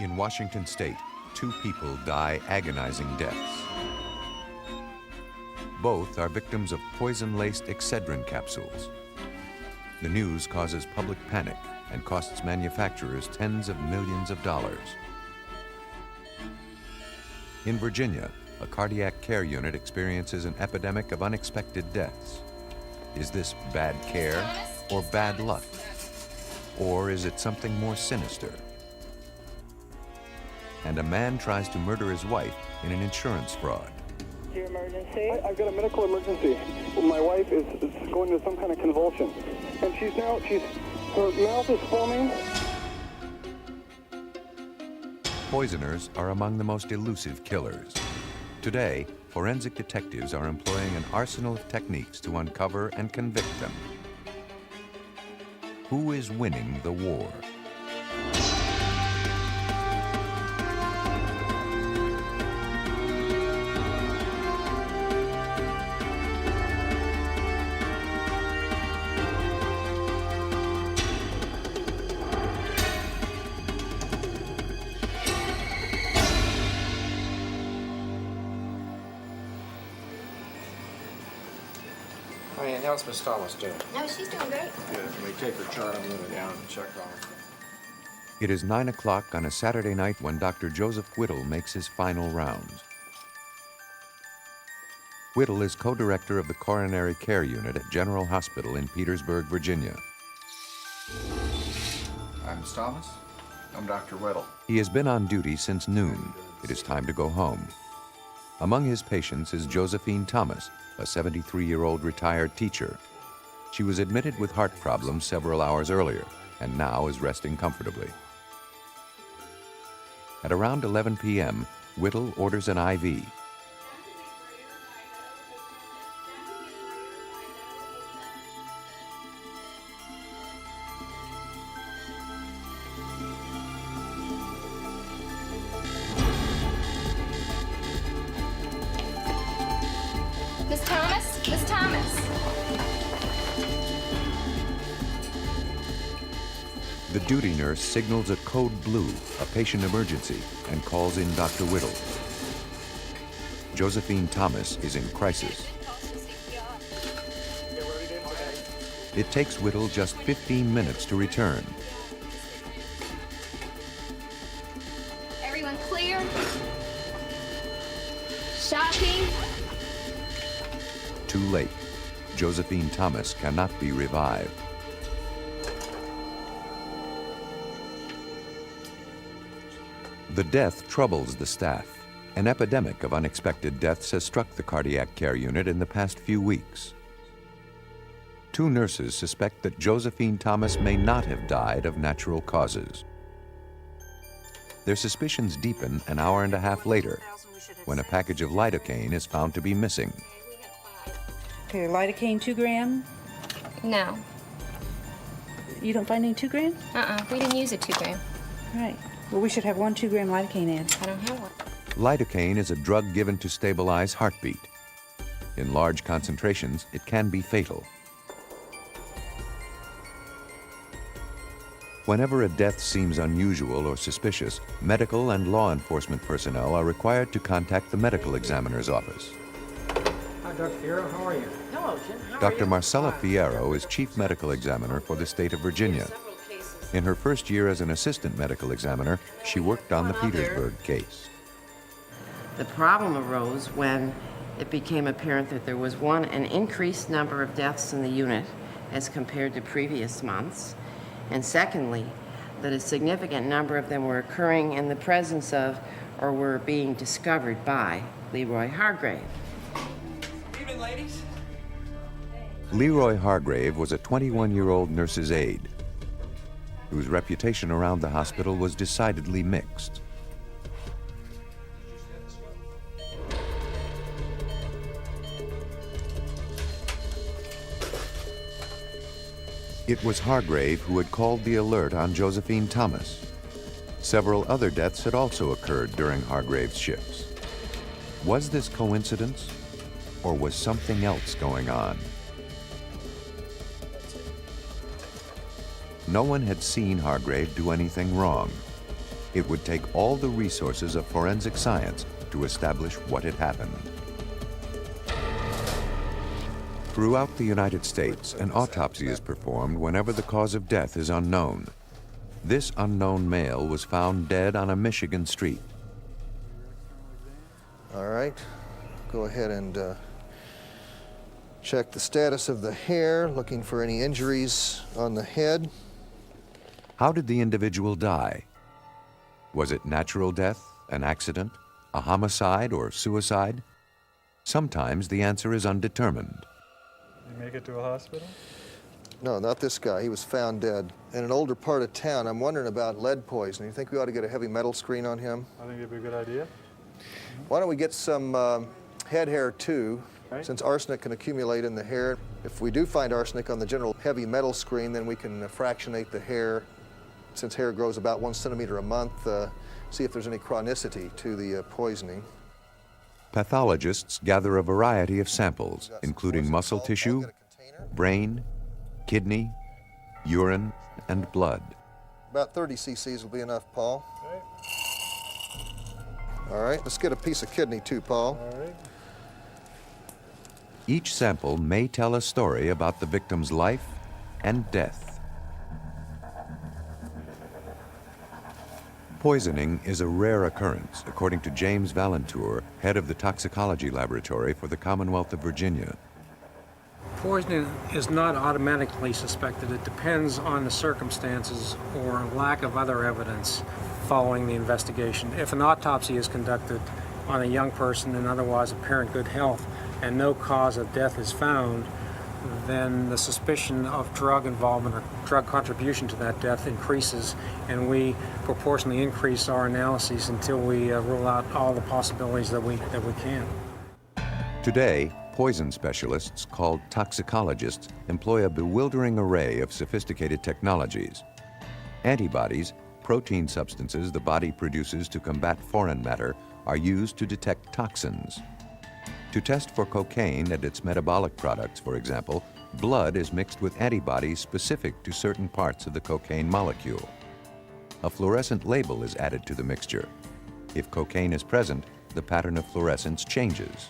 In Washington state, 2 people die agonizing deaths. Both are victims of poison-laced Excedrin capsules. The news causes public panic and costs manufacturers tens of millions of dollars. In Virginia, a cardiac care unit experiences an epidemic of unexpected deaths. Is this bad care or bad luck? Or is it something more sinister? And a man tries to murder his wife in an insurance fraud. Your emergency? I've got a medical emergency. My wife is going into some kind of convulsion. And her mouth is foaming. Poisoners are among the most elusive killers. Today, forensic detectives are employing an arsenal of techniques to uncover and convict them. Who is winning the war? Oh, yeah, how's Miss Thomas doing? No, she's doing great. Good. Let me take her chart. I'm going down and check on her. It is 9 o'clock on a Saturday night when Dr. Joseph Whittle makes his final rounds. Whittle is co-director of the Coronary Care Unit at General Hospital in Petersburg, Virginia. Hi, Miss Thomas. I'm Dr. Whittle. He has been on duty since noon. It is time to go home. Among his patients is Josephine Thomas, a 73-year-old retired teacher. She was admitted with heart problems several hours earlier and now is resting comfortably. At around 11 p.m., Whittle orders an IV. Miss Thomas? Miss Thomas? The duty nurse signals a code blue, a patient emergency, and calls in Dr. Whittle. Josephine Thomas is in crisis. It takes Whittle just 15 minutes to return. Everyone clear? Shocking? Too late. Josephine Thomas cannot be revived. The death troubles the staff. An epidemic of unexpected deaths has struck the cardiac care unit in the past few weeks. 2 nurses suspect that Josephine Thomas may not have died of natural causes. Their suspicions deepen an hour and a half later when a package of lidocaine is found to be missing. Okay, lidocaine 2 gram. No. You don't find any 2 gram? We didn't use a 2 gram. Right. Well, we should have 1 2 gram lidocaine ad. I don't have one. Lidocaine is a drug given to stabilize heartbeat. In large concentrations, it can be fatal. Whenever a death seems unusual or suspicious, medical and law enforcement personnel are required to contact the medical examiner's office. Hi, Dr. Fierro. How are you? Hello, Jim. How are Dr. you? Marcella Fierro is chief medical examiner for the state of Virginia. In her first year as an assistant medical examiner, she worked on the Petersburg case. The problem arose when it became apparent that there was, one, an increased number of deaths in the unit as compared to previous months, and secondly, that a significant number of them were occurring in the presence of or were being discovered by Leroy Hargrave. Evening, ladies. Leroy Hargrave was a 21-year-old nurse's aide whose reputation around the hospital was decidedly mixed. It was Hargrave who had called the alert on Josephine Thomas. Several other deaths had also occurred during Hargrave's shifts. Was this coincidence, or was something else going on? No one had seen Hargrave do anything wrong. it would take all the resources of forensic science to establish what had happened. Throughout the United States, an autopsy is performed whenever the cause of death is unknown. This unknown male was found dead on a Michigan street. All right, go ahead and check the status of the hair, looking for any injuries on the head. How did the individual die? Was it natural death, an accident, a homicide, or suicide? Sometimes the answer is undetermined. You make it to a hospital? No, not this guy. He was found dead in an older part of town. I'm wondering about lead poisoning. You think we ought to get a heavy metal screen on him? I think it'd be a good idea. Why don't we get some head hair too, Right. since arsenic can accumulate in the hair. If we do find arsenic on the general heavy metal screen, then we can fractionate the hair. Since hair grows about 1 centimeter a month, see if there's any chronicity to the poisoning. Pathologists gather a variety of samples, including muscle tissue, brain, kidney, urine, and blood. About 30 cc's will be enough, Paul. All right, let's get a piece of kidney too, Paul. All right. Each sample may tell a story about the victim's life and death. Poisoning is a rare occurrence, according to James Valentour, head of the toxicology laboratory for the Commonwealth of Virginia. Poisoning is not automatically suspected. It depends on the circumstances or lack of other evidence following the investigation. If an autopsy is conducted on a young person in otherwise apparent good health and no cause of death is found, then the suspicion of drug involvement or drug contribution to that death increases, and we proportionally increase our analyses until we rule out all the possibilities that we can. Today, poison specialists, called toxicologists, employ a bewildering array of sophisticated technologies. Antibodies, protein substances the body produces to combat foreign matter, are used to detect toxins. To test for cocaine and its metabolic products, for example, blood is mixed with antibodies specific to certain parts of the cocaine molecule. A fluorescent label is added to the mixture. If cocaine is present, the pattern of fluorescence changes.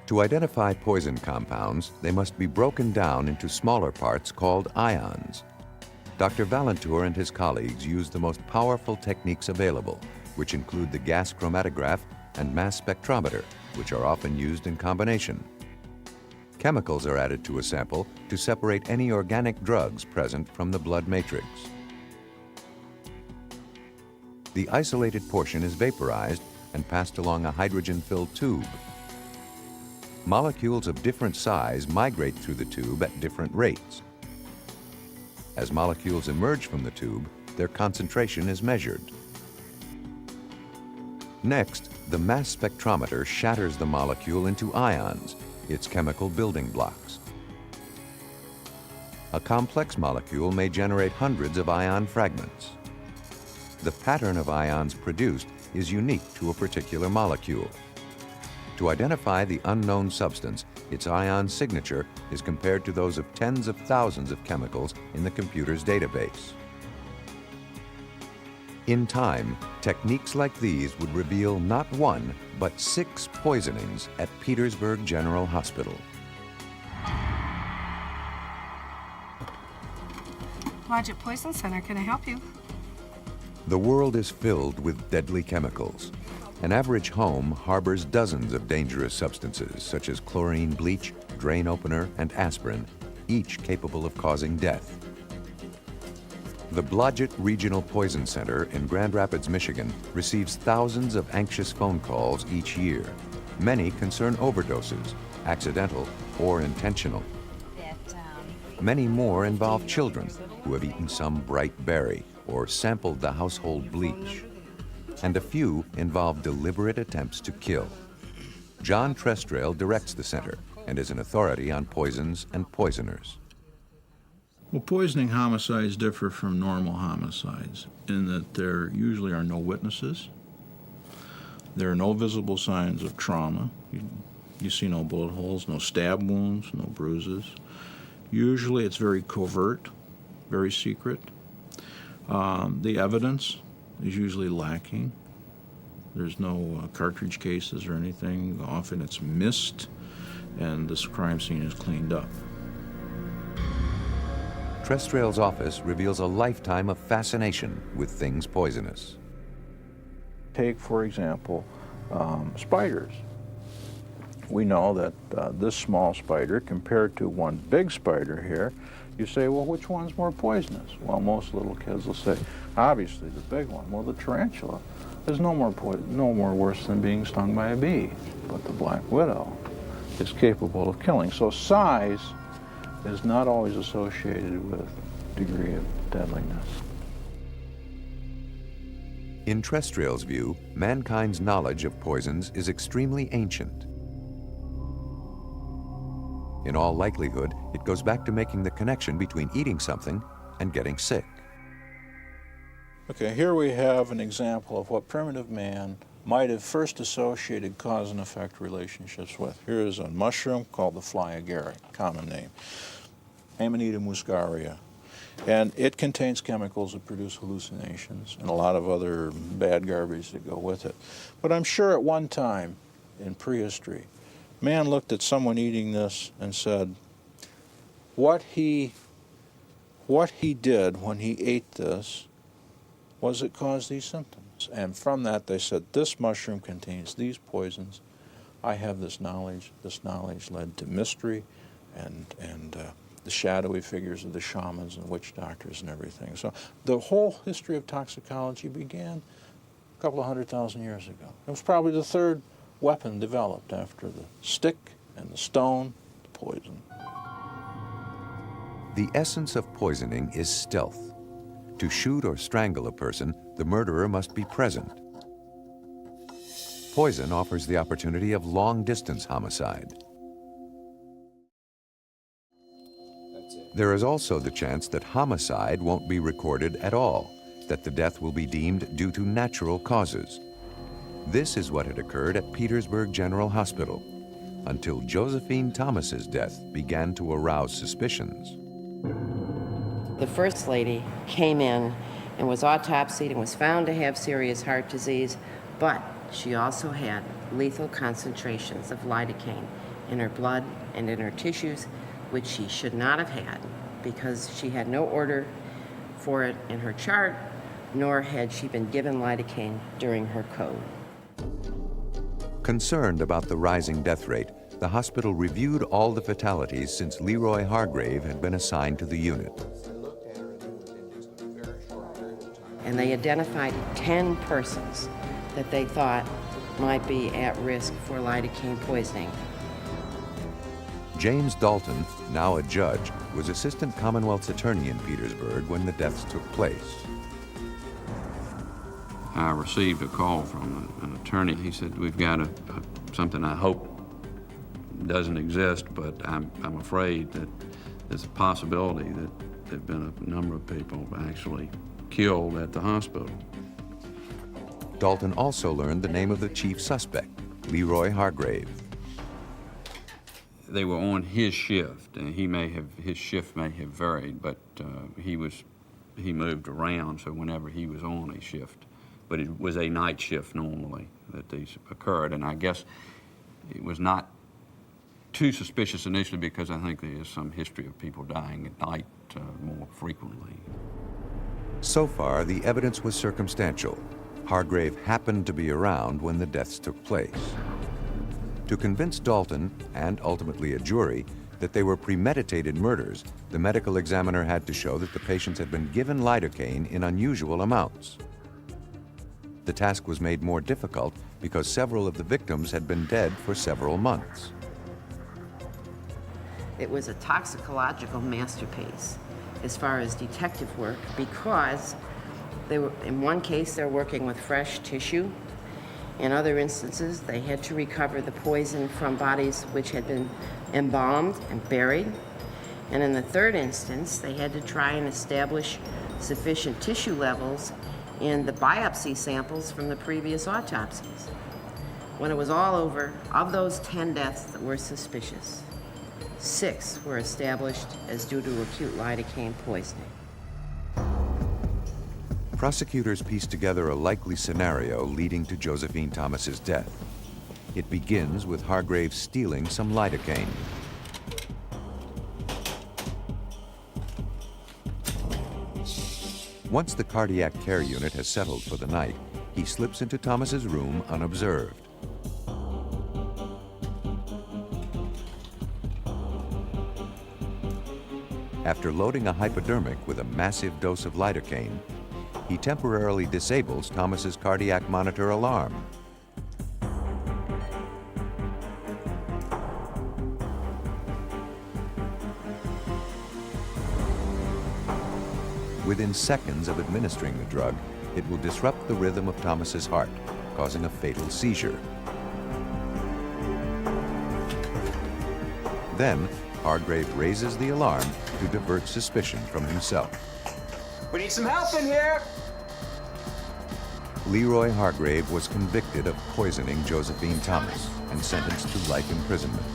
To identify poison compounds, they must be broken down into smaller parts called ions. Dr. Valentour and his colleagues use the most powerful techniques available, which include the gas chromatograph and mass spectrometer, which are often used in combination. Chemicals are added to a sample to separate any organic drugs present from the blood matrix. The isolated portion is vaporized and passed along a hydrogen-filled tube. Molecules of different size migrate through the tube at different rates. As molecules emerge from the tube, their concentration is measured. Next, the mass spectrometer shatters the molecule into ions, its chemical building blocks. A complex molecule may generate hundreds of ion fragments. The pattern of ions produced is unique to a particular molecule. To identify the unknown substance, its ion signature is compared to those of tens of thousands of chemicals in the computer's database. In time, techniques like these would reveal not one, but 6 poisonings at Petersburg General Hospital. Lodge Poison Center, can I help you? The world is filled with deadly chemicals. An average home harbors dozens of dangerous substances, such as chlorine bleach, drain opener, and aspirin, each capable of causing death. The Blodgett Regional Poison Center in Grand Rapids, Michigan, receives thousands of anxious phone calls each year. Many concern overdoses, accidental or intentional. Many more involve children who have eaten some bright berry or sampled the household bleach. And a few involve deliberate attempts to kill. John Trestrail directs the center and is an authority on poisons and poisoners. Well, poisoning homicides differ from normal homicides in that there usually are no witnesses. There are no visible signs of trauma. You see no bullet holes, no stab wounds, no bruises. Usually it's very covert, very secret. The evidence is usually lacking. There's no cartridge cases or anything. Often it's missed, and this crime scene is cleaned up. Trestrail's office reveals a lifetime of fascination with things poisonous. Take, for example, spiders. We know that this small spider, compared to one big spider here, you say, well, which one's more poisonous? Well, most little kids will say, obviously, the big one. Well, the tarantula is no more worse than being stung by a bee, but the black widow is capable of killing. So size is not always associated with degree of deadliness. In Trestrail's view, mankind's knowledge of poisons is extremely ancient. In all likelihood, it goes back to making the connection between eating something and getting sick. Okay, here we have an example of what primitive man might have first associated cause and effect relationships with. Here is a mushroom called the fly agaric, common name, Amanita muscaria. And it contains chemicals that produce hallucinations and a lot of other bad garbage that go with it. But I'm sure at one time in prehistory, man looked at someone eating this and said, what he did when he ate this was it caused these symptoms. And from that they said, this mushroom contains these poisons. I have this knowledge. This knowledge led to mystery and the shadowy figures of the shamans and witch doctors and everything. So the whole history of toxicology began a couple of 100,000 years ago. It was probably the third weapon developed after the stick and the stone, the poison. The essence of poisoning is stealth. To shoot or strangle a person, the murderer must be present. Poison offers the opportunity of long-distance homicide. There is also the chance that homicide won't be recorded at all, that the death will be deemed due to natural causes. This is what had occurred at Petersburg General Hospital, until Josephine Thomas's death began to arouse suspicions. The First Lady came in and was autopsied and was found to have serious heart disease, but she also had lethal concentrations of lidocaine in her blood and in her tissues, which she should not have had because she had no order for it in her chart, nor had she been given lidocaine during her code. Concerned about the rising death rate, the hospital reviewed all the fatalities since Leroy Hargrave had been assigned to the unit. And they identified 10 persons that they thought might be at risk for lidocaine poisoning. James Dalton, now a judge, was assistant Commonwealth's attorney in Petersburg when the deaths took place. I received a call from an attorney. He said, we've got something I hope doesn't exist, but I'm afraid that there's a possibility that there have been a number of people actually killed at the hospital. Dalton also learned the name of the chief suspect, Leroy Hargrave. They were on his shift, and his shift may have varied, but he moved around, so whenever he was on a shift. But it was a night shift normally that these occurred, and I guess it was not too suspicious initially because I think there is some history of people dying at night more frequently. So far, the evidence was circumstantial. Hargrave happened to be around when the deaths took place. To convince Dalton, and ultimately a jury, that they were premeditated murders, the medical examiner had to show that the patients had been given lidocaine in unusual amounts. The task was made more difficult because several of the victims had been dead for several months. It was a toxicological masterpiece as far as detective work because in one case they're working with fresh tissue. In other instances, they had to recover the poison from bodies which had been embalmed and buried. And in the third instance, they had to try and establish sufficient tissue levels in the biopsy samples from the previous autopsies. When it was all over, of those 10 deaths that were suspicious, 6 were established as due to acute lidocaine poisoning. Prosecutors piece together a likely scenario leading to Josephine Thomas's death. It begins with Hargrave stealing some lidocaine. Once the cardiac care unit has settled for the night, he slips into Thomas's room unobserved. After loading a hypodermic with a massive dose of lidocaine, he temporarily disables Thomas's cardiac monitor alarm. Within seconds of administering the drug, it will disrupt the rhythm of Thomas's heart, causing a fatal seizure. Then, Hargrave raises the alarm to divert suspicion from himself. We need some help in here! Leroy Hargrave was convicted of poisoning Josephine Thomas and sentenced to life imprisonment.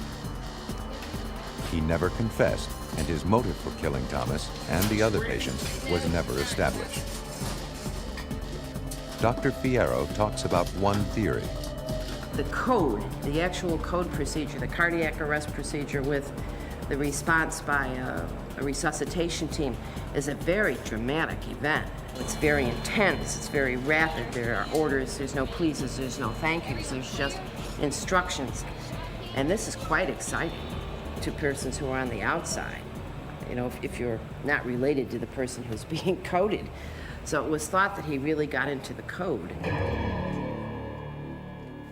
He never confessed, and his motive for killing Thomas and the other patients was never established. Dr. Fierro talks about one theory. The code, the actual code procedure, the cardiac arrest procedure with the response by a resuscitation team is a very dramatic event. It's very intense, it's very rapid. There are orders, there's no pleases, there's no thank yous, there's just instructions. And this is quite exciting to persons who are on the outside, you know, if you're not related to the person who's being coded. So it was thought that he really got into the code.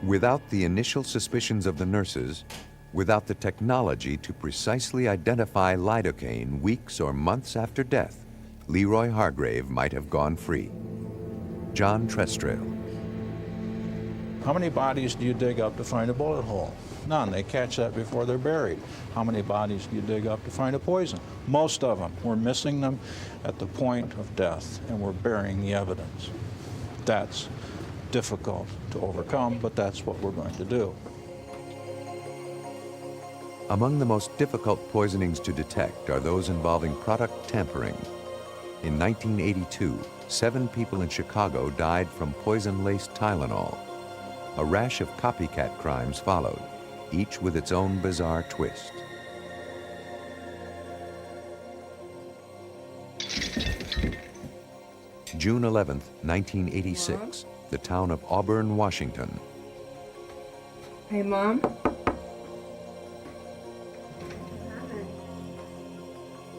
Without the initial suspicions of the nurses, without the technology to precisely identify lidocaine weeks or months after death, Leroy Hargrave might have gone free. John Trestrail. How many bodies do you dig up to find a bullet hole? None. They catch that before they're buried. How many bodies do you dig up to find a poison? Most of them. We're missing them at the point of death, and we're burying the evidence. That's difficult to overcome, but that's what we're going to do. Among the most difficult poisonings to detect are those involving product tampering. In 1982, 7 people in Chicago died from poison-laced Tylenol. A rash of copycat crimes followed, each with its own bizarre twist. June 11, 1986, the town of Auburn, Washington. Hey, Mom?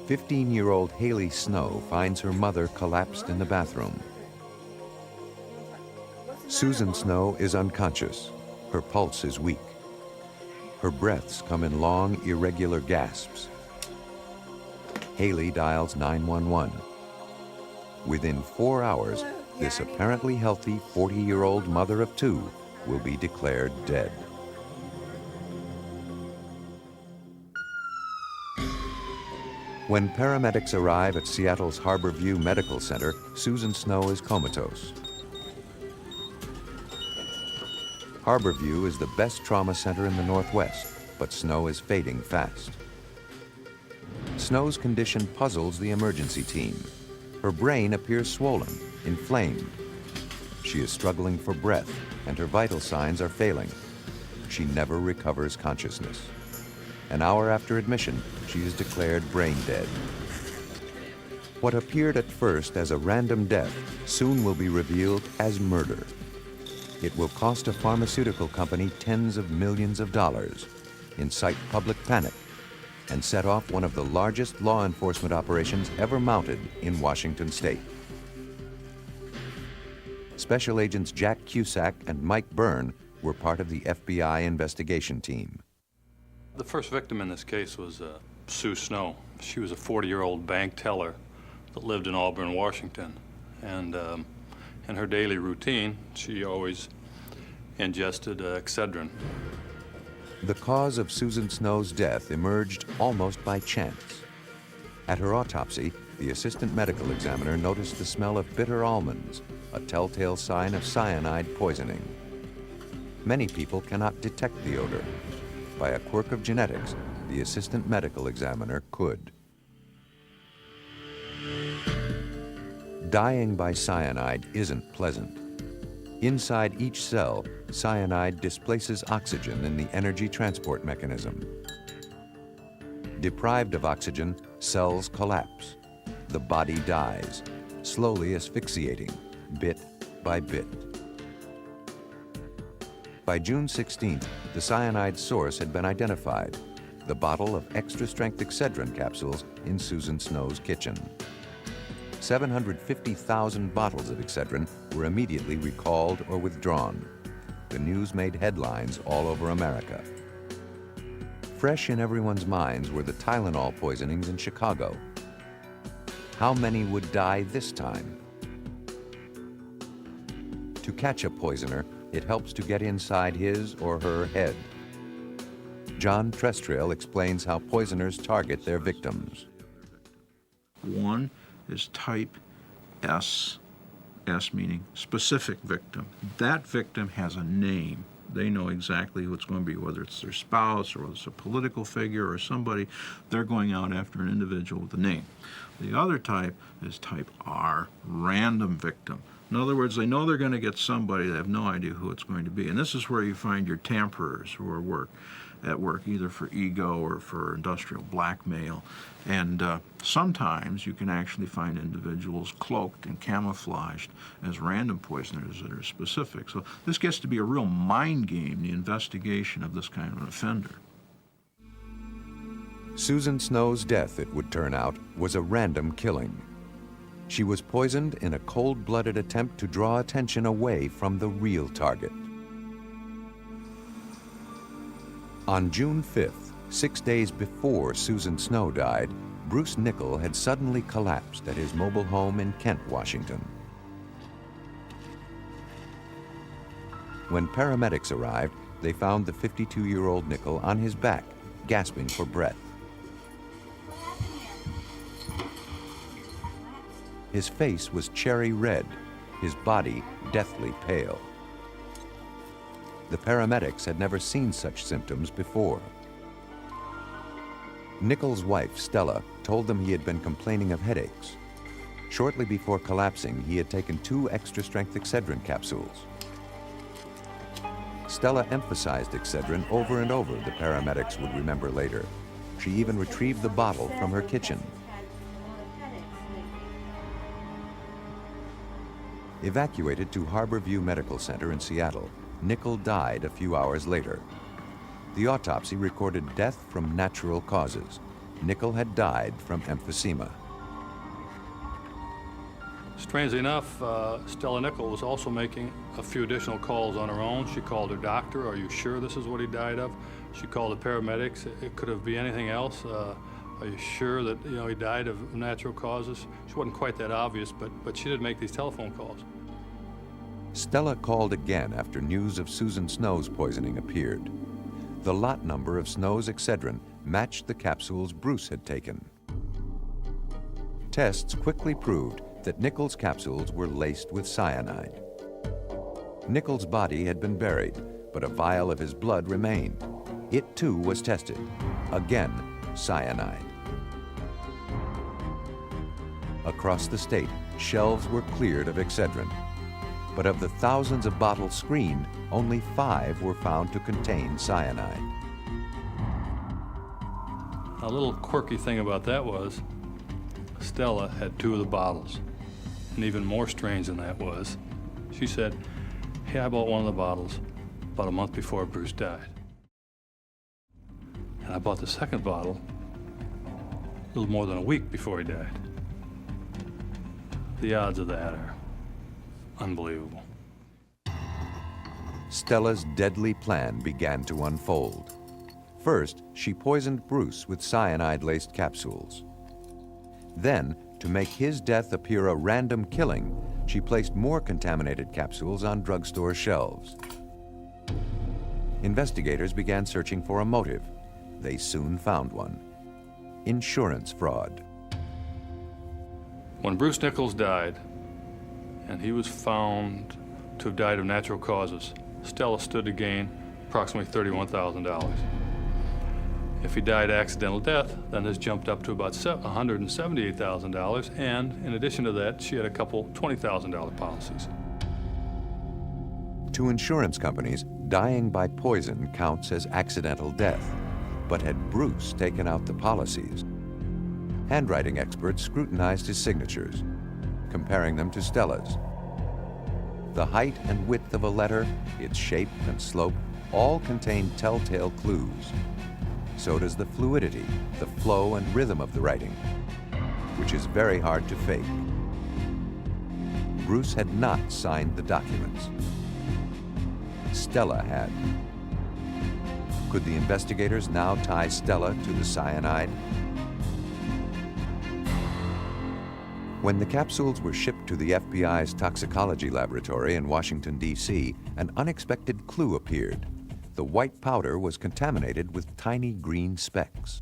15-year-old Haley Snow finds her mother collapsed in the bathroom. Susan Snow is unconscious. Her pulse is weak. Her breaths come in long, irregular gasps. Haley dials 911. Within 4 hours, this apparently healthy 40-year-old mother of 2 will be declared dead. When paramedics arrive at Seattle's Harborview Medical Center, Susan Snow is comatose. Harborview is the best trauma center in the Northwest, but Snow is fading fast. Snow's condition puzzles the emergency team. Her brain appears swollen, inflamed. She is struggling for breath, and her vital signs are failing. She never recovers consciousness. An hour after admission, she is declared brain dead. What appeared at first as a random death soon will be revealed as murder. It will cost a pharmaceutical company tens of millions of dollars, incite public panic, and set off one of the largest law enforcement operations ever mounted in Washington state. Special Agents Jack Cusack and Mike Byrne were part of the FBI investigation team. The first victim in this case was Sue Snow. She was a 40-year-old bank teller that lived in Auburn, Washington. And in her daily routine, she always ingested Excedrin. The cause of Susan Snow's death emerged almost by chance. At her autopsy, the assistant medical examiner noticed the smell of bitter almonds, a telltale sign of cyanide poisoning. Many people cannot detect the odor. By a quirk of genetics, the assistant medical examiner could. Dying by cyanide isn't pleasant. Inside each cell, cyanide displaces oxygen in the energy transport mechanism. Deprived of oxygen, cells collapse. The body dies, slowly asphyxiating, bit by bit. By June 16th, the cyanide source had been identified, the bottle of extra-strength Excedrin capsules in Susan Snow's kitchen. 750,000 bottles of Excedrin were immediately recalled or withdrawn. The news made headlines all over America. Fresh in everyone's minds were the Tylenol poisonings in Chicago. How many would die this time? To catch a poisoner, it helps to get inside his or her head. John Trestrail explains how poisoners target their victims. One is type S, S meaning specific victim. That victim has a name. They know exactly who it's going to be, whether it's their spouse or whether it's a political figure or somebody. They're going out after an individual with a name. The other type is type R, random victim. In other words, they know they're going to get somebody, they have no idea who it's going to be. And this is where you find your tamperers who are at work, either for ego or for industrial blackmail. And sometimes you can actually find individuals cloaked and camouflaged as random poisoners that are specific. So this gets to be a real mind game, the investigation of this kind of an offender. Susan Snow's death, it would turn out, was a random killing. She was poisoned in a cold-blooded attempt to draw attention away from the real target. On June 5th, 6 days before Susan Snow died, Bruce Nichol had suddenly collapsed at his mobile home in Kent, Washington. When paramedics arrived, they found the 52-year-old Nichol on his back, gasping for breath. His face was cherry red, his body deathly pale. The paramedics had never seen such symptoms before. Nichol's wife, Stella, told them he had been complaining of headaches. Shortly before collapsing, he had taken 2 extra-strength Excedrin capsules. Stella emphasized Excedrin over and over, the paramedics would remember later. She even retrieved the bottle from her kitchen. Evacuated to Harborview Medical Center in Seattle, Nichol died a few hours later. The autopsy recorded death from natural causes. Nichol had died from emphysema. Strangely enough, Stella Nichol was also making a few additional calls on her own. She called her doctor, "Are you sure this is what he died of?" She called the paramedics. It could have been anything else. Are you sure that he died of natural causes? She wasn't quite that obvious, but she did make these telephone calls. Stella called again after news of Susan Snow's poisoning appeared. The lot number of Snow's Excedrin matched the capsules Bruce had taken. Tests quickly proved that Nichol's capsules were laced with cyanide. Nichol's body had been buried, but a vial of his blood remained. It too was tested. Again, cyanide. Across the state, shelves were cleared of Excedrin. But of the thousands of bottles screened, only 5 were found to contain cyanide. A little quirky thing about that was Stella had 2 of the bottles. And even more strange than that was, she said, "Hey, I bought one of the bottles about a month before Bruce died. And I bought the second bottle a little more than a week before he died." The odds of that are unbelievable. Stella's deadly plan began to unfold. First, she poisoned Bruce with cyanide-laced capsules. Then, to make his death appear a random killing, she placed more contaminated capsules on drugstore shelves. Investigators began searching for a motive. They soon found one: insurance fraud. When Bruce Nichols died, and he was found to have died of natural causes, Stella stood to gain approximately $31,000. If he died accidental death, then this jumped up to about $178,000, and in addition to that, she had a couple $20,000 policies. To insurance companies, dying by poison counts as accidental death. But had Bruce taken out the policies? Handwriting experts scrutinized his signatures, comparing them to Stella's. The height and width of a letter, its shape and slope, all contain telltale clues. So does the fluidity, the flow and rhythm of the writing, which is very hard to fake. Bruce had not signed the documents. Stella had. Could the investigators now tie Stella to the cyanide? When the capsules were shipped to the FBI's toxicology laboratory in Washington, D.C., an unexpected clue appeared. The white powder was contaminated with tiny green specks.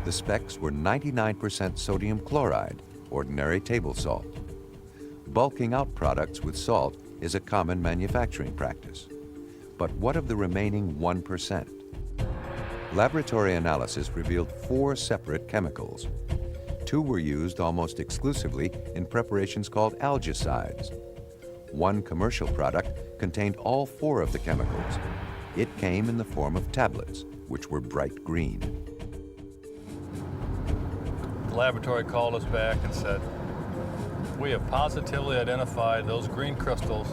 The specks were 99% sodium chloride, ordinary table salt. Bulking out products with salt is a common manufacturing practice. But what of the remaining 1%? Laboratory analysis revealed 4 separate chemicals. 2 were used almost exclusively in preparations called algicides. One commercial product contained all 4 of the chemicals. It came in the form of tablets, which were bright green. The laboratory called us back and said, "We have positively identified those green crystals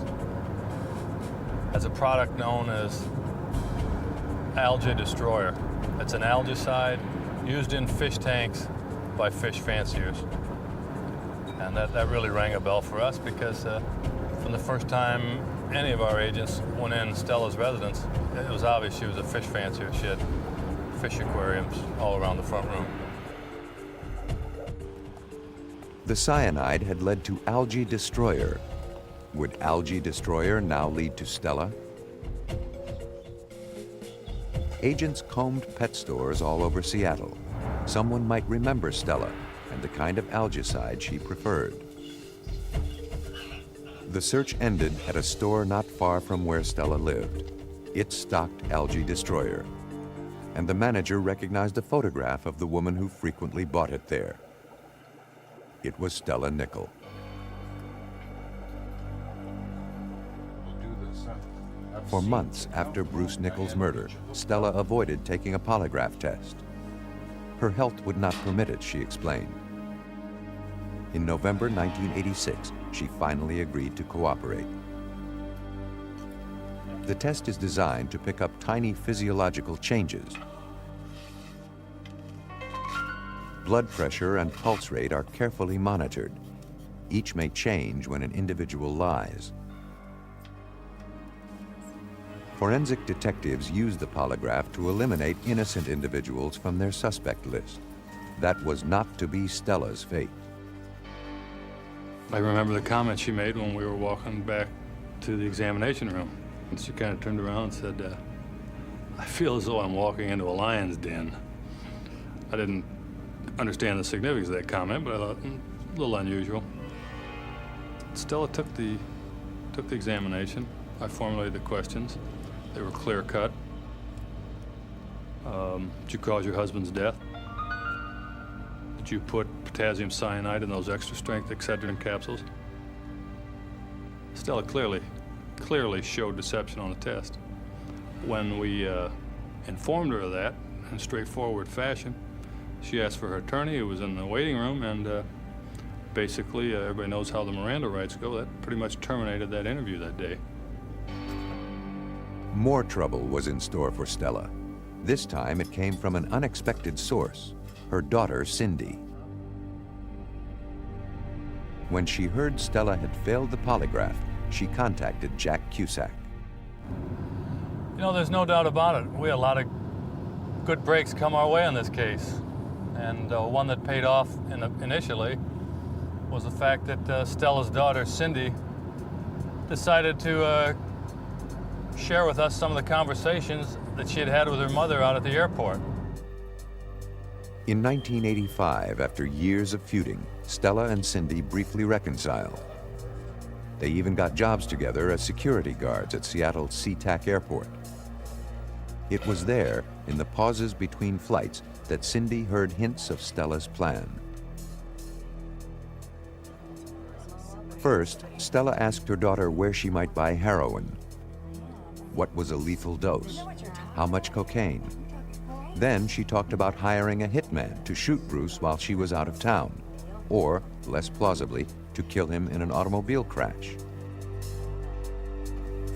as a product known as algae destroyer. It's an algicide used in fish tanks by fish fanciers." And that really rang a bell for us, because from the first time any of our agents went in Stella's residence, it was obvious she was a fish fancier. She had fish aquariums all around the front room. The cyanide had led to algae destroyer. Would algae destroyer now lead to Stella? Agents combed pet stores all over Seattle. Someone might remember Stella and the kind of algicide she preferred. The search ended at a store not far from where Stella lived. It stocked algae destroyer, and the manager recognized a photograph of the woman who frequently bought it there. It was Stella Nichol. For months after Bruce Nichol's murder, Stella avoided taking a polygraph test. Her health would not permit it, she explained. In November 1986, she finally agreed to cooperate. The test is designed to pick up tiny physiological changes. Blood pressure and pulse rate are carefully monitored. Each may change when an individual lies. Forensic detectives use the polygraph to eliminate innocent individuals from their suspect list. That was not to be Stella's fate. I remember the comment she made when we were walking back to the examination room. And she kind of turned around and said, "I feel as though I'm walking into a lion's den." I didn't understand the significance of that comment, but I thought, a little unusual. Stella took the examination. I formulated the questions. They were clear-cut. Did you cause your husband's death? Did you put potassium cyanide in those extra-strength Excedrin capsules? Stella clearly showed deception on the test. When we informed her of that in straightforward fashion, she asked for her attorney, who was in the waiting room, and basically, everybody knows how the Miranda rights go. That pretty much terminated that interview that day. More trouble was in store for Stella. This time it came from an unexpected source, her daughter, Cindy. When she heard Stella had failed the polygraph, she contacted Jack Cusack. You know, there's no doubt about it. We had a lot of good breaks come our way on this case. And one that paid off initially was the fact that Stella's daughter, Cindy, decided to share with us some of the conversations that she had had with her mother out at the airport. In 1985, after years of feuding, Stella and Cindy briefly reconciled. They even got jobs together as security guards at Seattle's SeaTac Airport. It was there, in the pauses between flights, that Cindy heard hints of Stella's plan. First, Stella asked her daughter where she might buy heroin. What was a lethal dose? How much cocaine? Then she talked about hiring a hitman to shoot Bruce while she was out of town, or, less plausibly, to kill him in an automobile crash.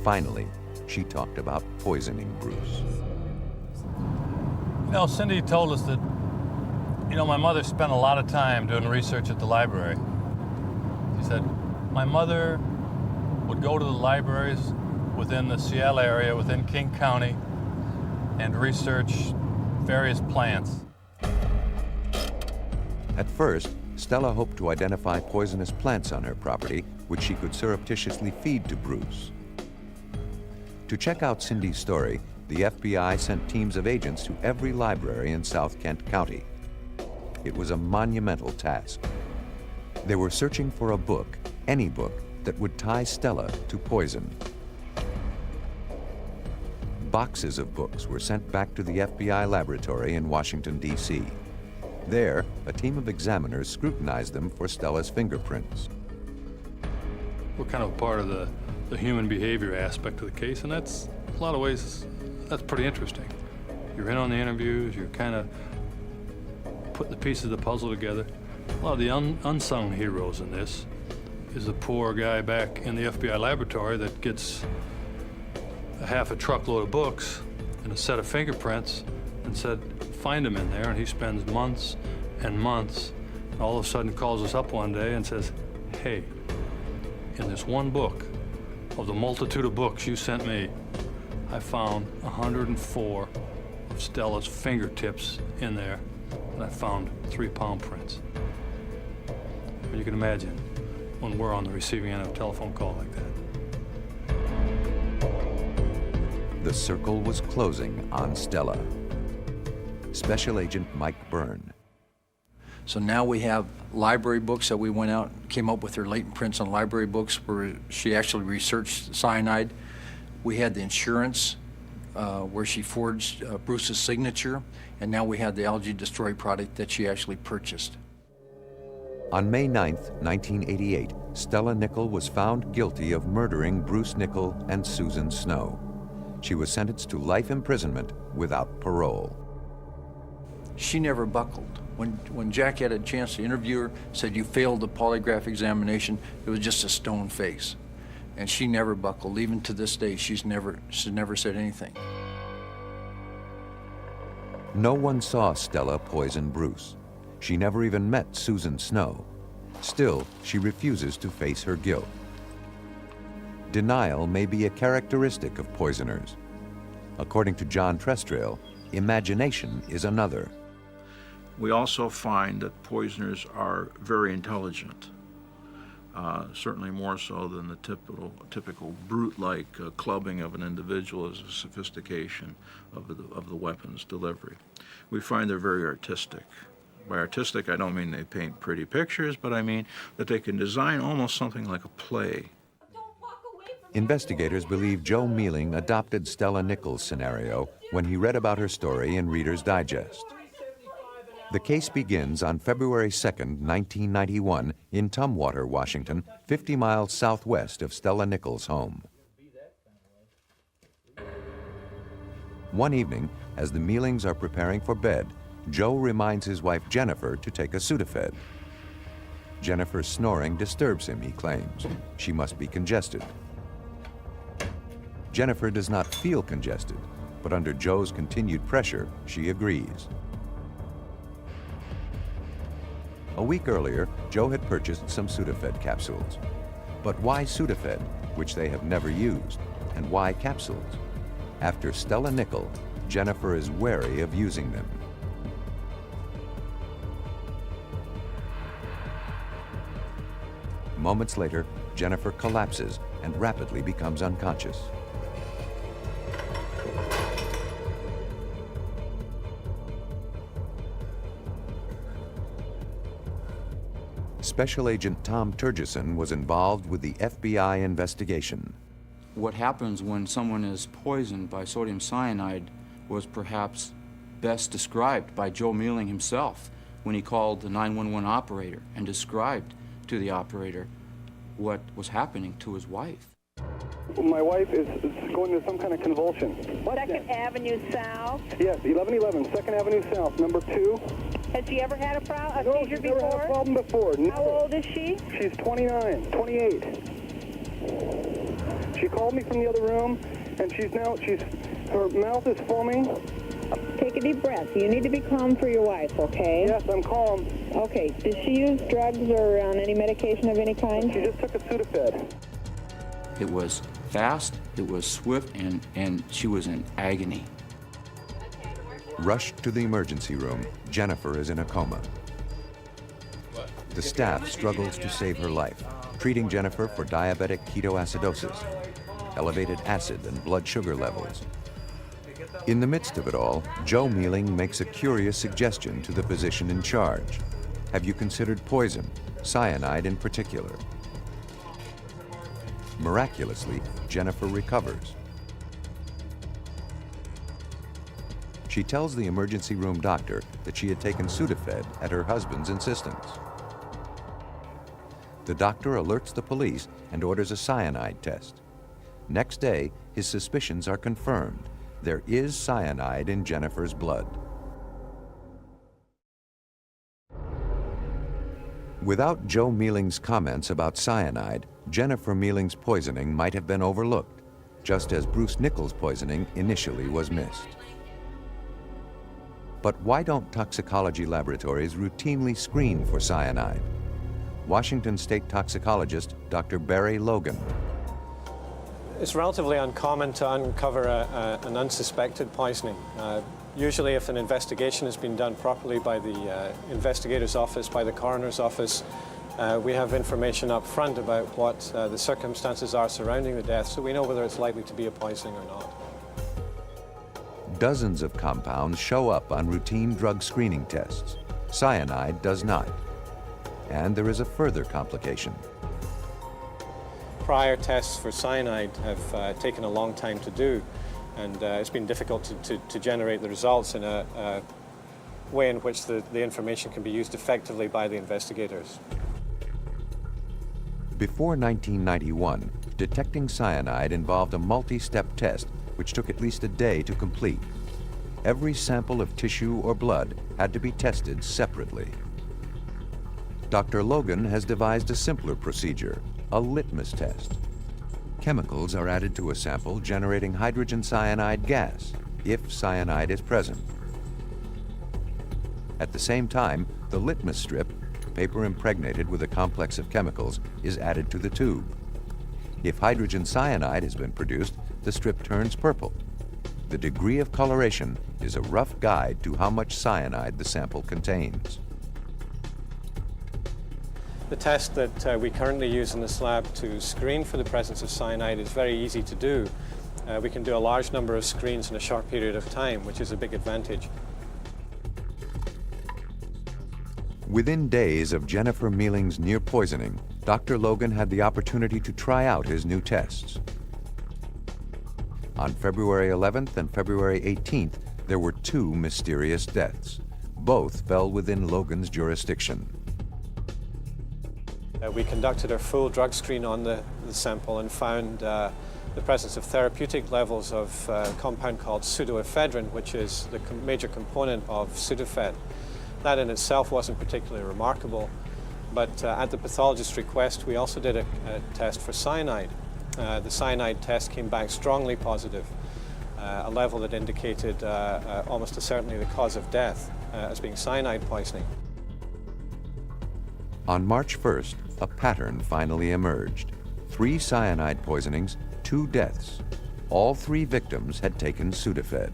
Finally, she talked about poisoning Bruce. You know, Cindy told us that, my mother spent a lot of time doing research at the library. She said, my mother would go to the libraries within the Seattle area, within King County, and research various plants. At first, Stella hoped to identify poisonous plants on her property, which she could surreptitiously feed to Bruce. To check out Cindy's story, the FBI sent teams of agents to every library in South Kent County. It was a monumental task. They were searching for a book, any book, that would tie Stella to poison. Boxes of books were sent back to the FBI laboratory in Washington, D.C. There, a team of examiners scrutinized them for Stella's fingerprints. We're kind of part of the human behavior aspect of the case, and that's, in a lot of ways, that's pretty interesting. You're in on the interviews, you're kind of putting the pieces of the puzzle together. A lot of the unsung heroes in this is the poor guy back in the FBI laboratory that gets half a truckload of books and a set of fingerprints and said, find him in there, and he spends months and months, and all of a sudden calls us up one day and says, hey, in this one book, of the multitude of books you sent me, I found 104 of Stella's fingertips in there, and I found 3 palm prints. Well, you can imagine when we're on the receiving end of a telephone call like that. The circle was closing on Stella. Special Agent Mike Byrne. So now we have library books that we went out, came up with her latent prints on library books where she actually researched cyanide. We had the insurance where she forged Bruce's signature, and now we had the algae destroy product that she actually purchased. On May 9th, 1988, Stella Nickell was found guilty of murdering Bruce Nickell and Susan Snow. She was sentenced to life imprisonment without parole. She never buckled. When Jack had a chance to interview her, said you failed the polygraph examination, it was just a stone face. And she never buckled. Even to this day, she's never said anything. No one saw Stella poison Bruce. She never even met Susan Snow. Still, she refuses to face her guilt. Denial may be a characteristic of poisoners. According to John Trestrail, imagination is another. We also find that poisoners are very intelligent, certainly more so than the typical brute-like clubbing of an individual as a sophistication of the weapon's delivery. We find they're very artistic. By artistic, I don't mean they paint pretty pictures, but I mean that they can design almost something like a play. Investigators believe Joe Mealing adopted Stella Nickell's scenario when he read about her story in Reader's Digest. The case begins on February 2nd, 1991, in Tumwater, Washington, 50 miles southwest of Stella Nickell's home. One evening, as the Mealings are preparing for bed, Joe reminds his wife Jennifer to take a Sudafed. Jennifer's snoring disturbs him, he claims. She must be congested. Jennifer does not feel congested, but under Joe's continued pressure, she agrees. A week earlier, Joe had purchased some Sudafed capsules. But why Sudafed, which they have never used, and why capsules? After Stella Nickell, Jennifer is wary of using them. Moments later, Jennifer collapses and rapidly becomes unconscious. Special Agent Tom Turgeson was involved with the FBI investigation. What happens when someone is poisoned by sodium cyanide, was perhaps best described by Joe Mealing himself when he called the 911 operator and described to the operator what was happening to his wife. My wife is going into some kind of convulsion. Second Avenue South. Yes, 1111, 2nd Avenue South, number 2. Has she ever had a No, seizure she's never before? had a problem before. How Never. old is she? She's 29, 28. She called me from the other room, and her mouth is foaming. Take a deep breath. You need to be calm for your wife, okay? Yes, I'm calm. Okay. Does she use drugs or on any medication of any kind? She just took a Sudafed. It was fast, it was swift, and she was in agony. Rushed to the emergency room, Jennifer is in a coma. The staff struggles to save her life, treating Jennifer for diabetic ketoacidosis, elevated acid and blood sugar levels. In the midst of it all, Joe Mealing makes a curious suggestion to the physician in charge. Have you considered poison, cyanide in particular? Miraculously, Jennifer recovers. She tells the emergency room doctor that she had taken Sudafed at her husband's insistence. The doctor alerts the police and orders a cyanide test. Next day, his suspicions are confirmed. There is cyanide in Jennifer's blood. Without Joe Mealing's comments about cyanide, Jennifer Mealing's poisoning might have been overlooked, just as Bruce Nichols' poisoning initially was missed. But why don't toxicology laboratories routinely screen for cyanide? Washington State toxicologist Dr. Barry Logan. It's relatively uncommon to uncover an unsuspected poisoning. Usually if an investigation has been done properly by the investigator's office, by the coroner's office, we have information up front about what the circumstances are surrounding the death, so we know whether it's likely to be a poisoning or not. Dozens of compounds show up on routine drug screening tests. Cyanide does not. And there is a further complication. Prior tests for cyanide have taken a long time to do, and it's been difficult to generate the results in a way in which the information can be used effectively by the investigators. Before 1991, detecting cyanide involved a multi-step test which took at least a day to complete. Every sample of tissue or blood had to be tested separately. Dr. Logan has devised a simpler procedure, a litmus test. Chemicals are added to a sample generating hydrogen cyanide gas, if cyanide is present. At the same time, the litmus strip, paper impregnated with a complex of chemicals, is added to the tube. If hydrogen cyanide has been produced, the strip turns purple. The degree of coloration is a rough guide to how much cyanide the sample contains. The test that we currently use in this lab to screen for the presence of cyanide is very easy to do. We can do a large number of screens in a short period of time, which is a big advantage. Within days of Jennifer Mealing's near poisoning, Dr. Logan had the opportunity to try out his new tests. On February 11th and February 18th, there were 2 mysterious deaths. Both fell within Logan's jurisdiction. We conducted our full drug screen on the sample and found the presence of therapeutic levels of a compound called pseudoephedrine, which is the major component of Sudafed. That in itself wasn't particularly remarkable, but at the pathologist's request, we also did a test for cyanide. The cyanide test came back strongly positive, a level that indicated almost certainly the cause of death as being cyanide poisoning. On March 1st, a pattern finally emerged. 3 cyanide poisonings, 2 deaths. All 3 victims had taken Sudafed.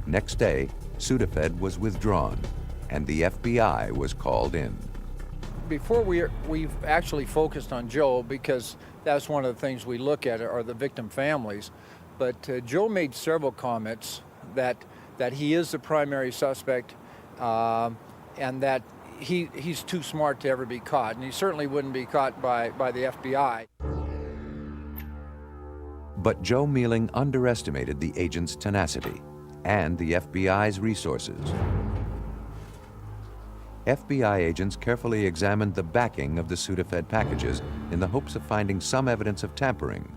Next day, Sudafed was withdrawn, and the FBI was called in. Before we've actually focused on Joe, because that's one of the things we look at are the victim families. But Joe made several comments that he is the primary suspect and that he's too smart to ever be caught, and he certainly wouldn't be caught by the FBI. But Joe Mealing underestimated the agent's tenacity and the FBI's resources. FBI agents carefully examined the backing of the Sudafed packages in the hopes of finding some evidence of tampering.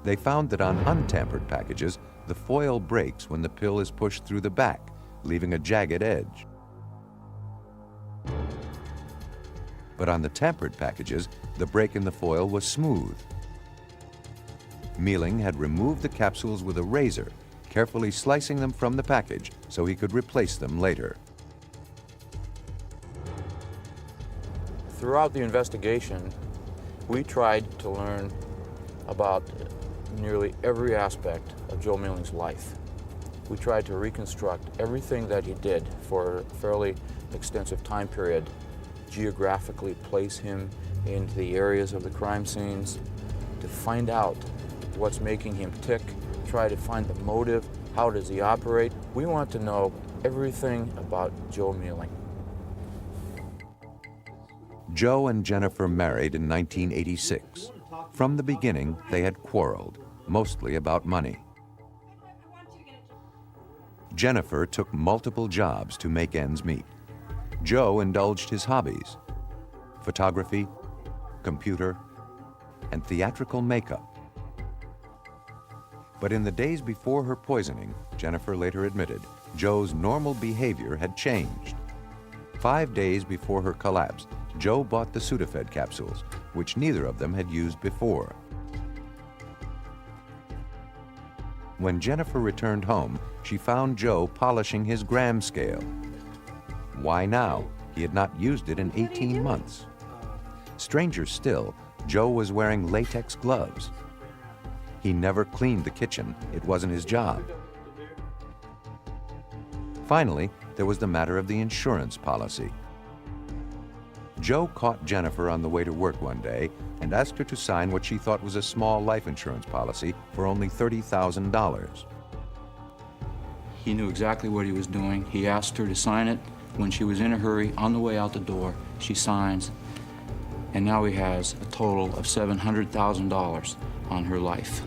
They found that on untampered packages, the foil breaks when the pill is pushed through the back, leaving a jagged edge. But on the tampered packages, the break in the foil was smooth. Mealing had removed the capsules with a razor, carefully slicing them from the package so he could replace them later. Throughout the investigation, we tried to learn about nearly every aspect of Joe Mealing's life. We tried to reconstruct everything that he did for a fairly extensive time period, geographically place him into the areas of the crime scenes, to find out what's making him tick, try to find the motive, how does he operate. We want to know everything about Joe Mealing. Joe and Jennifer married in 1986. From the beginning, they had quarreled, mostly about money. Jennifer took multiple jobs to make ends meet. Joe indulged his hobbies: photography, computer, and theatrical makeup. But in the days before her poisoning, Jennifer later admitted, Joe's normal behavior had changed. 5 days before her collapse, Joe bought the Sudafed capsules, which neither of them had used before. When Jennifer returned home, she found Joe polishing his gram scale. Why now? He had not used it in 18 months. Stranger still, Joe was wearing latex gloves. He never cleaned the kitchen. It wasn't his job. Finally, there was the matter of the insurance policy. Joe caught Jennifer on the way to work one day and asked her to sign what she thought was a small life insurance policy for only $30,000. He knew exactly what he was doing. He asked her to sign it. When she was in a hurry, on the way out the door, she signs, and now he has a total of $700,000 on her life.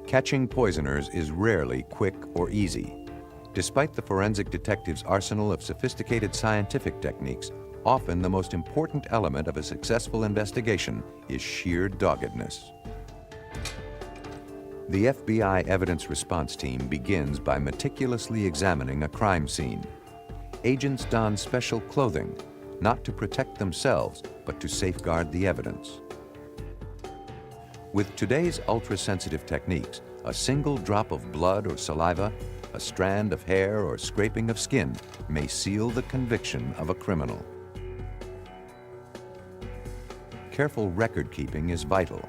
Catching poisoners is rarely quick or easy. Despite the forensic detective's arsenal of sophisticated scientific techniques, often the most important element of a successful investigation is sheer doggedness. The FBI Evidence Response Team begins by meticulously examining a crime scene. Agents don special clothing, not to protect themselves, but to safeguard the evidence. With today's ultra-sensitive techniques, a single drop of blood or saliva, a strand of hair or scraping of skin may seal the conviction of a criminal. Careful record keeping is vital.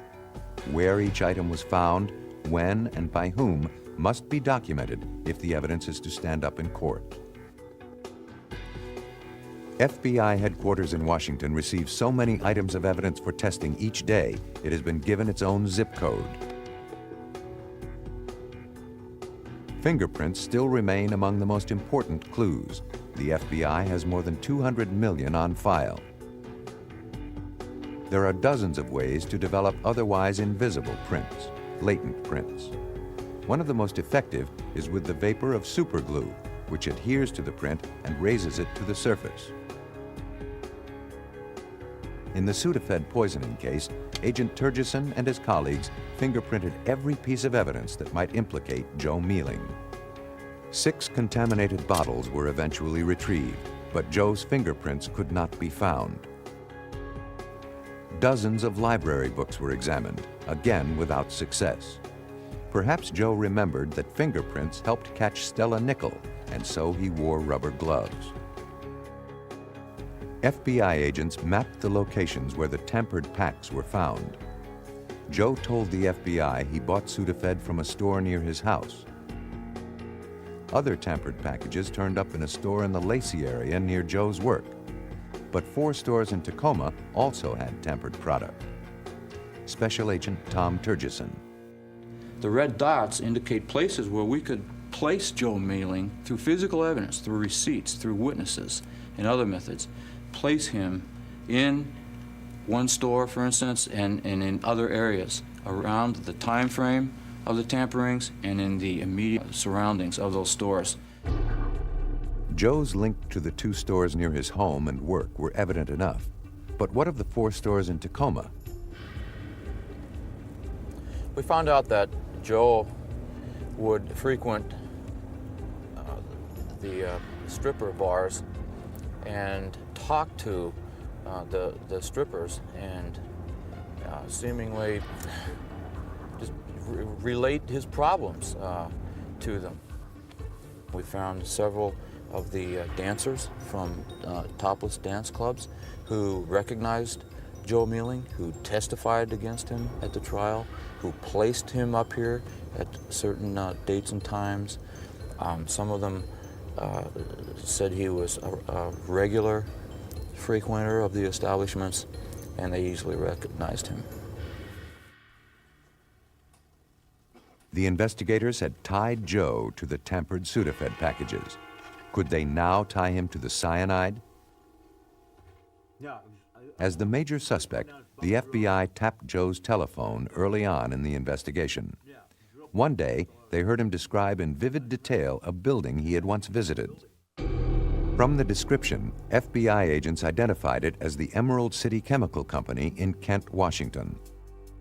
Where each item was found, when and by whom must be documented if the evidence is to stand up in court. FBI headquarters in Washington receives so many items of evidence for testing each day, it has been given its own zip code. Fingerprints still remain among the most important clues. The FBI has more than 200 million on file. There are dozens of ways to develop otherwise invisible prints, latent prints. One of the most effective is with the vapor of superglue, which adheres to the print and raises it to the surface. In the Sudafed poisoning case, Agent Turgison and his colleagues fingerprinted every piece of evidence that might implicate Joe Mealing. 6 contaminated bottles were eventually retrieved, but Joe's fingerprints could not be found. Dozens of library books were examined, again without success. Perhaps Joe remembered that fingerprints helped catch Stella Nickel, and so he wore rubber gloves. FBI agents mapped the locations where the tampered packs were found. Joe told the FBI he bought Sudafed from a store near his house. Other tampered packages turned up in a store in the Lacey area near Joe's work. But 4 stores in Tacoma also had tampered product. Special Agent Tom Turgison. The red dots indicate places where we could place Joe Mealing through physical evidence, through receipts, through witnesses, and other methods. Place him in one store, for instance, and in other areas around the time frame of the tamperings and in the immediate surroundings of those stores. Joe's link to the 2 stores near his home and work were evident enough. But what of the 4 stores in Tacoma? We found out that Joe would frequent the stripper bars and talk to the strippers and seemingly just relate his problems to them. We found several of the dancers from topless dance clubs who recognized Joe Mealing, who testified against him at the trial, who placed him up here at certain dates and times. Some of them said he was a regular frequenter of the establishments, and they easily recognized him. The investigators had tied Joe to the tampered Sudafed packages. Could they now tie him to the cyanide? As the major suspect, the FBI tapped Joe's telephone early on in the investigation. One day, they heard him describe in vivid detail a building he had once visited. From the description, FBI agents identified it as the Emerald City Chemical Company in Kent, Washington.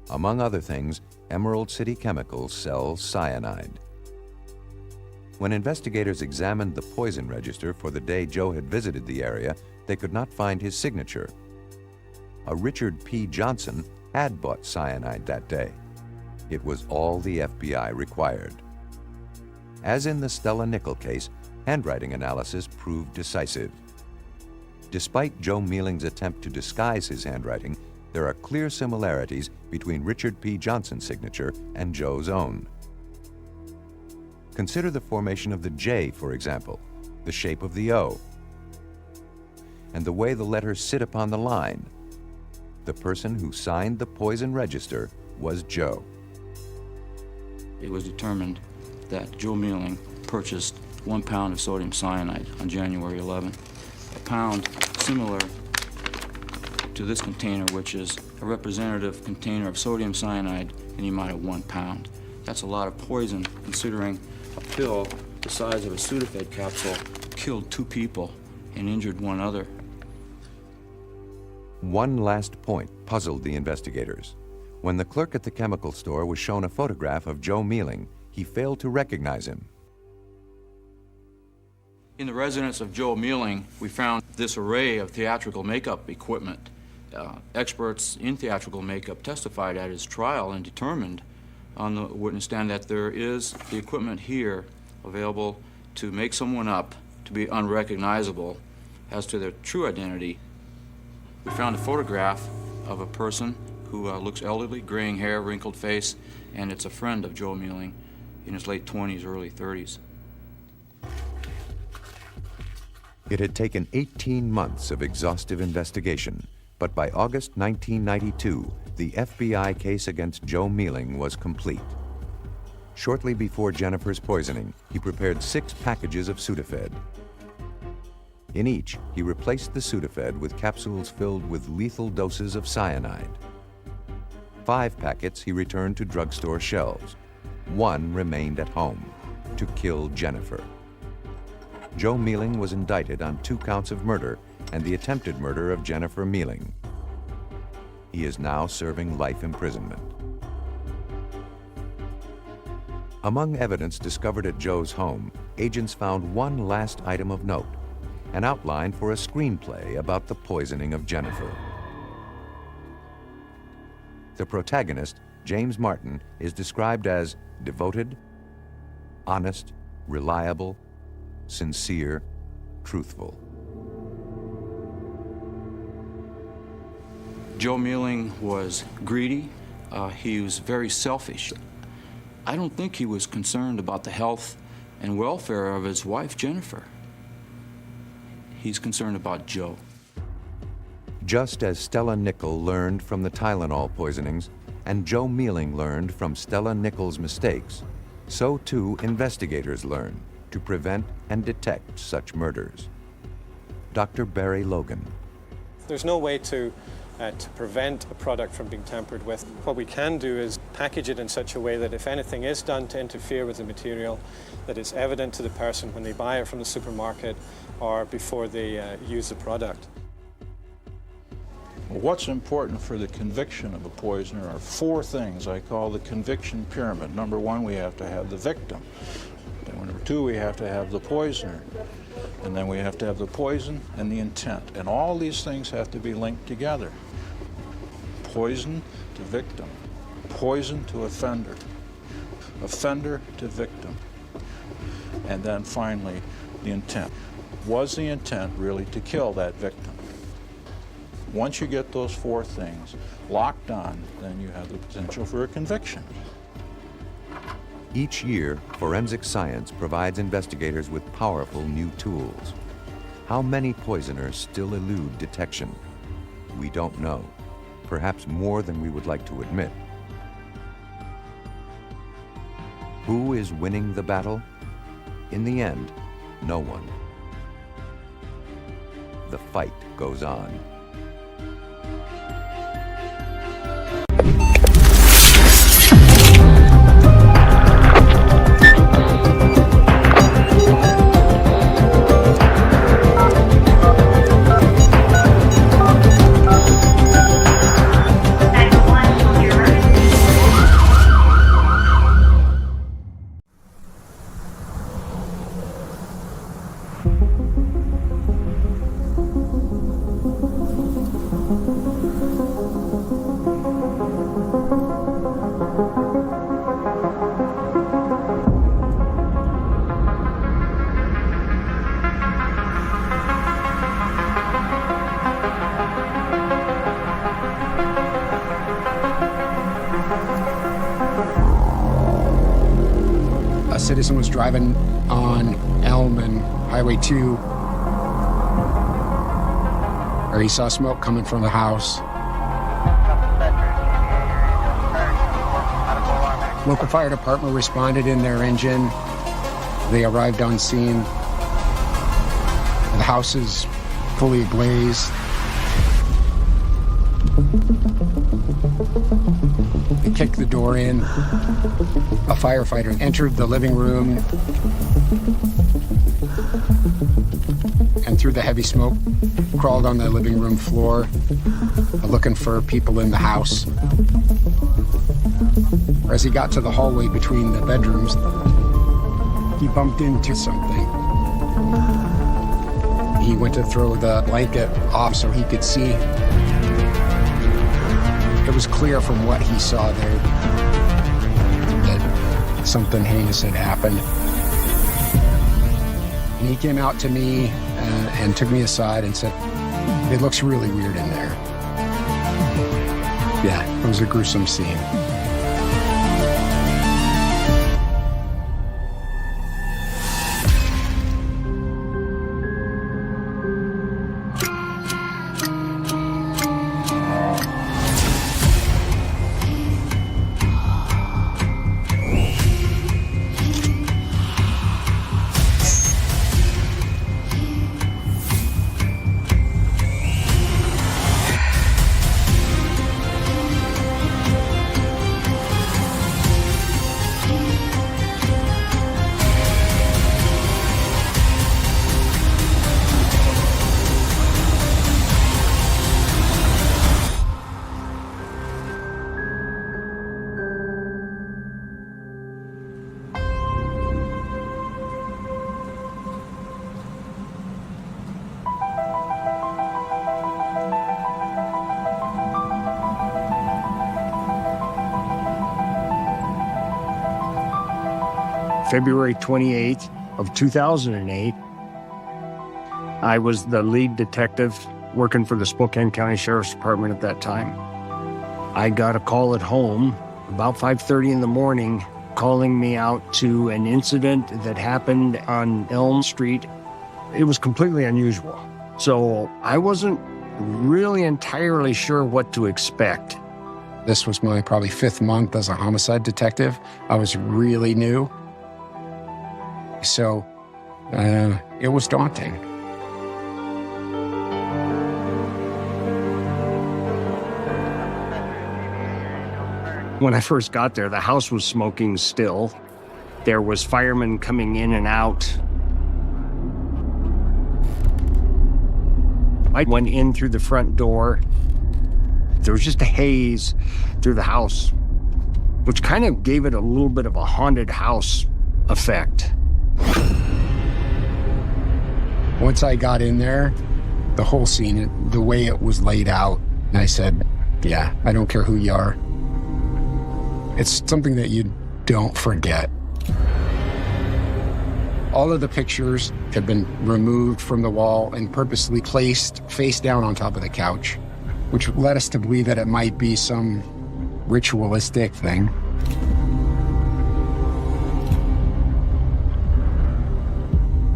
Among other things, Emerald City Chemicals sells cyanide. When investigators examined the poison register for the day Joe had visited the area, they could not find his signature. A Richard P. Johnson had bought cyanide that day. It was all the FBI required. As in the Stella Nickel case, handwriting analysis proved decisive. Despite Joe Mealing's attempt to disguise his handwriting, there are clear similarities between Richard P. Johnson's signature and Joe's own. Consider the formation of the J, for example, the shape of the O, and the way the letters sit upon the line. The person who signed the poison register was Joe. It was determined that Joe Mealing purchased 1 pound of sodium cyanide on January 11th. A pound similar to this container, which is a representative container of sodium cyanide in the amount of 1 pound. That's a lot of poison, considering a pill the size of a Sudafed capsule killed 2 people and injured 1 other. One last point puzzled the investigators. When the clerk at the chemical store was shown a photograph of Joe Mealing, he failed to recognize him. In the residence of Joe Mealing, we found this array of theatrical makeup equipment. Experts in theatrical makeup testified at his trial and determined on the witness stand that there is the equipment here available to make someone up to be unrecognizable as to their true identity. We found a photograph of a person who looks elderly, graying hair, wrinkled face, and it's a friend of Joe Mealing in his late 20s, early 30s. It had taken 18 months of exhaustive investigation, but by August 1992, the FBI case against Joe Mealing was complete. Shortly before Jennifer's poisoning, he prepared 6 packages of Sudafed. In each, he replaced the Sudafed with capsules filled with lethal doses of cyanide. 5 packets he returned to drugstore shelves. 1 remained at home, to kill Jennifer. Joe Mealing was indicted on 2 counts of murder and the attempted murder of Jennifer Mealing. He is now serving life imprisonment. Among evidence discovered at Joe's home, agents found one last item of note, an outline for a screenplay about the poisoning of Jennifer. The protagonist, James Martin, is described as devoted, honest, reliable, sincere, truthful. Joe Mealing was greedy. He was very selfish. I don't think he was concerned about the health and welfare of his wife, Jennifer. He's concerned about Joe. Just as Stella Nickel learned from the Tylenol poisonings and Joe Mealing learned from Stella Nickel's mistakes, so too investigators learn to prevent and detect such murders. Dr. Barry Logan. There's no way to to prevent a product from being tampered with. What we can do is package it in such a way that if anything is done to interfere with the material, that it's evident to the person when they buy it from the supermarket or before they use the product. What's important for the conviction of a poisoner are 4 things I call the conviction pyramid. Number 1, we have to have the victim. Number 2, we have to have the poisoner. And then we have to have the poison and the intent. And all these things have to be linked together. Poison to victim, poison to offender, offender to victim, and then finally the intent. Was the intent really to kill that victim? Once you get those 4 things locked on, then you have the potential for a conviction. Each year, forensic science provides investigators with powerful new tools. How many poisoners still elude detection? We don't know. Perhaps more than we would like to admit. Who is winning the battle? In the end, no one. The fight goes on. A citizen was driving on Elm and Highway 2, where he saw smoke coming from the house. Local fire department responded in their engine. They arrived on scene. The house is fully ablaze. They kicked the door in. A firefighter entered the living room and through the heavy smoke crawled on the living room floor looking for people in the house. As he got to the hallway between the bedrooms, he bumped into something. He went to throw the blanket off so he could see. It was clear from what he saw there that something heinous had happened. And he came out to me and took me aside and said, "It looks really weird in there." Yeah, it was a gruesome scene. February 28th of 2008, I was the lead detective working for the Spokane County Sheriff's Department at that time. I got a call at home about 5:30 in the morning calling me out to an incident that happened on Elm Street. It was completely unusual. So I wasn't really entirely sure what to expect. This was my probably 5th month as a homicide detective. I was really new. So it was daunting. When I first got there, the house was smoking still. There was firemen coming in and out. I went in through the front door. There was just a haze through the house, which kind of gave it a little bit of a haunted house effect. Once I got in there, the whole scene, the way it was laid out, I said, yeah, I don't care who you are. It's something that you don't forget. All of the pictures had been removed from the wall and purposely placed face down on top of the couch, which led us to believe that it might be some ritualistic thing.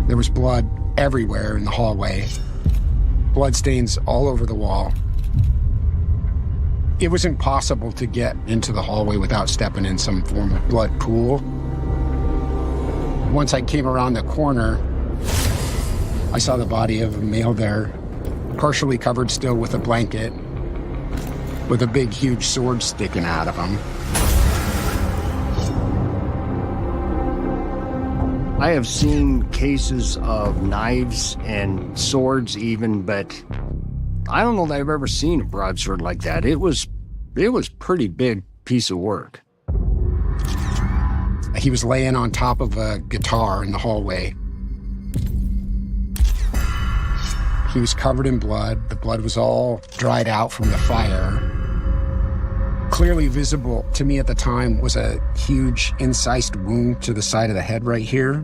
There was blood everywhere in the hallway, bloodstains all over the wall. It was impossible to get into the hallway without stepping in some form of blood pool. Once I came around the corner, I saw the body of a male there, partially covered still with a blanket, with a big, huge sword sticking out of him. I have seen cases of knives and swords even, but I don't know that I've ever seen a broadsword like that. It was pretty big piece of work. He was laying on top of a guitar in the hallway. He was covered in blood. The blood was all dried out from the fire. Clearly visible to me at the time was a huge incised wound to the side of the head right here,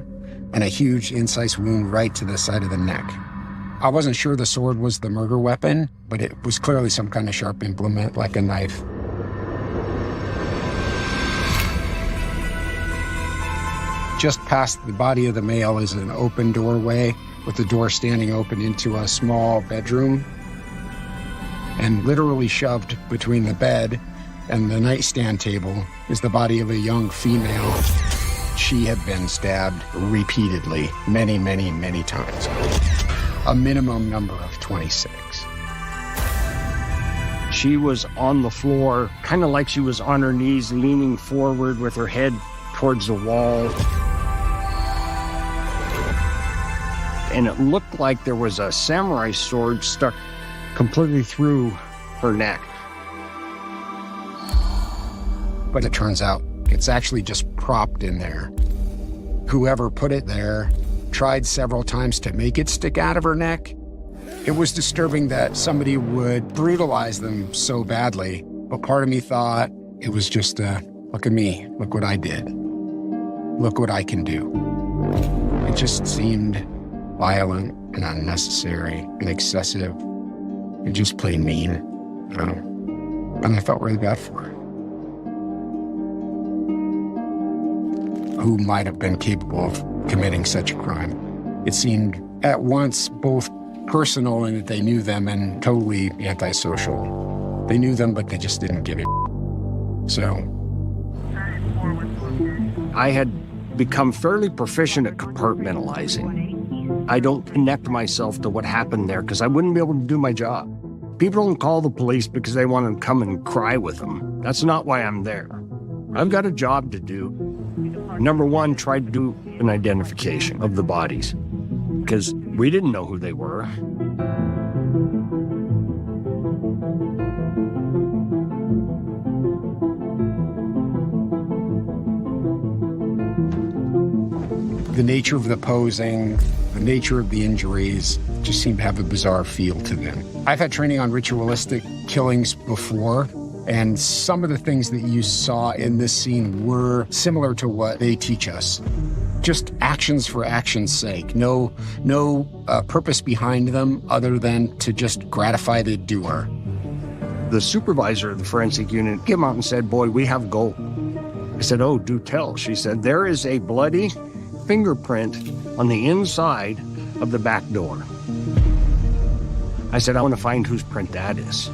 and a huge incised wound right to the side of the neck. I wasn't sure the sword was the murder weapon, but it was clearly some kind of sharp implement, like a knife. Just past the body of the male is an open doorway with the door standing open into a small bedroom. And literally shoved between the bed and the nightstand table is the body of a young female. She had been stabbed repeatedly, many, many, many times. A minimum number of 26. She was on the floor, kind of like she was on her knees, leaning forward with her head towards the wall. And it looked like there was a samurai sword stuck completely through her neck. But it turns out it's actually just propped in there. Whoever put it there tried several times to make it stick out of her neck. It was disturbing that somebody would brutalize them so badly, but part of me thought it was just look at me, look what I did. Look what I can do. It just seemed violent and unnecessary and excessive and just plain mean. And I felt really bad for her. Who might have been capable of committing such a crime? It seemed at once both personal in that they knew them and totally antisocial. They knew them, but they just didn't give a So I had become fairly proficient at compartmentalizing. I don't connect myself to what happened there because I wouldn't be able to do my job. People don't call the police because they want to come and cry with them. That's not why I'm there. I've got a job to do. Number one, try to do an identification of the bodies because we didn't know who they were. the nature of the posing, the nature of the injuries just seem to have a bizarre feel to them. I've had training on ritualistic killings before, and some of the things that you saw in this scene were similar to what they teach us. Just actions for action's sake. No purpose behind them other than to just gratify the doer. The supervisor of the forensic unit came out and said, "Boy, we have gold." I said, "Oh, do tell." She said, "There is a bloody fingerprint on the inside of the back door." I said, "I want to find whose print that is."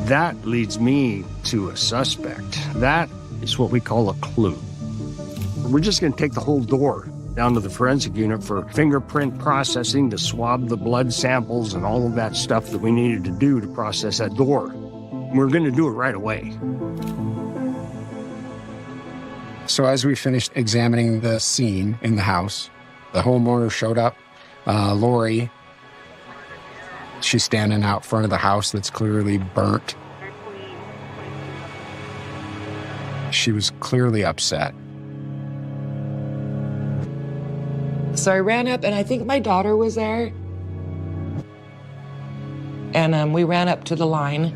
That leads me to a suspect. That is what we call a clue. We're just going to take the whole door down to the forensic unit for fingerprint processing to swab the blood samples and all of that stuff that we needed to do to process that door. We're going to do it right away. So as we finished examining the scene in the house, the homeowner showed up. Lori, she's standing out front of the house that's clearly burnt. She was clearly upset. So I ran up, and I think my daughter was there. And we ran up to the line.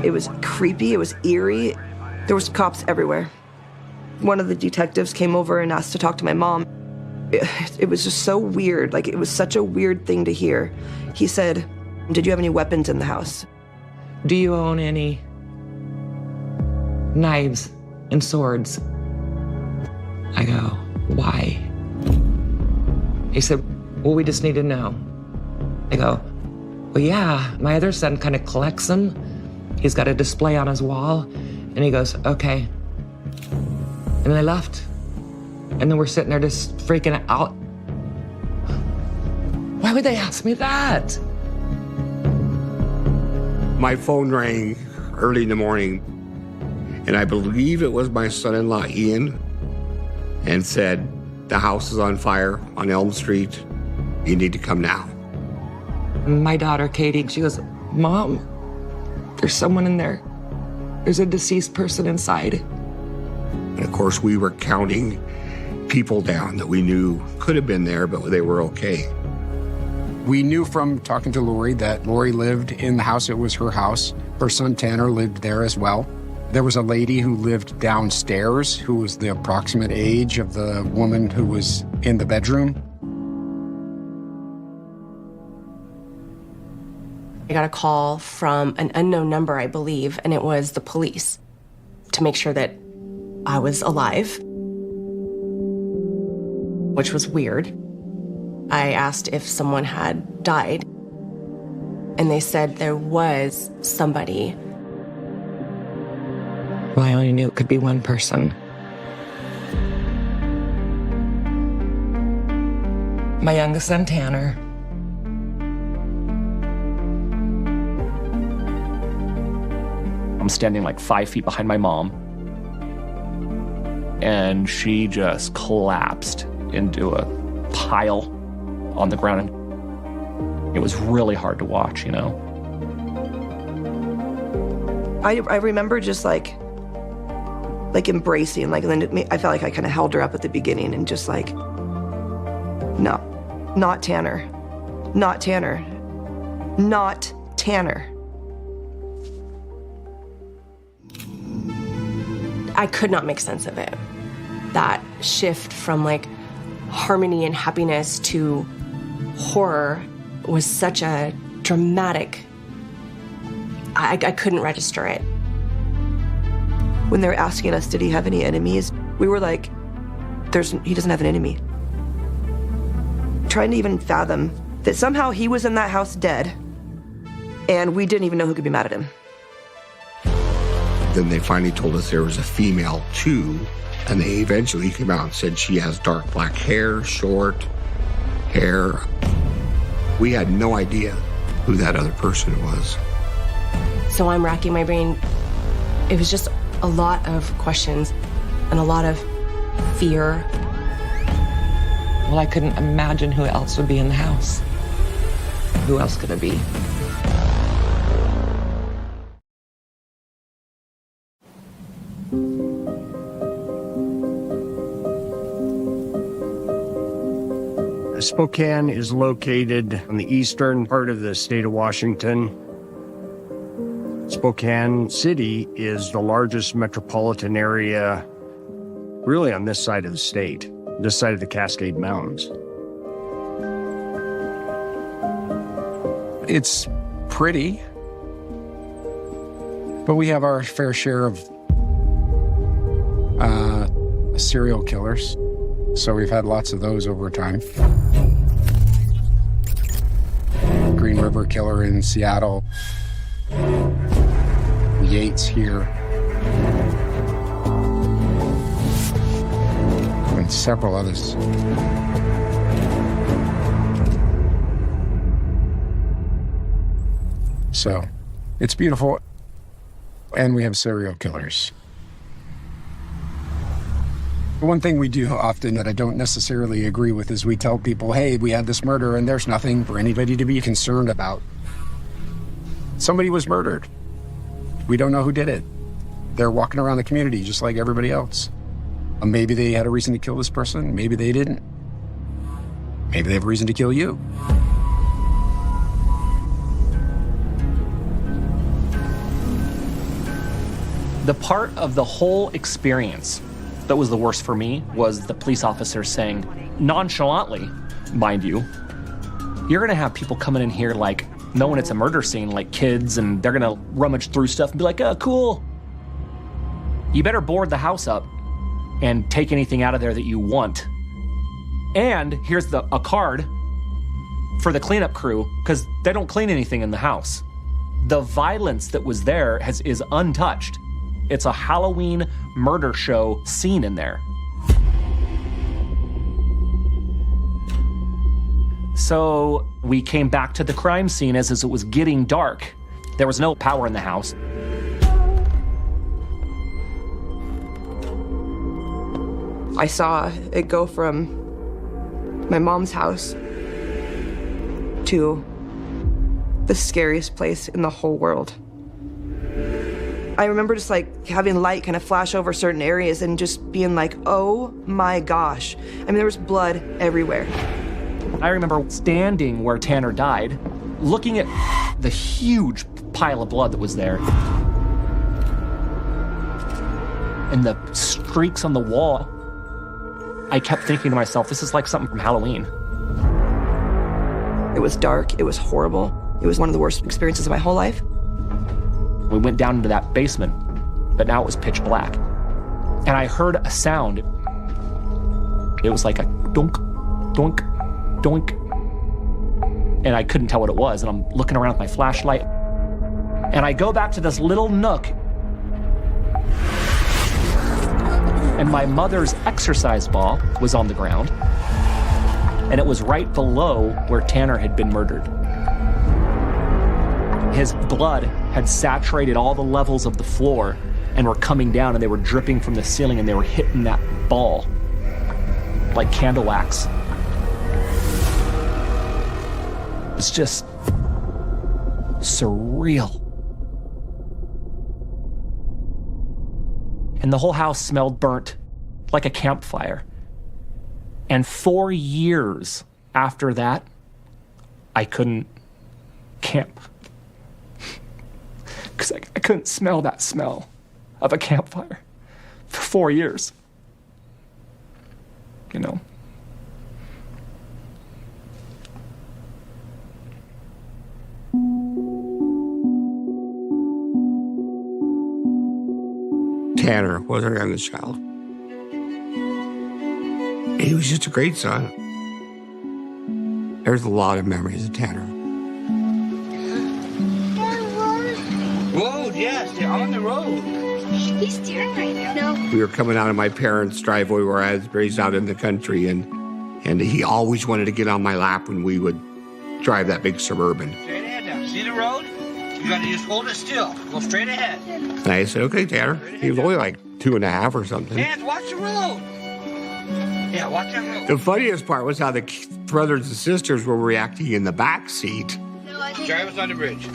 It was creepy, it was eerie. There was cops everywhere. One of the detectives came over and asked to talk to my mom. It was just so weird, like it was such a weird thing to hear. He said, "Did you have any weapons in the house? Do you own any knives and swords?" I go, "Why?" He said, "Well, we just need to know." I go, "Well, yeah, my other son kind of collects them. He's got a display on his wall." And he goes, "Okay." And they left. And then we're sitting there just freaking out. Why would they ask me that? My phone rang early in the morning, and I believe it was my son-in-law, Ian, and said, "The house is on fire on Elm Street. You need to come now." My daughter, Katie, she goes, "Mom, there's someone in there. There's a deceased person inside." And of course, we were counting people down that we knew could have been there, but they were okay. We knew from talking to Lori that Lori lived in the house. It was her house. Her son Tanner lived there as well. There was a lady who lived downstairs who was the approximate age of the woman who was in the bedroom. I got a call from an unknown number, I believe, and it was the police to make sure that I was alive, which was weird. I asked if someone had died, and they said there was somebody. Well, I only knew it could be one person. My youngest son, Tanner. I'm standing like 5 feet behind my mom, and she just collapsed into a pile on the ground. And it was really hard to watch, you know. I remember just like embracing, like, and then I felt like I kind of held her up at the beginning and just like, no, not Tanner, not Tanner, not Tanner. I could not make sense of it. That shift from like harmony and happiness to horror was such a dramatic, I couldn't register it. When they were asking us, did he have any enemies? We were like, he doesn't have an enemy. Trying to even fathom that somehow he was in that house dead, and we didn't even know who could be mad at him. Then they finally told us there was a female too, and they eventually came out and said she has dark black hair, short hair. We had no idea who that other person was. So I'm racking my brain. It was just a lot of questions and a lot of fear. Well, I couldn't imagine who else would be in the house. Who else could it be? Spokane is located on the eastern part of the state of Washington. Spokane City is the largest metropolitan area really on this side of the state, this side of the Cascade Mountains. It's pretty, but we have our fair share of serial killers. So we've had lots of those over time. Green River Killer in Seattle. Yates here. And several others. So it's beautiful. And we have serial killers. One thing we do often that I don't necessarily agree with is we tell people, hey, we had this murder and there's nothing for anybody to be concerned about. Somebody was murdered. We don't know who did it. They're walking around the community just like everybody else. Maybe they had a reason to kill this person. Maybe they didn't. Maybe they have a reason to kill you. The part of the whole experience that was the worst for me was the police officer saying, nonchalantly, mind you, you're gonna have people coming in here like knowing it's a murder scene, like kids, and they're gonna rummage through stuff and be like, oh, cool. You better board the house up and take anything out of there that you want. And here's a card for the cleanup crew, because they don't clean anything in the house. The violence that was there is untouched. It's a Halloween murder show scene in there. So we came back to the crime scene as it was getting dark. There was no power in the house. I saw it go from my mom's house to the scariest place in the whole world. I remember just like having light kind of flash over certain areas and just being like, oh my gosh. I mean, there was blood everywhere. I remember standing where Tanner died, looking at the huge pile of blood that was there. And the streaks on the wall. I kept thinking to myself, this is like something from Halloween. It was dark, it was horrible. It was one of the worst experiences of my whole life. We went down into that basement, but now it was pitch black. And I heard a sound. It was like a dunk, doink, doink. And I couldn't tell what it was, and I'm looking around with my flashlight. And I go back to this little nook, and my mother's exercise ball was on the ground, and it was right below where Tanner had been murdered. His blood had saturated all the levels of the floor and were coming down, and they were dripping from the ceiling, and they were hitting that ball like candle wax. It's just surreal. And the whole house smelled burnt, like a campfire. And 4 years after that, I couldn't camp. Because I couldn't smell that smell of a campfire for 4 years. You know? Tanner was our youngest child. He was just a great son. There's a lot of memories of Tanner. Road, yes, they're on the road. He's steering right now. No. We were coming out of my parents' driveway where I was raised out in the country, and he always wanted to get on my lap when we would drive that big Suburban. Straight ahead now. See the road? You gotta just hold it still. Go straight ahead. And I said, okay, Tanner. He was only like 2.5 or something. Hands, watch the road. Yeah, watch that road. The funniest part was how the brothers and sisters were reacting in the back seat. No, I think... Drive us on the bridge.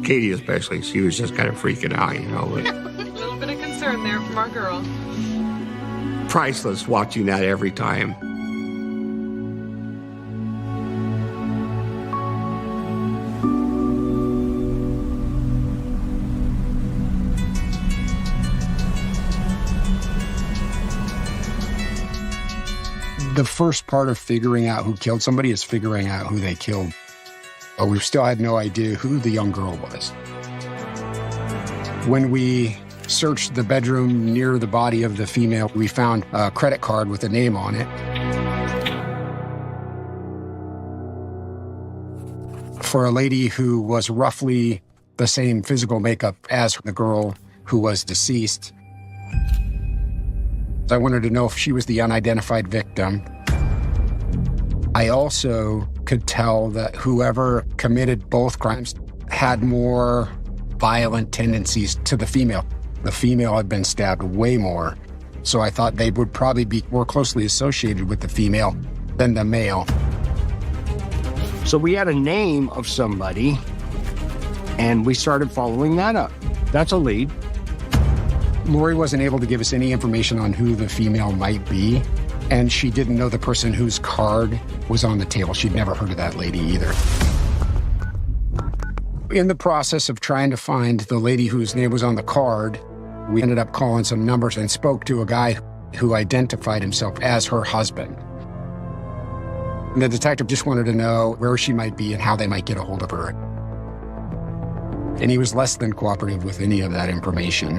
Katie especially, she was just kind of freaking out, you know. But a little bit of concern there from our girl. Priceless watching that every time. The first part of figuring out who killed somebody is figuring out who they killed. But we still had no idea who the young girl was. When we searched the bedroom near the body of the female, we found a credit card with a name on it. For a lady who was roughly the same physical makeup as the girl who was deceased. I wanted to know if she was the unidentified victim. I also could tell that whoever committed both crimes had more violent tendencies to the female. The female had been stabbed way more. So I thought they would probably be more closely associated with the female than the male. So we had a name of somebody, and we started following that up. That's a lead. Lori wasn't able to give us any information on who the female might be, and she didn't know the person whose card was on the table. She'd never heard of that lady either. In the process of trying to find the lady whose name was on the card, we ended up calling some numbers and spoke to a guy who identified himself as her husband. And the detective just wanted to know where she might be and how they might get a hold of her. And he was less than cooperative with any of that information.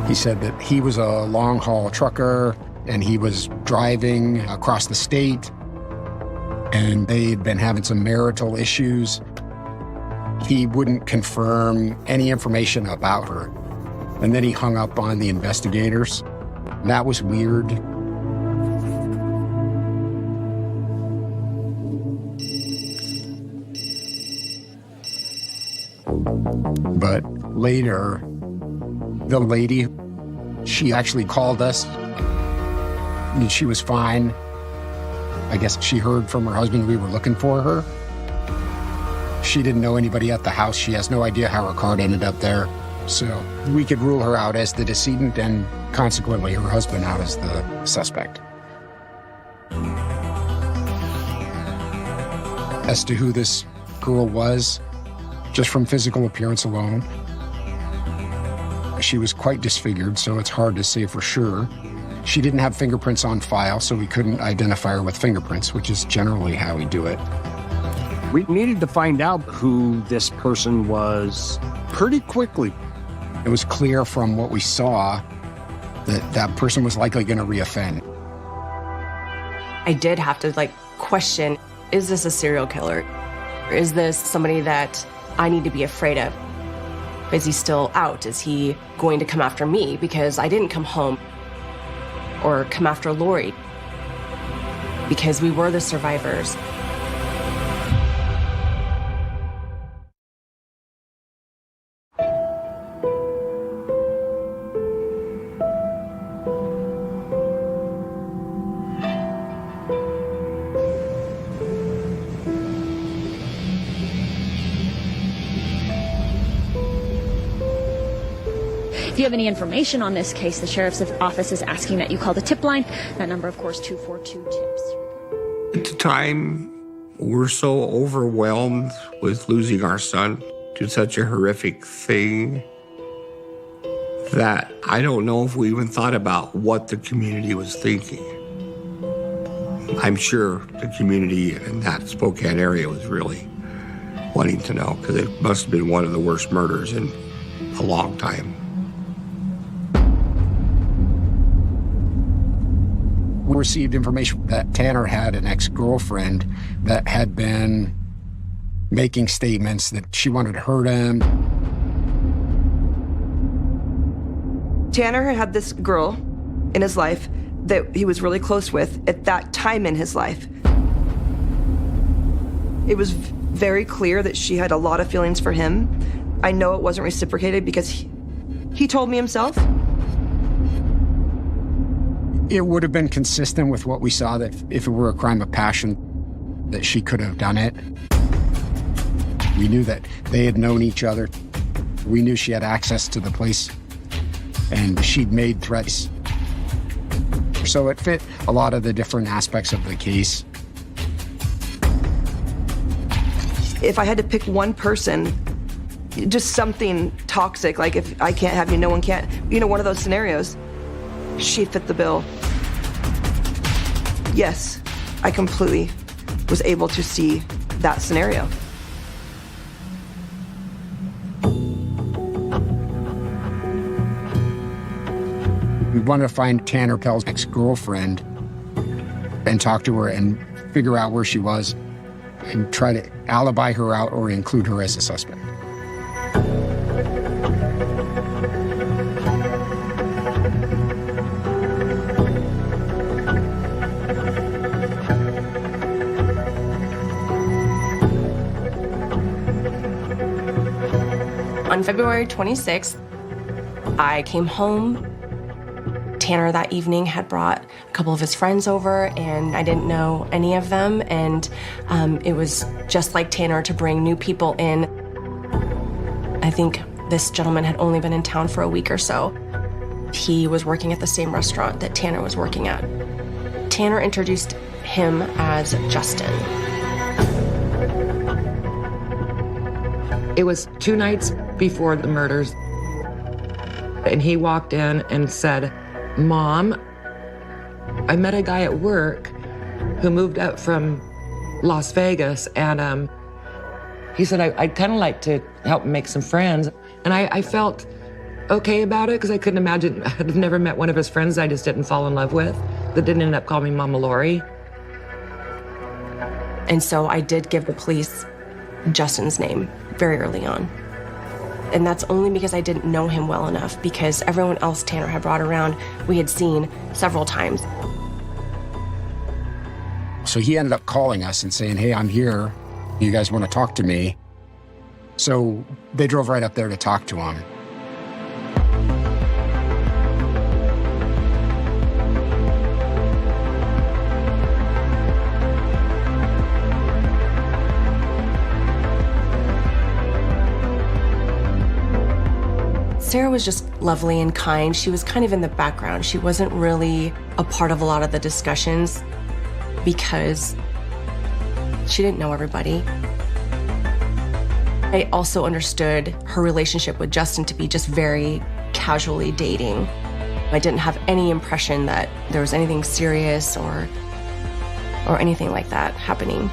He said that he was a long-haul trucker and he was driving across the state, and they'd been having some marital issues. He wouldn't confirm any information about her. And then he hung up on the investigators. That was weird. But later, the lady, she actually called us. And she was fine. I guess she heard from her husband we were looking for her. She didn't know anybody at the house. She has no idea how her card ended up there. So we could rule her out as the decedent and consequently her husband out as the suspect. As to who this girl was, just from physical appearance alone, she was quite disfigured, so it's hard to say for sure. She didn't have fingerprints on file, so we couldn't identify her with fingerprints, which is generally how we do it. We needed to find out who this person was pretty quickly. It was clear from what we saw that that person was likely going to reoffend. I did have to question, is this a serial killer? Is this somebody that I need to be afraid of? Is he still out? Is he going to come after me because I didn't come home? Or come after Lori? Because we were the survivors. If you have any information on this case, the Sheriff's Office is asking that you call the tip line. That number, of course, 242-TIPS. At the time, we're so overwhelmed with losing our son to such a horrific thing that I don't know if we even thought about what the community was thinking. I'm sure the community in that Spokane area was really wanting to know, because it must have been one of the worst murders in a long time. We received information that Tanner had an ex-girlfriend that had been making statements that she wanted to hurt him. Tanner had this girl in his life that he was really close with at that time in his life. It was very clear that she had a lot of feelings for him. I know it wasn't reciprocated because he told me himself. It would have been consistent with what we saw, that if it were a crime of passion, that she could have done it. We knew that they had known each other. We knew she had access to the place, and she'd made threats. So it fit a lot of the different aspects of the case. If I had to pick one person, just something toxic, like if I can't have you, no one can't, one of those scenarios, she fit the bill. Yes, I completely was able to see that scenario. We wanted to find Tanner Pell's ex-girlfriend and talk to her and figure out where she was and try to alibi her out or include her as a suspect. On February 26th, I came home. Tanner that evening had brought a couple of his friends over, and I didn't know any of them, and it was just like Tanner to bring new people in. I think this gentleman had only been in town for a week or so. He was working at the same restaurant that Tanner was working at. Tanner introduced him as Justin. It was 2 nights before the murders, and he walked in and said, "Mom, I met a guy at work who moved up from Las Vegas, and he said I'd kind of like to help make some friends." And I felt okay about it because I couldn't imagine, I'd never met one of his friends I just didn't fall in love with that didn't end up calling me Mama Lori. And so I did give the police Justin's name very early on. And that's only because I didn't know him well enough, because everyone else Tanner had brought around, we had seen several times. So he ended up calling us and saying, "Hey, I'm here. You guys want to talk to me?" So they drove right up there to talk to him. Sarah was just lovely and kind. She was kind of in the background. She wasn't really a part of a lot of the discussions because she didn't know everybody. I also understood her relationship with Justin to be just very casually dating. I didn't have any impression that there was anything serious or anything like that happening.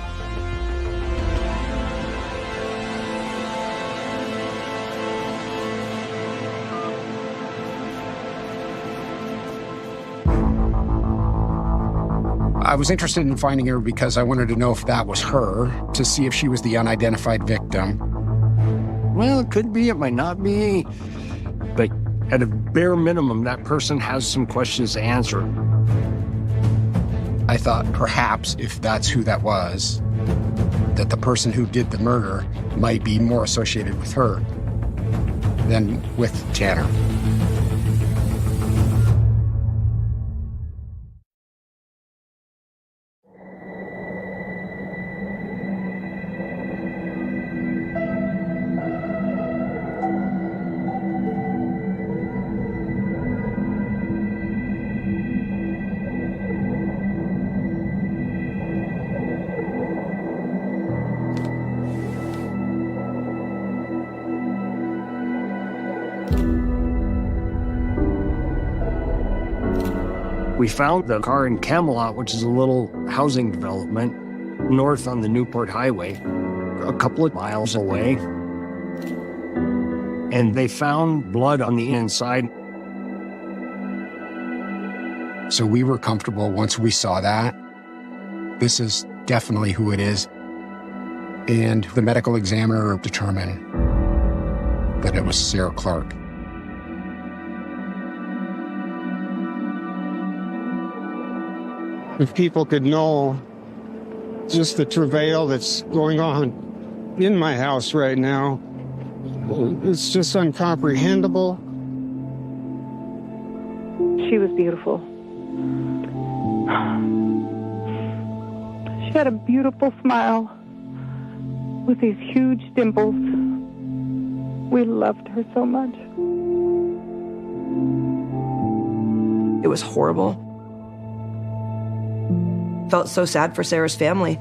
I was interested in finding her because I wanted to know if that was her, to see if she was the unidentified victim. Well, it could be, it might not be. But at a bare minimum, that person has some questions to answer. I thought perhaps if that's who that was, that the person who did the murder might be more associated with her than with Tanner. We found the car in Camelot, which is a little housing development north on the Newport Highway, a couple of miles away. And they found blood on the inside. So we were comfortable once we saw that. This is definitely who it is. And the medical examiner determined that it was Sarah Clark. If people could know just the travail that's going on in my house right now, it's just incomprehensible. She was beautiful. She had a beautiful smile with these huge dimples. We loved her so much. It was horrible. Felt so sad for Sarah's family.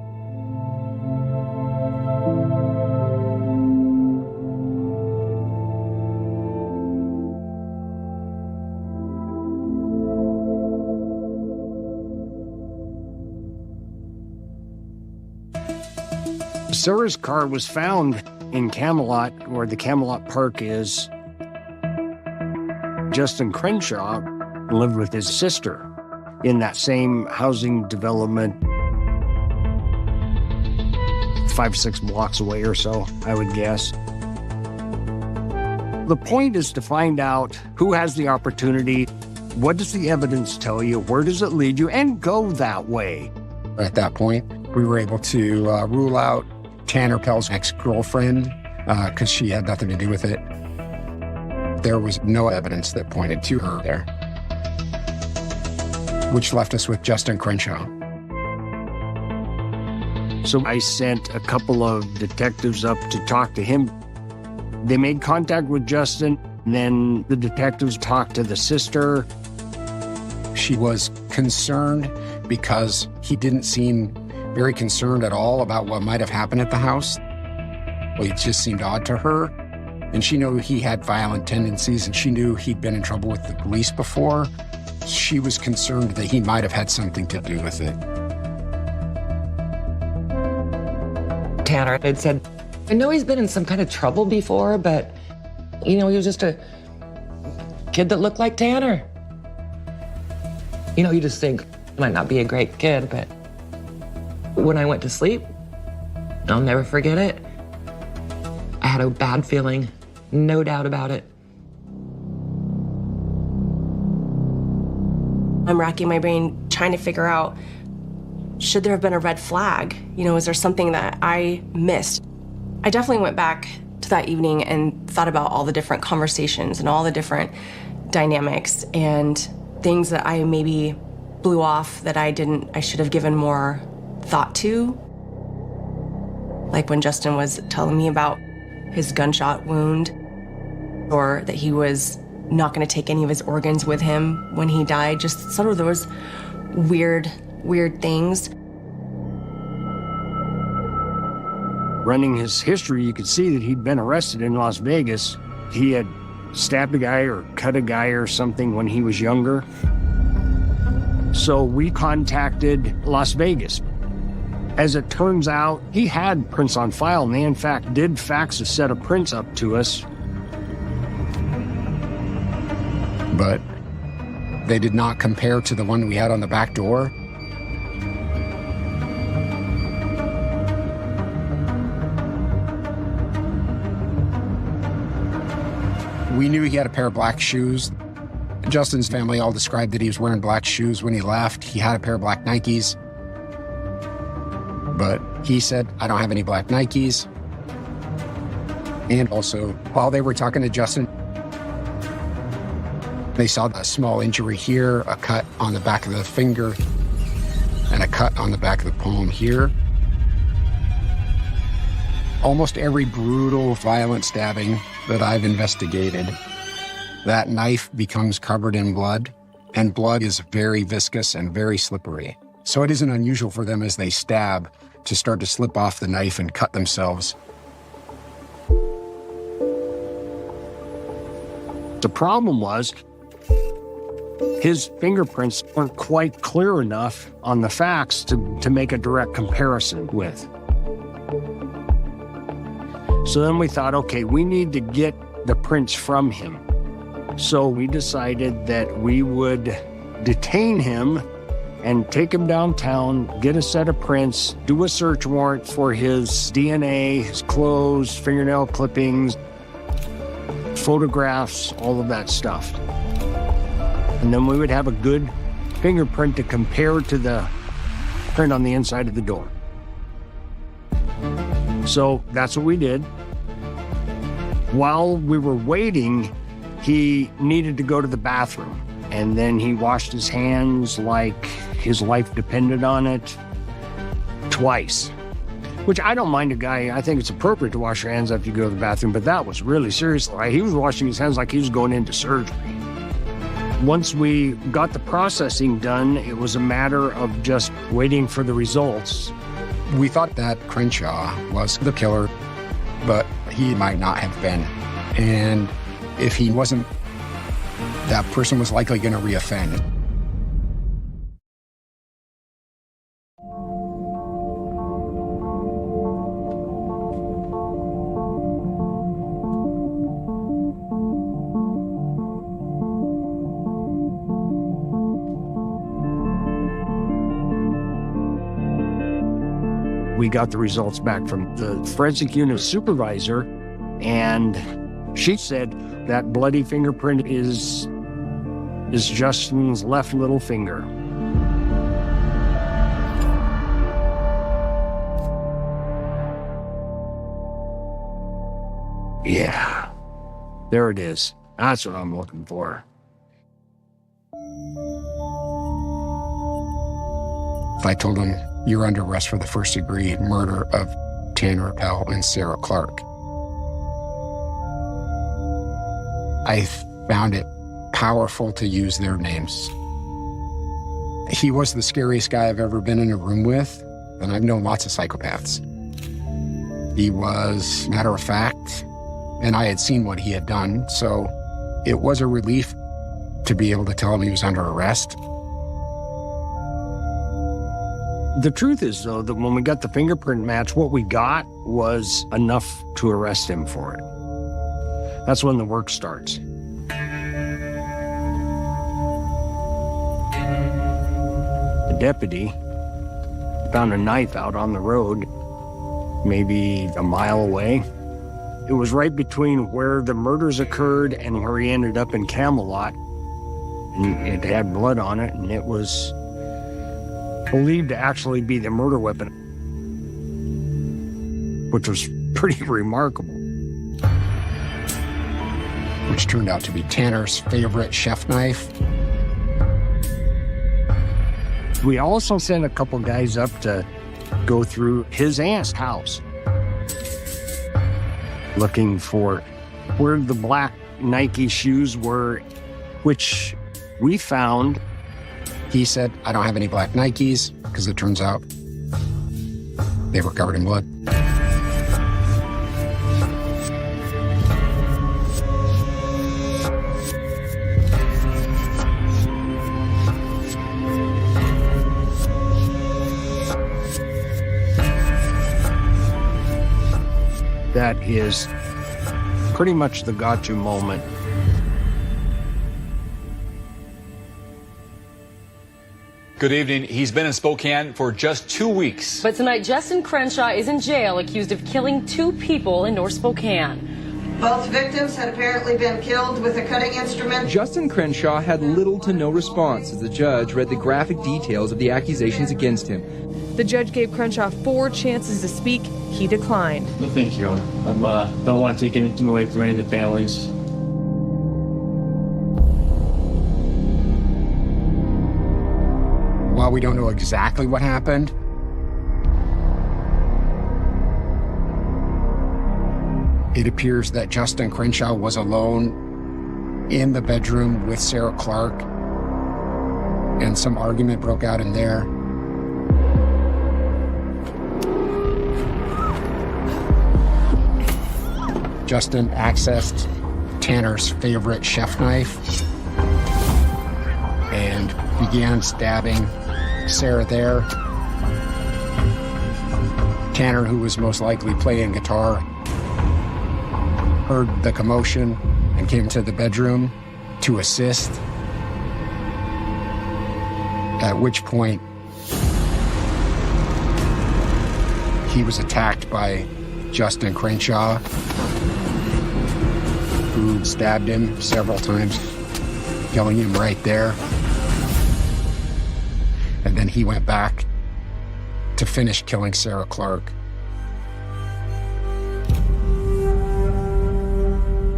Sarah's car was found in Camelot, where the Camelot Park is. Justin Crenshaw lived with his sister in that same housing development 5-6 blocks away or so, I would guess. The point is to find out who has the opportunity, what does the evidence tell you, where does it lead you, and go that way. At that point, we were able to rule out Tanner Pell's ex-girlfriend because she had nothing to do with it. There was no evidence that pointed to her there, which left us with Justin Crenshaw. So I sent a couple of detectives up to talk to him. They made contact with Justin, and then the detectives talked to the sister. She was concerned because he didn't seem very concerned at all about what might have happened at the house. Well, it just seemed odd to her. And she knew he had violent tendencies, and she knew he'd been in trouble with the police before. She was concerned that he might have had something to do with it. Tanner had said, I know he's been in some kind of trouble before, but, he was just a kid that looked like Tanner. You just think, might not be a great kid, but when I went to sleep, I'll never forget it. I had a bad feeling, no doubt about it. I'm racking my brain trying to figure out, should there have been a red flag? Is there something that I missed? I definitely went back to that evening and thought about all the different conversations and all the different dynamics and things that I maybe blew off that I should have given more thought to. Like when Justin was telling me about his gunshot wound, or that he was not going to take any of his organs with him when he died. Just sort of those weird things. Running his history, you could see that he'd been arrested in Las Vegas. He had stabbed a guy or cut a guy or something when he was younger. So we contacted Las Vegas. As it turns out, he had prints on file, and they in fact did fax a set of prints up to us. But they did not compare to the one we had on the back door. We knew he had a pair of black shoes. Justin's family all described that he was wearing black shoes when he left. He had a pair of black Nikes. But he said, I don't have any black Nikes. And also, while they were talking to Justin, they saw a small injury here, a cut on the back of the finger, and a cut on the back of the palm here. Almost every brutal, violent stabbing that I've investigated, that knife becomes covered in blood, and blood is very viscous and very slippery. So it isn't unusual for them as they stab to start to slip off the knife and cut themselves. The problem was his fingerprints weren't quite clear enough on the fax to make a direct comparison with. So then we thought, okay, we need to get the prints from him. So we decided that we would detain him and take him downtown, get a set of prints, do a search warrant for his DNA, his clothes, fingernail clippings, photographs, all of that stuff. And then we would have a good fingerprint to compare to the print on the inside of the door. So that's what we did. While we were waiting, he needed to go to the bathroom. And then he washed his hands like his life depended on it twice. Which I don't mind a guy, I think it's appropriate to wash your hands after you go to the bathroom, but that was really serious. He was washing his hands like he was going into surgery. Once we got the processing done, it was a matter of just waiting for the results. We thought that Crenshaw was the killer, but he might not have been. And if he wasn't, that person was likely going to reoffend. We got the results back from the forensic unit supervisor, and she said that bloody fingerprint is Justin's left little finger. Yeah, there it is. That's what I'm looking for. I told him, "You're under arrest for the first-degree murder of Tanner Appel and Sarah Clark." I found it powerful to use their names. He was the scariest guy I've ever been in a room with, and I've known lots of psychopaths. He was matter of fact, and I had seen what he had done, so it was a relief to be able to tell him he was under arrest. The truth is, though, that when we got the fingerprint match, what we got was enough to arrest him for it. That's when the work starts. The deputy found a knife out on the road, maybe a mile away. It was right between where the murders occurred and where he ended up in Camelot. And it had blood on it, and it was believed to actually be the murder weapon, which was pretty remarkable. Which turned out to be Tanner's favorite chef knife. We also sent a couple guys up to go through his aunt's house, looking for where the black Nike shoes were, which we found. He said, "I don't have any black Nikes," because it turns out they were covered in blood. That is pretty much the got-you moment. Good evening. He's been in Spokane for just 2 weeks. But tonight, Justin Crenshaw is in jail accused of killing 2 people in North Spokane. Both victims had apparently been killed with a cutting instrument. Justin Crenshaw had little to no response as the judge read the graphic details of the accusations against him. The judge gave Crenshaw 4 chances to speak. He declined. No, thank you. I don't want to take anything away from any of the families. While we don't know exactly what happened, it appears that Justin Crenshaw was alone in the bedroom with Sarah Clark, and some argument broke out in there. Justin accessed Tanner's favorite chef knife and began stabbing Sarah there. Tanner, who was most likely playing guitar, heard the commotion and came to the bedroom to assist, at which point he was attacked by Justin Crenshaw, who stabbed him several times, killing him right there. And then he went back to finish killing Sarah Clark.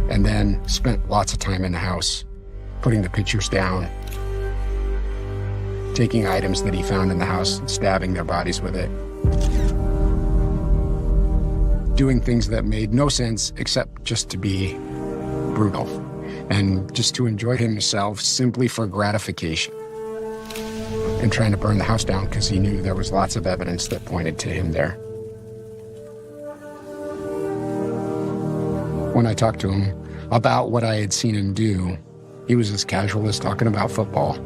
And then spent lots of time in the house, putting the pictures down, taking items that he found in the house, and stabbing their bodies with it. Doing things that made no sense except just to be brutal and just to enjoy himself simply for gratification. And trying to burn the house down because he knew there was lots of evidence that pointed to him there. When I talked to him about what I had seen him do, he was as casual as talking about football.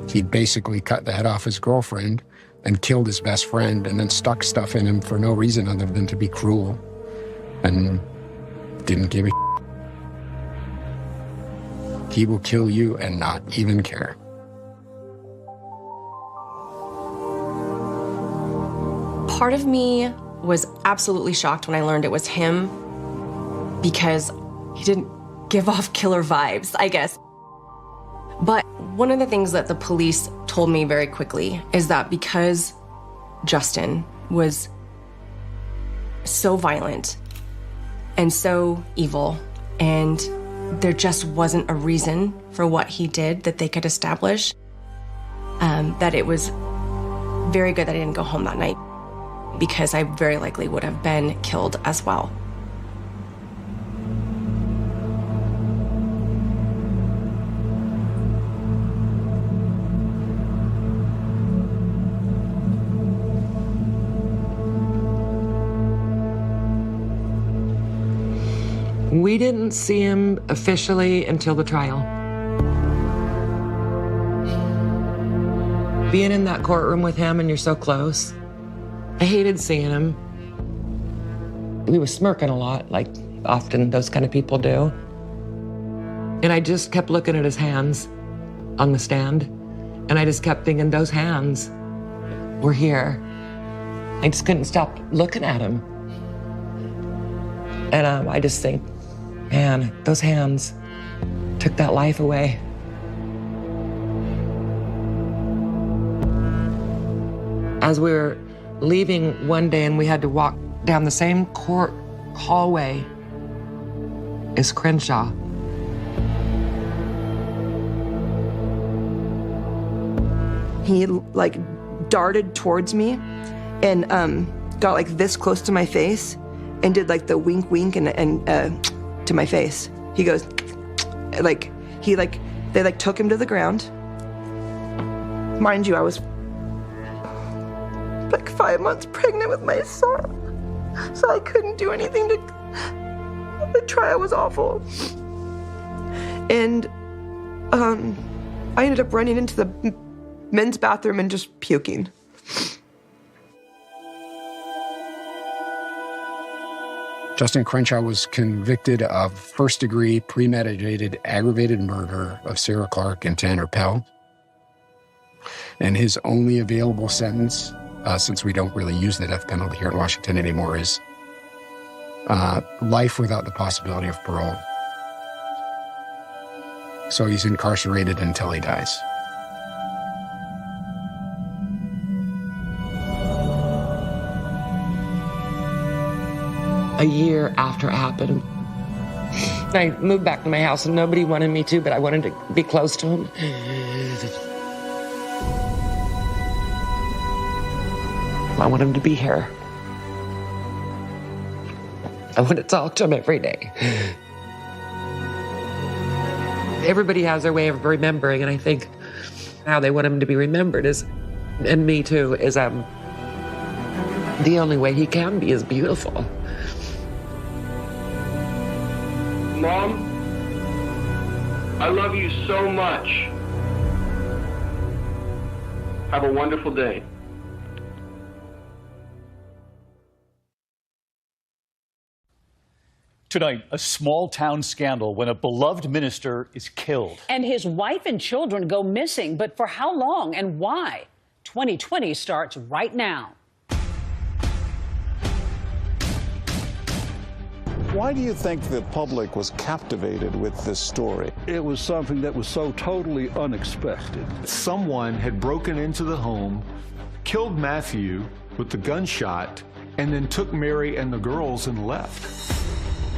He'd basically cut the head off his girlfriend and killed his best friend and then stuck stuff in him for no reason other than to be cruel, and didn't give a shit. He will kill you and not even care. Part of me was absolutely shocked when I learned it was him, because he didn't give off killer vibes, I guess. But one of the things that the police told me very quickly is that because Justin was so violent and so evil and there just wasn't a reason for what he did that they could establish. That it was very good that I didn't go home that night, because I very likely would have been killed as well. We didn't see him officially until the trial. Being in that courtroom with him and you're so close, I hated seeing him. He was smirking a lot, like often those kind of people do. And I just kept looking at his hands on the stand, and I just kept thinking, those hands were here. I just couldn't stop looking at him. And I just think, man, those hands took that life away. As we were leaving one day and we had to walk down the same court hallway as Crenshaw, he like darted towards me and got like this close to my face and did like the wink wink and to my face. He goes like, they like took him to the ground. Mind you, I was like 5 months pregnant with my son, so I couldn't do anything to, the trial was awful. And I ended up running into the men's bathroom and just puking. Justin Crenshaw was convicted of first-degree premeditated aggravated murder of Sarah Clark and Tanner Pell. And his only available sentence, since we don't really use the death penalty here in Washington anymore, is life without the possibility of parole. So he's incarcerated until he dies. A year after it happened, I moved back to my house and nobody wanted me to, but I wanted to be close to him. I want him to be here. I want to talk to him every day. Everybody has their way of remembering, and I think how they want him to be remembered is, and me too, is the only way he can be is beautiful. Mom, I love you so much. Have a wonderful day. Tonight, a small town scandal when a beloved minister is killed. And his wife and children go missing, but for how long and why? 2020 starts right now. Why do you think the public was captivated with this story? It was something that was so totally unexpected. Someone had broken into the home, killed Matthew with the gunshot, and then took Mary and the girls and left.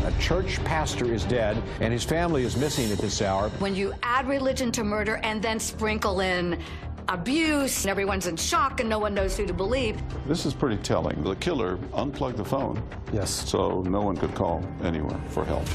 A church pastor is dead, and his family is missing at this hour. When you add religion to murder and then sprinkle in abuse, everyone's in shock and no one knows who to believe. This is pretty telling. The killer unplugged the phone. Yes. So no one could call anyone for help.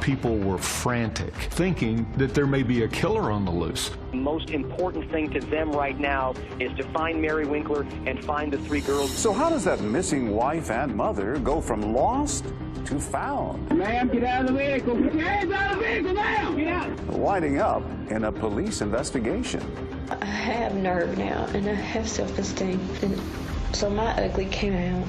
People were frantic, thinking that there may be a killer on the loose. The most important thing to them right now is to find Mary Winkler and find the 3 girls. So how does that missing wife and mother go from lost to found? Ma'am, get out of the vehicle. Get your hands out of the vehicle now. Get out. Winding up in a police investigation. I have nerve now, and I have self-esteem, and so my ugly came out.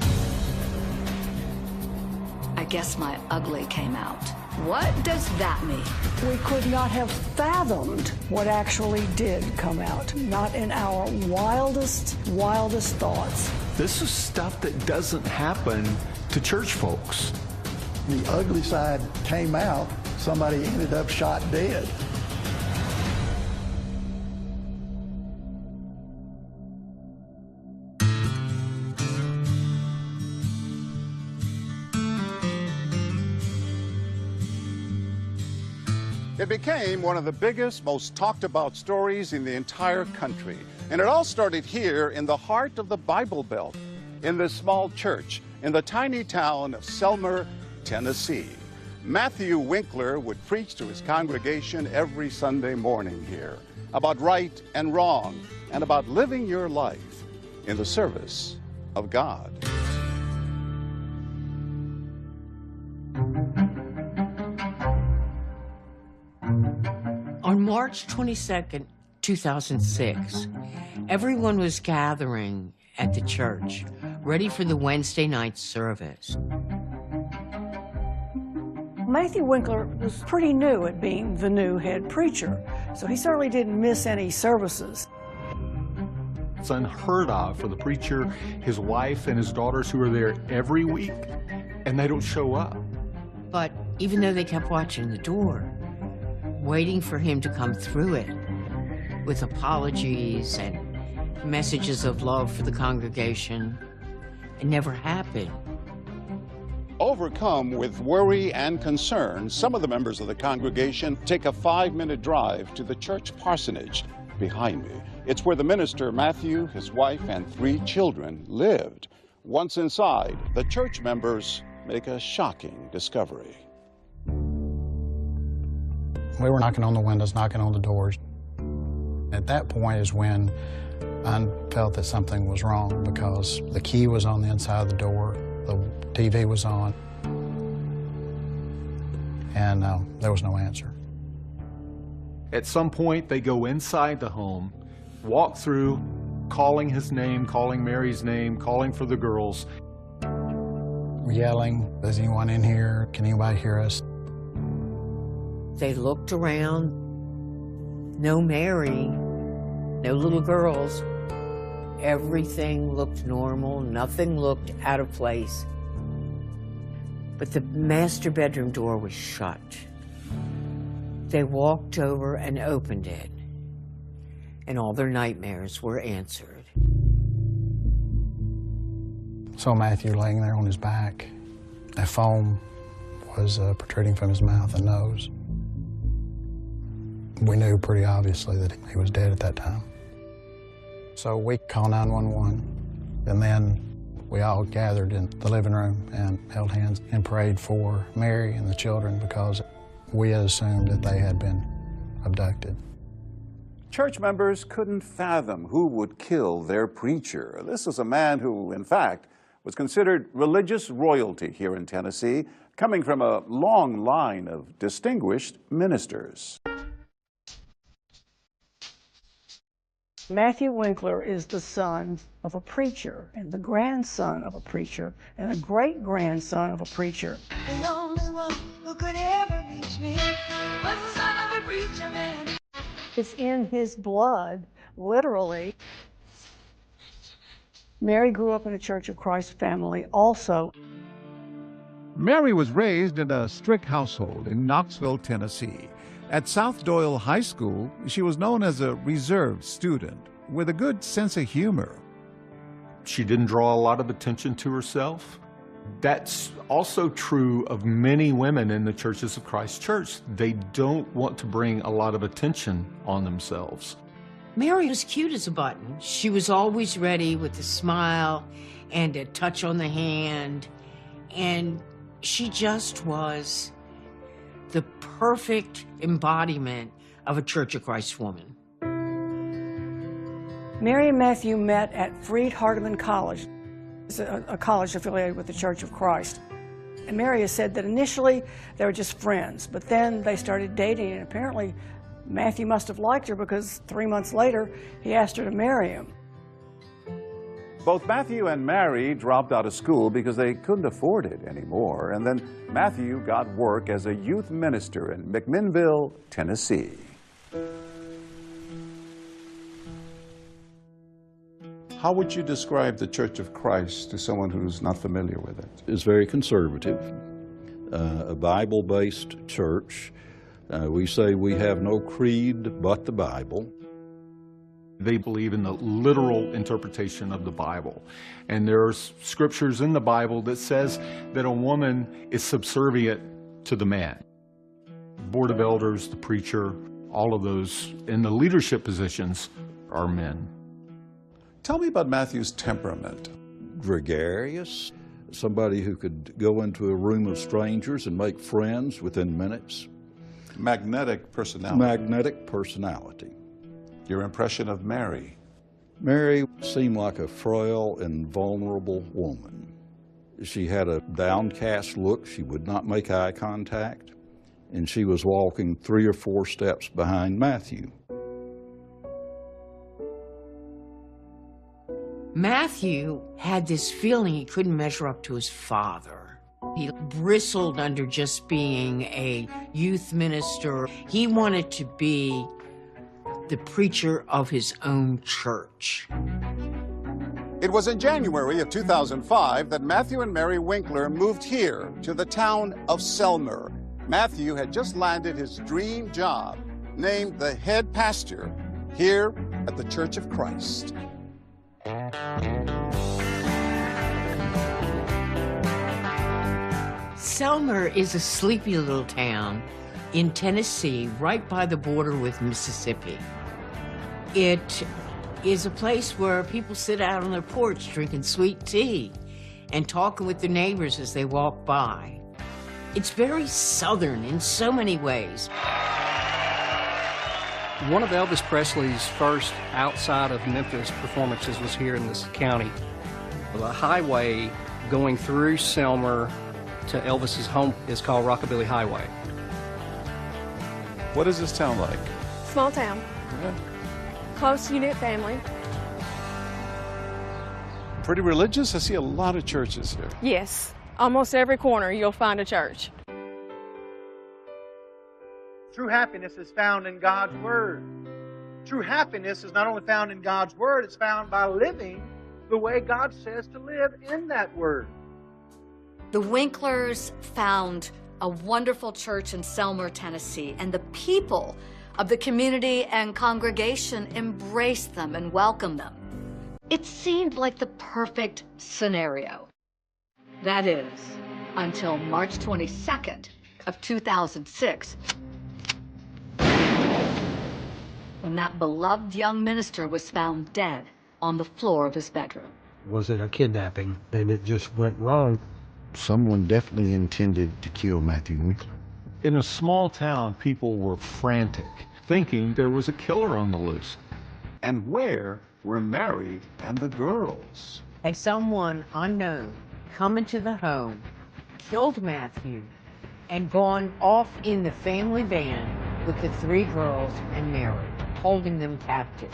I guess my ugly came out. What does that mean? We could not have fathomed what actually did come out, not in our wildest thoughts. This is stuff that doesn't happen to church folks. The ugly side came out. Somebody ended up shot dead. It became one of the biggest, most talked about stories in the entire country. And it all started here in the heart of the Bible Belt, in this small church in the tiny town of Selmer, Tennessee. Matthew Winkler would preach to his congregation every Sunday morning here about right and wrong and about living your life in the service of God. On March 22nd, 2006, everyone was gathering at the church, ready for the Wednesday night service. Matthew Winkler was pretty new at being the new head preacher, so he certainly didn't miss any services. It's unheard of for the preacher, his wife, and his daughters who are there every week, and they don't show up. But even though they kept watching the door, waiting for him to come through it with apologies and messages of love for the congregation, it never happened. Overcome with worry and concern, some of the members of the congregation take a 5-minute drive to the church parsonage behind me. It's where the minister, Matthew, his wife, and 3 children lived. Once inside, the church members make a shocking discovery. We were knocking on the windows, knocking on the doors. At that point is when I felt that something was wrong, because the key was on the inside of the door, the TV was on, and there was no answer. At some point, they go inside the home, walk through, calling his name, calling Mary's name, calling for the girls. Yelling, "Is anyone in here? Can anybody hear us?" They looked around, no Mary, no little girls. Everything looked normal, nothing looked out of place. But the master bedroom door was shut. They walked over and opened it, and all their nightmares were answered. Saw Matthew laying there on his back. A foam was protruding from his mouth and nose. We knew pretty obviously that he was dead at that time. So we called 911, and then we all gathered in the living room and held hands and prayed for Mary and the children, because we had assumed that they had been abducted. Church members couldn't fathom who would kill their preacher. This is a man who, in fact, was considered religious royalty here in Tennessee, coming from a long line of distinguished ministers. Matthew Winkler is the son of a preacher, and the grandson of a preacher, and a great-grandson of a preacher. The only one who could ever reach me was the son of a preacher man. It's in his blood, literally. Mary grew up in a Church of Christ family also. Mary was raised in a strict household in Knoxville, Tennessee. At South Doyle High School, she was known as a reserved student with a good sense of humor. She didn't draw a lot of attention to herself. That's also true of many women in the Churches of Christ Church. They don't want to bring a lot of attention on themselves. Mary was cute as a button. She was always ready with a smile and a touch on the hand, and she just was the perfect embodiment of a Church of Christ woman. Mary and Matthew met at Freed-Hardeman College. It's a college affiliated with the Church of Christ. And Mary has said that initially they were just friends, but then they started dating, and apparently Matthew must have liked her, because 3 months later he asked her to marry him. Both Matthew and Mary dropped out of school because they couldn't afford it anymore. And then Matthew got work as a youth minister in McMinnville, Tennessee. How would you describe the Church of Christ to someone who's not familiar with it? It's very conservative, a Bible-based church. We say we have no creed but the Bible. They believe in the literal interpretation of the Bible. And there's scriptures in the Bible that says that a woman is subservient to the man. Board of elders, the preacher, all of those in the leadership positions are men. Tell me about Matthew's temperament. Gregarious, somebody who could go into a room of strangers and make friends within minutes. Magnetic personality. Magnetic personality. Your impression of Mary? Mary seemed like a frail and vulnerable woman. She had a downcast look. She would not make eye contact, and she was walking 3 or 4 steps behind Matthew. Matthew had this feeling he couldn't measure up to his father. He bristled under just being a youth minister. He wanted to be the preacher of his own church. It was in January of 2005 that Matthew and Mary Winkler moved here to the town of Selmer. Matthew had just landed his dream job, named the head pastor here at the Church of Christ. Selmer is a sleepy little town in Tennessee, right by the border with Mississippi. It is a place where people sit out on their porch drinking sweet tea and talking with their neighbors as they walk by. It's very Southern in so many ways. One of Elvis Presley's first outside of Memphis performances was here in this county. The highway going through Selmer to Elvis's home is called Rockabilly Highway. What is this town like? Small town. Yeah. Close unit family. Pretty religious? I see a lot of churches here. Yes. Almost every corner you'll find a church. True happiness is found in God's Word. True happiness is not only found in God's Word, it's found by living the way God says to live in that Word. The Winklers found a wonderful church in Selmer, Tennessee, and the people of the community and congregation embraced them and welcomed them. It seemed like the perfect scenario. That is, until March 22nd of 2006, when that beloved young minister was found dead on the floor of his bedroom. Was it a kidnapping and it just went wrong? Someone definitely intended to kill Matthew Winkler. In a small town, people were frantic, thinking there was a killer on the loose. And where were Mary and the girls? Had someone unknown come into the home, killed Matthew, and gone off in the family van with the 3 girls and Mary, holding them captive.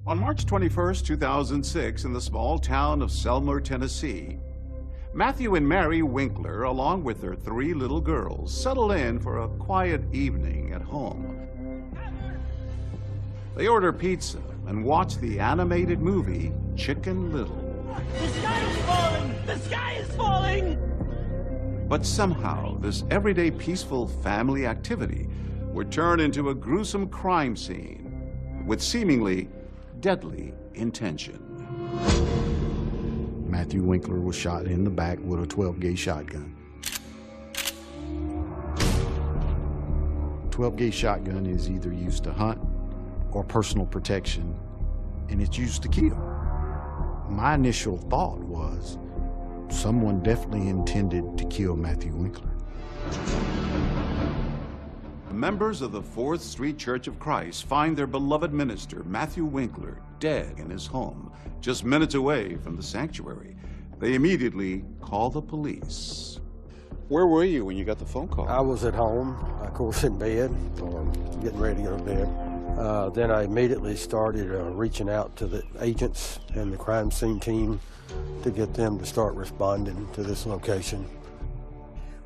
On March 21st, 2006, in the small town of Selmer, Tennessee, Matthew and Mary Winkler, along with their 3 little girls, settle in for a quiet evening at home. They order pizza and watch the animated movie Chicken Little. The sky is falling! The sky is falling! But somehow, this everyday peaceful family activity would turn into a gruesome crime scene with seemingly deadly intention. Matthew Winkler was shot in the back with a 12-gauge shotgun. 12-gauge shotgun is either used to hunt or personal protection, and it's used to kill. My initial thought was someone definitely intended to kill Matthew Winkler. Members of the 4th Street Church of Christ find their beloved minister, Matthew Winkler, dead in his home, just minutes away from the sanctuary. They immediately call the police. Where were you when you got the phone call? I was at home, of course, in bed, or getting ready to go to bed. Then I immediately started reaching out to the agents and the crime scene team to get them to start responding to this location.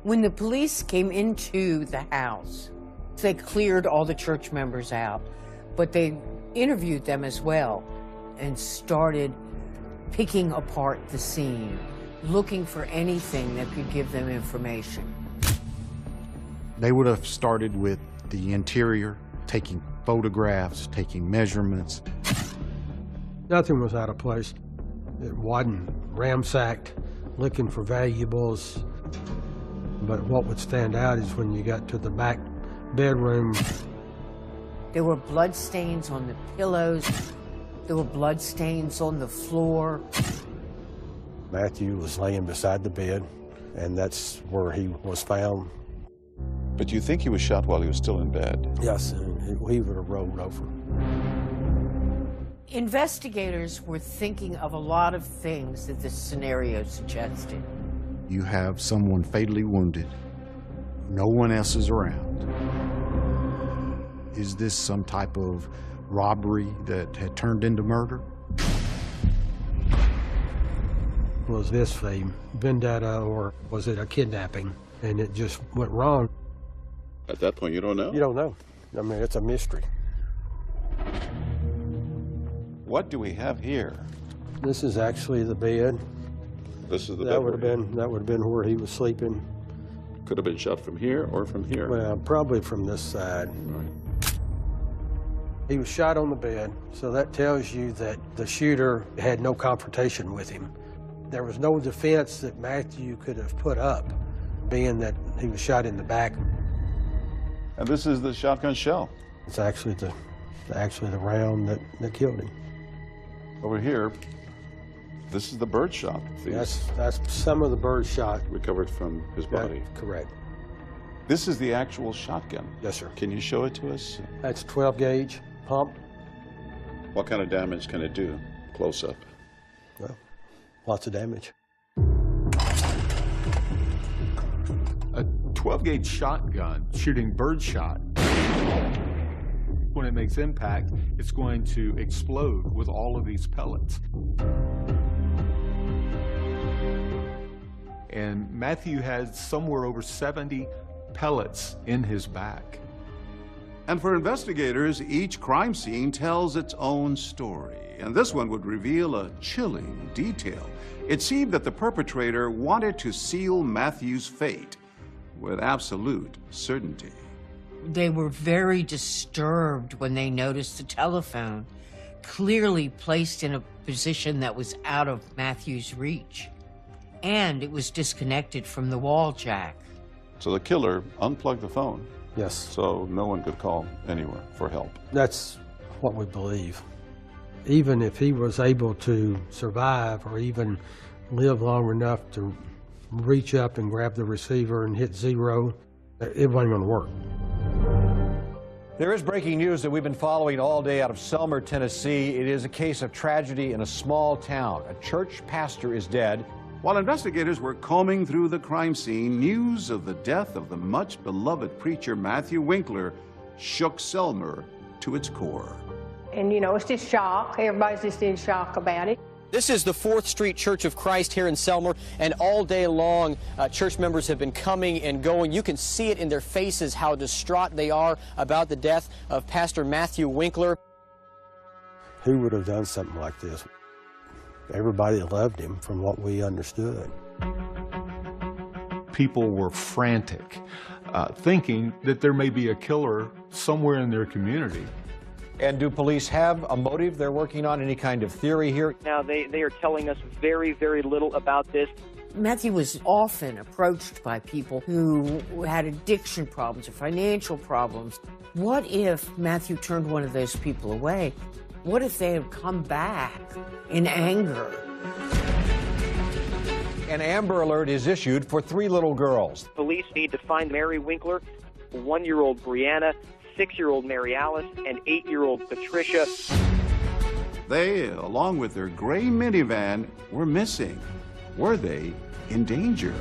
When the police came into the house, they cleared all the church members out, but they interviewed them as well and started picking apart the scene, looking for anything that could give them information. They would have started with the interior, taking photographs, taking measurements. Nothing was out of place. It wasn't ransacked, looking for valuables. But what would stand out is when you got to the back bedroom. There were blood stains on the pillows. There were blood stains on the floor. Matthew was laying beside the bed, and that's where he was found. But you think he was shot while he was still in bed? Yes, and he would have rolled over. Investigators were thinking of a lot of things that this scenario suggested. You have someone fatally wounded. No one else is around. Is this some type of robbery that had turned into murder? Was this a vendetta or was it a kidnapping? And it just went wrong. At that point, you don't know? You don't know. I mean, it's a mystery. What do we have here? This is actually the bed. This is the that bed. would have been where he was sleeping. Could have been shot from here or from here. Well, probably from this side. Right. He was shot on the bed, so that tells you that the shooter had no confrontation with him. There was no defense that Matthew could have put up, being that he was shot in the back. And this is the shotgun shell. It's actually the round that killed him. Over here, this is the bird shot. That's some of the bird shot recovered from his body. Correct. This is the actual shotgun. Yes, sir. Can you show it to us? That's 12 gauge pump. What kind of damage can it do? Close up. Well, lots of damage. A 12-gauge shotgun shooting birdshot, when it makes impact, it's going to explode with all of these pellets. And Matthew had somewhere over 70 pellets in his back. And for investigators, each crime scene tells its own story. And this one would reveal a chilling detail. It seemed that the perpetrator wanted to seal Matthew's fate with absolute certainty. They were very disturbed when they noticed the telephone clearly placed in a position that was out of Matthew's reach. And it was disconnected from the wall jack. So the killer unplugged the phone. Yes. So no one could call anywhere for help. That's what we believe. Even if he was able to survive or even live long enough to reach up and grab the receiver and hit zero, it wasn't going to work. There is breaking news that we've been following all day out of Selmer, Tennessee. It is a case of tragedy in a small town. A church pastor is dead. While investigators were combing through the crime scene, news of the death of the much-beloved preacher Matthew Winkler shook Selmer to its core. And, you know, it's just shock. Everybody's just in shock about it. This is the 4th Street Church of Christ here in Selmer, and all day long, church members have been coming and going. You can see it in their faces how distraught they are about the death of Pastor Matthew Winkler. Who would have done something like this? Everybody loved him from what we understood. People were frantic, thinking that there may be a killer somewhere in their community. And do police have a motive they're working on, any kind of theory here? Now, they are telling us very, very little about this. Matthew was often approached by people who had addiction problems or financial problems. What if Matthew turned one of those people away? What if they had come back in anger? An Amber Alert is issued for 3 little girls. Police need to find Mary Winkler, 1-year-old Brianna, 6-year-old Mary Alice, and 8-year-old Patricia. They, along with their gray minivan, were missing. Were they in danger?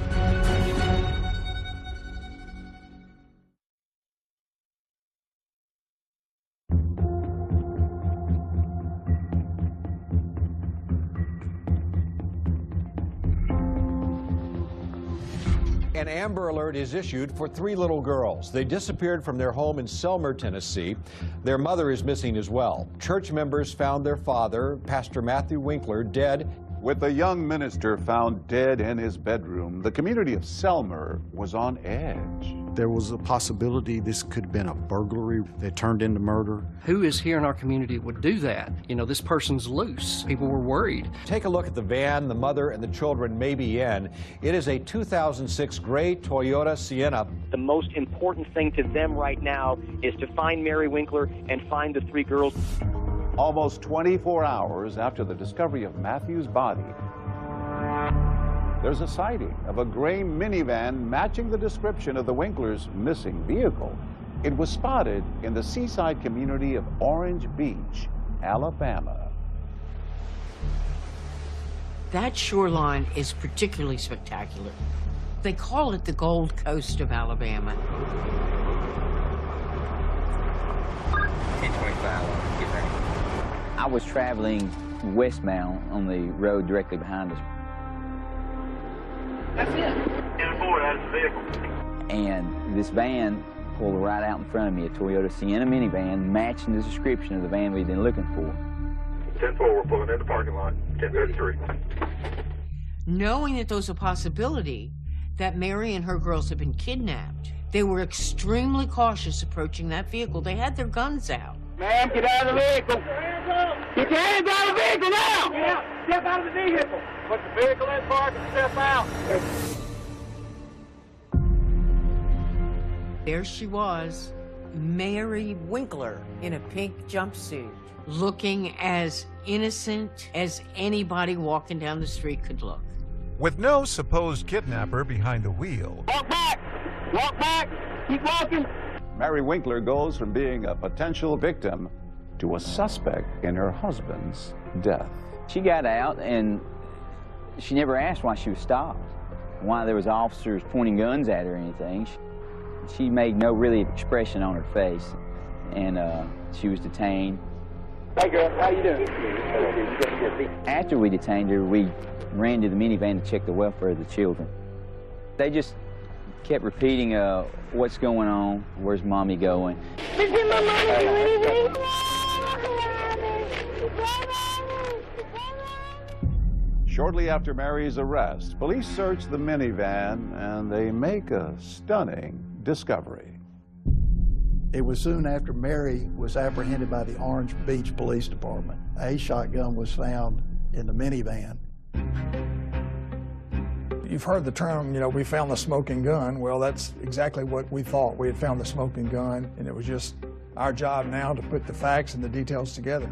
An Amber Alert is issued for 3 little girls. They disappeared from their home in Selmer, Tennessee. Their mother is missing as well. Church members found their father, Pastor Matthew Winkler, dead. With a young minister found dead in his bedroom, the community of Selmer was on edge. There was a possibility this could have been a burglary that turned into murder. Who is here in our community would do that? You know, this person's loose. People were worried. Take a look at the van the mother and the children may be in. It is a 2006 gray Toyota Sienna. The most important thing to them right now is to find Mary Winkler and find the 3 girls. Almost 24 hours after the discovery of Matthew's body, there's a sighting of a gray minivan matching the description of the Winklers' missing vehicle. It was spotted in the seaside community of Orange Beach, Alabama. That shoreline is particularly spectacular. They call it the Gold Coast of Alabama. 1025, get ready. I was traveling westbound on the road directly behind us. That's it. 10-4, that's the vehicle. And this van pulled right out in front of me, a Toyota Sienna minivan, matching the description of the van we'd been looking for. 10-4, we're pulling in the parking lot. 10:33. Knowing that there was a possibility that Mary and her girls had been kidnapped, they were extremely cautious approaching that vehicle. They had their guns out. Ma'am, get out of the vehicle. Get your hands up. Get your hands out of the vehicle now. Yeah, step out of the vehicle. Put the vehicle in park and step out. There she was, Mary Winkler, in a pink jumpsuit, looking as innocent as anybody walking down the street could look. With no supposed kidnapper behind the wheel. Walk back. Walk back. Keep walking. Mary Winkler goes from being a potential victim to a suspect in her husband's death. She got out and she never asked why she was stopped, why there was officers pointing guns at her or anything. She made no really expression on her face, and she was detained. Hey girl, how you doing? After we detained her, we ran to the minivan to check the welfare of the children. They just kept repeating, what's going on, where's mommy going? Did my mama do anything? Shortly after Mary's arrest, police search the minivan and they make a stunning discovery. It was soon after Mary was apprehended by the Orange Beach Police Department. A shotgun was found in the minivan. You've heard the term, we found the smoking gun. Well, that's exactly what we thought. We had found the smoking gun, and it was just our job now to put the facts and the details together.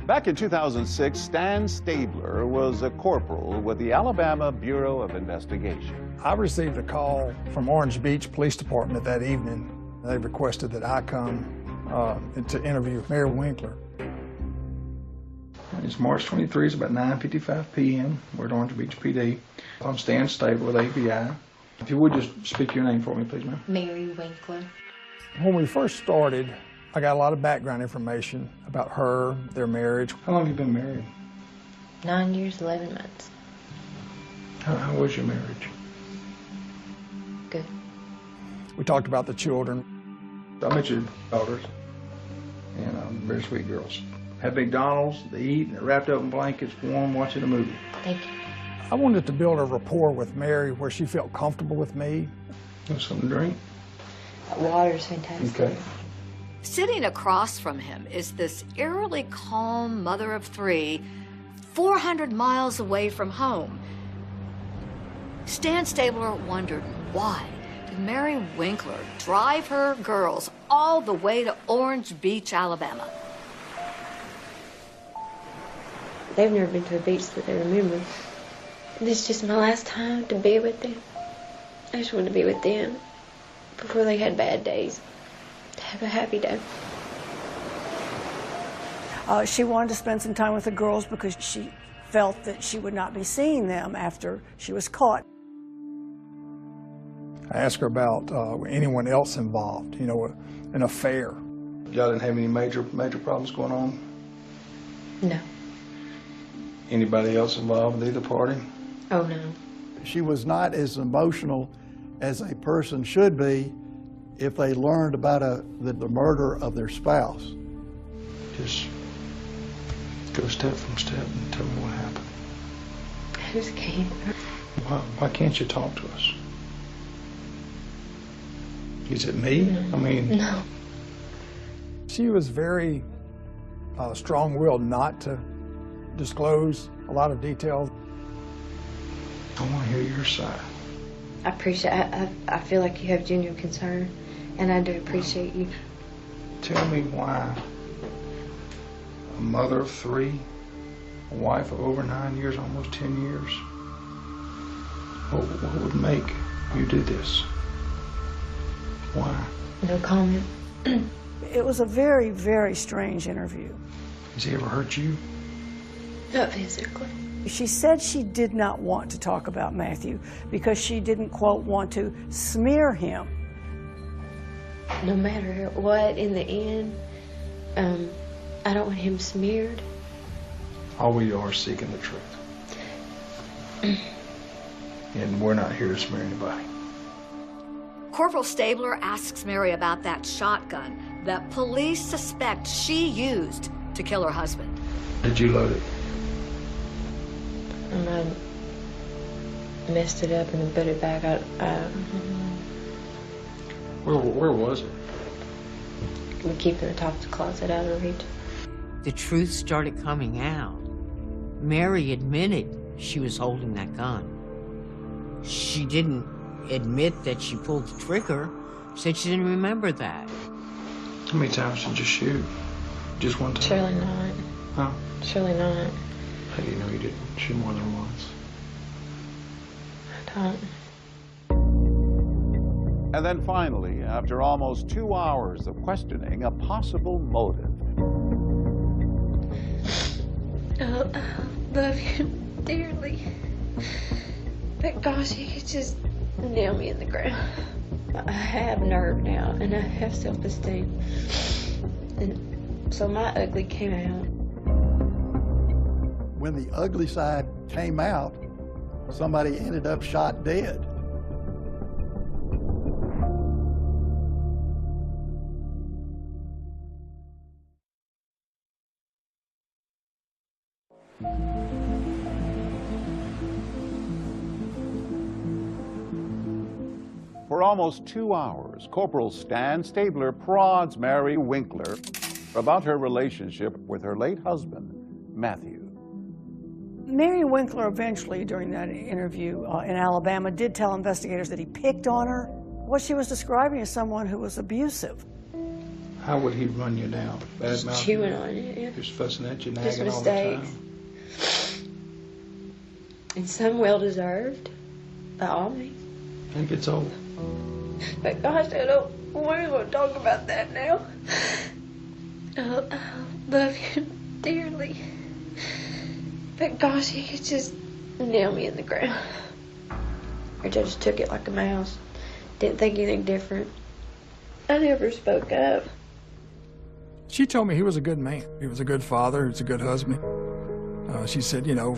Back in 2006, Stan Stabler was a corporal with the Alabama Bureau of Investigation. I received a call from Orange Beach Police Department that evening. They requested that I come to interview Mary Winkler. It's March 23, it's about 9:55 p.m. We're at Orange Beach PD. I'm Stan Stabler with ABI. If you would just speak your name for me, please, ma'am. Mary Winkler. When we first started, I got a lot of background information about her, their marriage. How long have you been married? 9 years, 11 months. How was your marriage? Good. We talked about the children. I met your daughters, and very sweet girls. Had McDonald's, they eat, and they're wrapped up in blankets, warm, watching a movie. Thank you. I wanted to build a rapport with Mary where she felt comfortable with me. Want something to drink? Water's fantastic. Okay. Sitting across from him is this eerily calm mother of 3, 400 miles away from home. Stan Stabler wondered why did Mary Winkler drive her girls all the way to Orange Beach, Alabama? They've never been to a beach that they remember. This is just my last time to be with them. I just wanted to be with them before they had bad days. To have a happy day. She wanted to spend some time with the girls because she felt that she would not be seeing them after she was caught. I asked her about anyone else involved, an affair. Y'all didn't have any major problems going on? No. Anybody else involved with either party? Oh, no. She was not as emotional as a person should be if they learned about the murder of their spouse. Just go step from step and tell me what happened. I just can't. Why can't you talk to us? Is it me? I mean... No. She was very strong-willed not to disclose a lot of details. I want to hear your side. I appreciate I feel like you have genuine concern, and I do appreciate you. Tell me why a mother of 3, a wife of over 9 years, almost 10 years, what would make you do this? Why? No comment. It was a very, very strange interview. Has he ever hurt you? Not physically. She said she did not want to talk about Matthew because she didn't, quote, want to smear him. No matter what, in the end, I don't want him smeared. All we are seeking the truth. And we're not here to smear anybody. Corporal Stabler asks Mary about that shotgun that police suspect she used to kill her husband. Did you load it? And I messed it up and then put it back. Where was it? We keep it in the top of the closet out of reach. The truth started coming out. Mary admitted she was holding that gun. She didn't admit that she pulled the trigger. Said she didn't remember that. How many times did you shoot? Just one time? Surely not. Huh? Surely not. How do you know you didn't shoot more than once? I don't. And then finally, after almost 2 hours of questioning, a possible motive. I love you dearly. But gosh, he could just nail me in the ground. I have nerve now, and I have self-esteem. And so my ugly came out. When the ugly side came out, somebody ended up shot dead. For almost 2 hours, Corporal Stan Stabler prods Mary Winkler about her relationship with her late husband, Matthew. Mary Winkler eventually, during that interview in Alabama, did tell investigators that he picked on her. What she was describing as someone who was abusive. How would he run you down? Bad mouth? Chewing on you, yeah. Just fussing at you, Just nagging all the mistakes. time? And some well-deserved, by all means. I think it's old. But gosh, I don't want to talk about that now. I love you dearly. But gosh, he could just nail me in the ground. Or just took it like a mouse. Didn't think anything different. I never spoke up. She told me he was a good man. He was a good father. He was a good husband. She said, you know,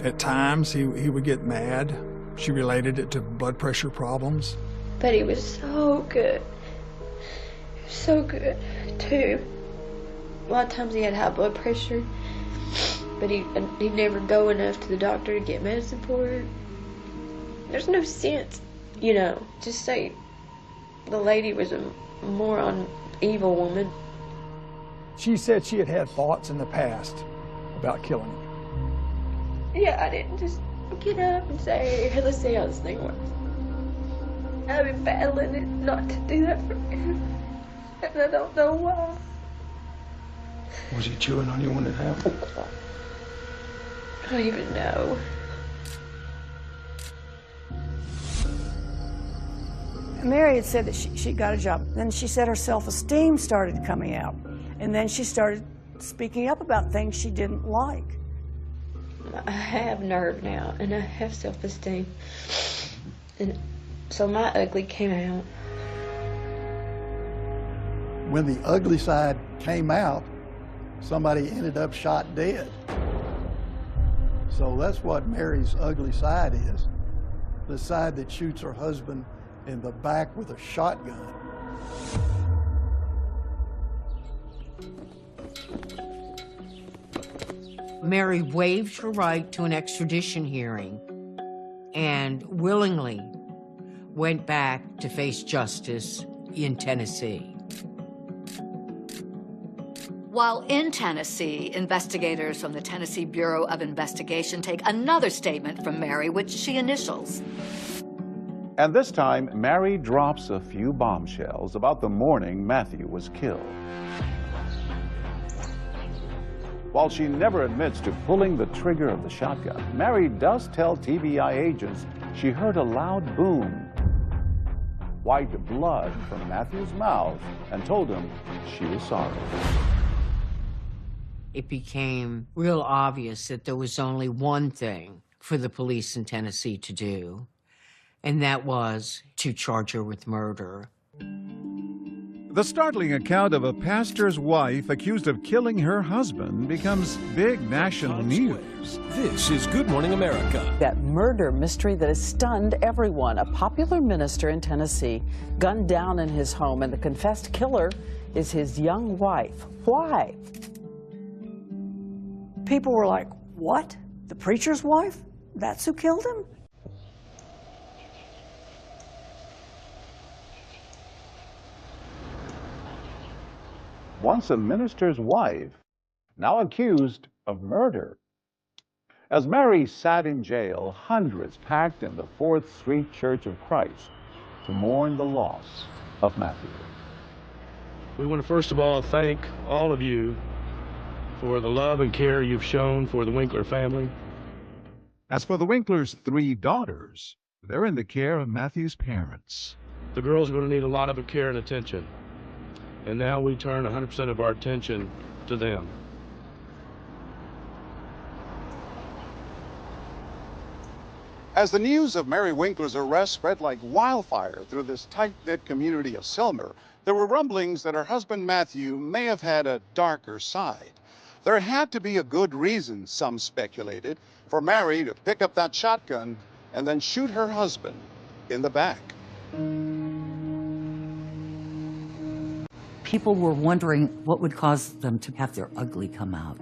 at times he would get mad. She related it to blood pressure problems. But he was so good. He was so good, too. A lot of times he had high blood pressure, but he'd never go enough to the doctor to get medicine for it. There's no sense, you know, just say the lady was a moron, evil woman. She said she had had thoughts in the past about killing him. Yeah, I didn't just get up and say, hey, let's see how this thing works. I've been battling it not to do that for him, and I don't know why. Was he chewing on you when it happened? I don't even know. Mary had said that she got a job. Then she said her self-esteem started coming out. And then she started speaking up about things she didn't like. I have nerve now, and I have self-esteem. And so my ugly came out. When the ugly side came out, somebody ended up shot dead. So that's what Mary's ugly side is. The side that shoots her husband in the back with a shotgun. Mary waived her right to an extradition hearing and willingly went back to face justice in Tennessee. While in Tennessee, investigators from the Tennessee Bureau of Investigation take another statement from Mary, which she initials. And this time, Mary drops a few bombshells about the morning Matthew was killed. While she never admits to pulling the trigger of the shotgun, Mary does tell TBI agents she heard a loud boom, wiped blood from Matthew's mouth, and told him she was sorry. It became real obvious that there was only one thing for the police in Tennessee to do, and that was to charge her with murder. The startling account of a pastor's wife accused of killing her husband becomes big national news. This is Good Morning America. That murder mystery that has stunned everyone. A popular minister in Tennessee gunned down in his home, and the confessed killer is his young wife. Why? People were like, what? The preacher's wife? That's who killed him? Once a minister's wife, now accused of murder. As Mary sat in jail, hundreds packed in the 4th Street Church of Christ to mourn the loss of Matthew. We want to first of all thank all of you for the love and care you've shown for the Winkler family. As for the Winklers' 3 daughters, they're in the care of Matthew's parents. The girls are going to need a lot of care and attention. And now we turn 100% of our attention to them. As the news of Mary Winkler's arrest spread like wildfire through this tight-knit community of Selmer, there were rumblings that her husband Matthew may have had a darker side. There had to be a good reason, some speculated, for Mary to pick up that shotgun and then shoot her husband in the back. People were wondering what would cause them to have their ugly come out.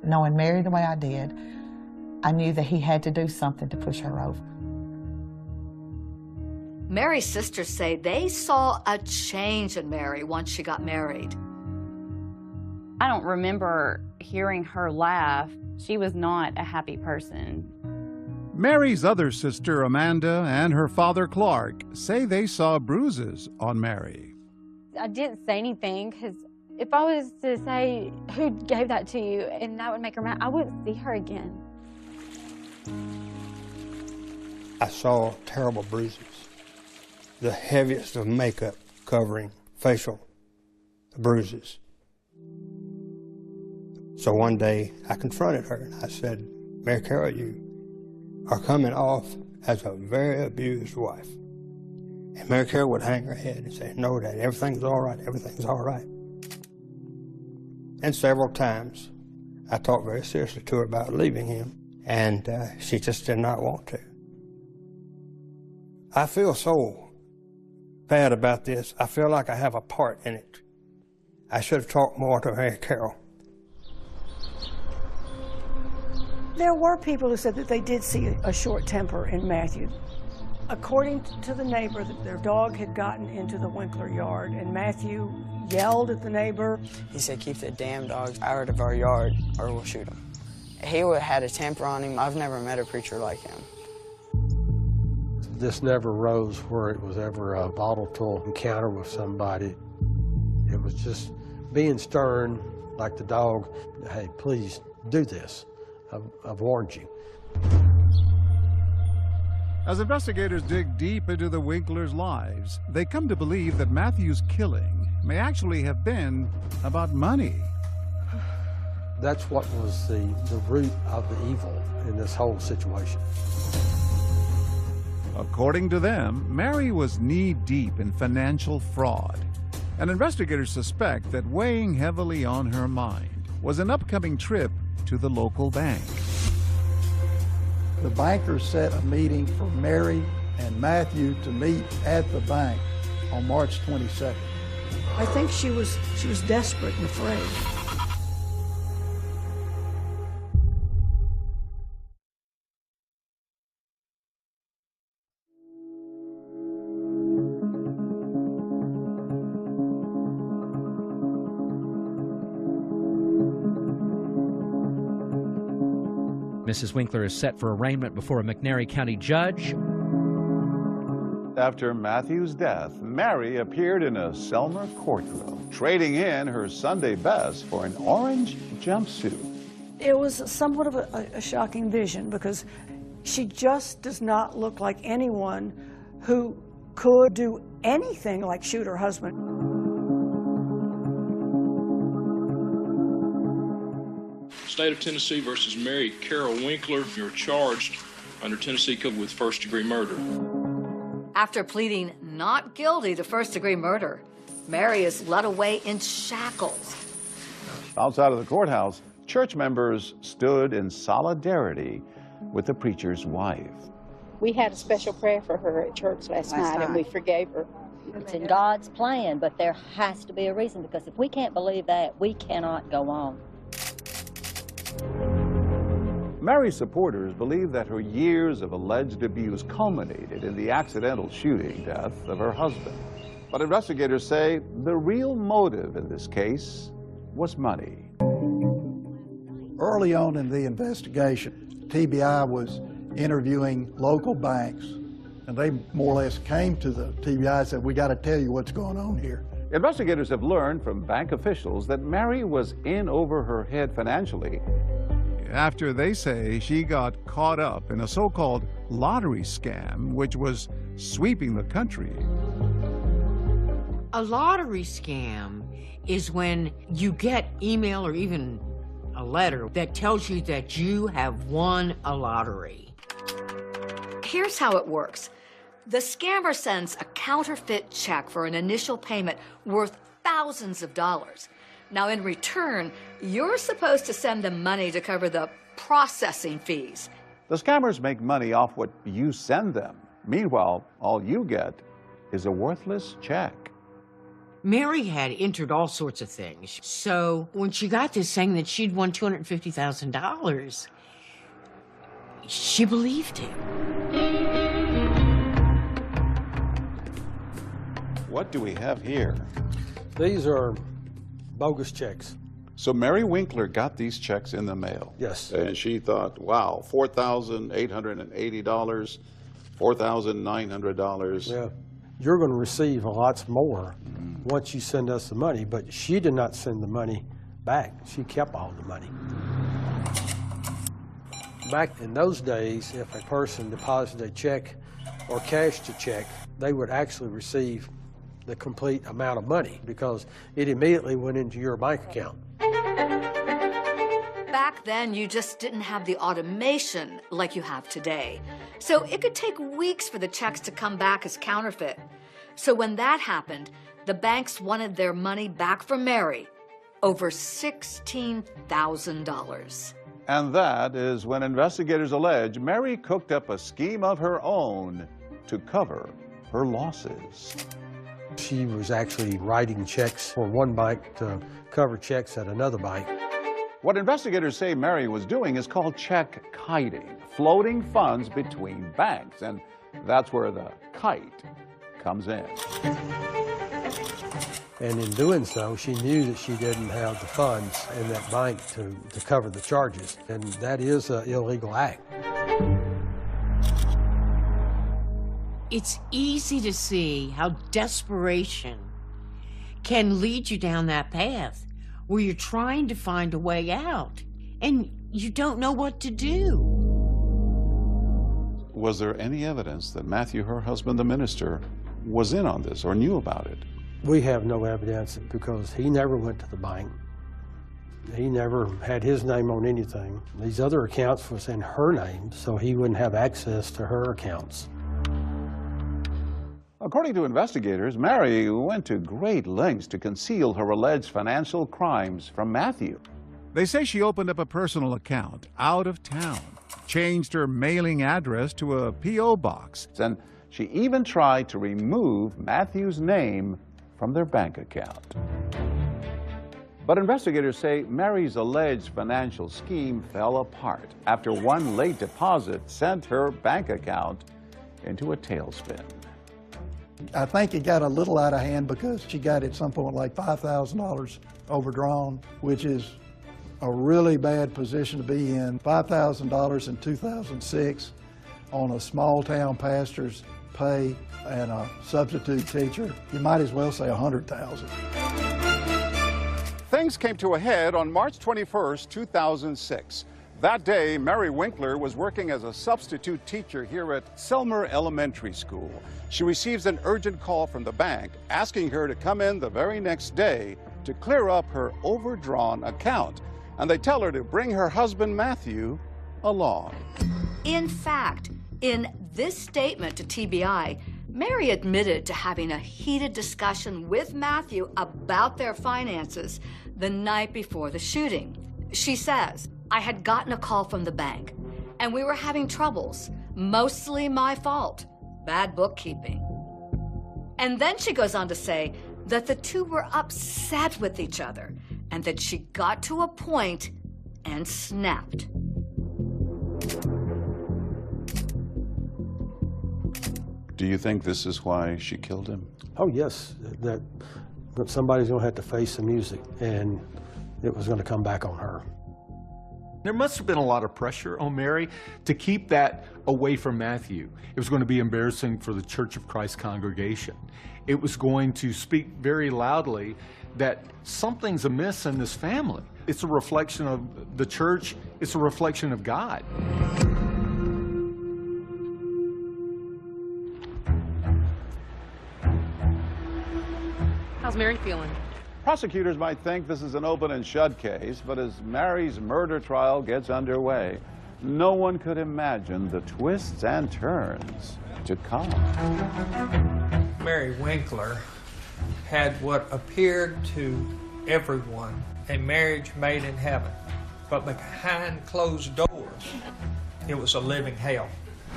Knowing Mary the way I did, I knew that he had to do something to push her over. Mary's sisters say they saw a change in Mary once she got married. I don't remember hearing her laugh. She was not a happy person. Mary's other sister, Amanda, and her father, Clark, say they saw bruises on Mary. I didn't say anything because if I was to say, who gave that to you, and that would make her mad, I wouldn't see her again. I saw terrible bruises, the heaviest of makeup covering facial bruises. So one day I confronted her and I said, Mary Carol, you are coming off as a very abused wife. And Mary Carol would hang her head and say, no, Dad, everything's all right, everything's all right. And several times I talked very seriously to her about leaving him, and she just did not want to. I feel so bad about this. I feel like I have a part in it. I should have talked more to Mary Carol. There were people who said that they did see a short temper in Matthew. According to the neighbor, their dog had gotten into the Winkler yard, and Matthew yelled at the neighbor. He said, keep the damn dogs out of our yard or we'll shoot them. He had a temper on him. I've never met a preacher like him. This never rose where it was ever a volatile encounter with somebody. It was just being stern, like the dog, hey, please do this. I've warned you. As investigators dig deep into the Winklers' lives, they come to believe that Matthew's killing may actually have been about money. That's what was the root of the evil in this whole situation. According to them, Mary was knee-deep in financial fraud, and investigators suspect that weighing heavily on her mind was an upcoming trip to the local bank. The bankers set a meeting for Mary and Matthew to meet at the bank on March 22nd. I think she was desperate and afraid. Mrs. Winkler is set for arraignment before a McNairy County judge. After Matthew's death, Mary appeared in a Selmer courtroom, trading in her Sunday best for an orange jumpsuit. It was somewhat of a shocking vision because she just does not look like anyone who could do anything like shoot her husband. State of Tennessee versus Mary Carol Winkler. You're charged under Tennessee Code with first-degree murder. After pleading not guilty to first-degree murder, Mary is led away in shackles. Outside of the courthouse, church members stood in solidarity with the preacher's wife. We had a special prayer for her at church last night, and we forgave her. It's in God's plan, but there has to be a reason, because if we can't believe that, we cannot go on. Mary's supporters believe that her years of alleged abuse culminated in the accidental shooting death of her husband. But investigators say the real motive in this case was money. Early on in the investigation, TBI was interviewing local banks, and they more or less came to the TBI and said, "We got to tell you what's going on here." Investigators have learned from bank officials that Mary was in over her head financially. After they say she got caught up in a so-called lottery scam, which was sweeping the country. A lottery scam is when you get email or even a letter that tells you that you have won a lottery. Here's how it works. The scammer sends a counterfeit check for an initial payment worth thousands of dollars. Now, in return, you're supposed to send them money to cover the processing fees. The scammers make money off what you send them. Meanwhile, all you get is a worthless check. Mary had entered all sorts of things. So when she got this saying that she'd won $250,000, she believed him. What do we have here? These are bogus checks. So Mary Winkler got these checks in the mail. Yes. And she thought, wow, $4,880, $4,900. Yeah. You're going to receive lots more once you send us the money, but she did not send the money back. She kept all the money. Back in those days, if a person deposited a check or cashed a check, they would actually receive the complete amount of money because it immediately went into your bank account. Back then, you just didn't have the automation like you have today. So it could take weeks for the checks to come back as counterfeit. So when that happened, the banks wanted their money back from Mary, over $16,000. And that is when investigators allege Mary cooked up a scheme of her own to cover her losses. She was actually writing checks for one bank to cover checks at another bank. What investigators say Mary was doing is called check kiting, floating funds between banks, and that's where the kite comes in. And in doing so, she knew that she didn't have the funds in that bank to cover the charges, and that is an illegal act. It's easy to see how desperation can lead you down that path where you're trying to find a way out and you don't know what to do. Was there any evidence that Matthew, her husband, the minister, was in on this or knew about it? We have no evidence because he never went to the bank. He never had his name on anything. These other accounts was in her name, so he wouldn't have access to her accounts. According to investigators, Mary went to great lengths to conceal her alleged financial crimes from Matthew. They say she opened up a personal account out of town, changed her mailing address to a P.O. box, and she even tried to remove Matthew's name from their bank account. But investigators say Mary's alleged financial scheme fell apart after one late deposit sent her bank account into a tailspin. I think it got a little out of hand because she got at some point like $5,000 overdrawn, which is a really bad position to be in. $5,000 in 2006 on a small town pastor's pay and a substitute teacher. You might as well say $100,000. Things came to a head on March 21st, 2006. That day, Mary Winkler was working as a substitute teacher here at Selmer Elementary School. She receives an urgent call from the bank asking her to come in the very next day to clear up her overdrawn account. And they tell her to bring her husband, Matthew, along. In fact, in this statement to TBI, Mary admitted to having a heated discussion with Matthew about their finances the night before the shooting. She says, "I had gotten a call from the bank, and we were having troubles. Mostly my fault. Bad bookkeeping." And then she goes on to say that the two were upset with each other and that she got to a point and snapped. Do you think this is why she killed him? Oh, yes. That somebody's going to have to face the music, and it was going to come back on her. There must have been a lot of pressure on Mary to keep that away from Matthew. It was going to be embarrassing for the Church of Christ congregation. It was going to speak very loudly that something's amiss in this family. It's a reflection of the church. It's a reflection of God. How's Mary feeling? Prosecutors might think this is an open and shut case, but as Mary's murder trial gets underway, no one could imagine the twists and turns to come. Mary Winkler had what appeared to everyone a marriage made in heaven, but behind closed doors, it was a living hell.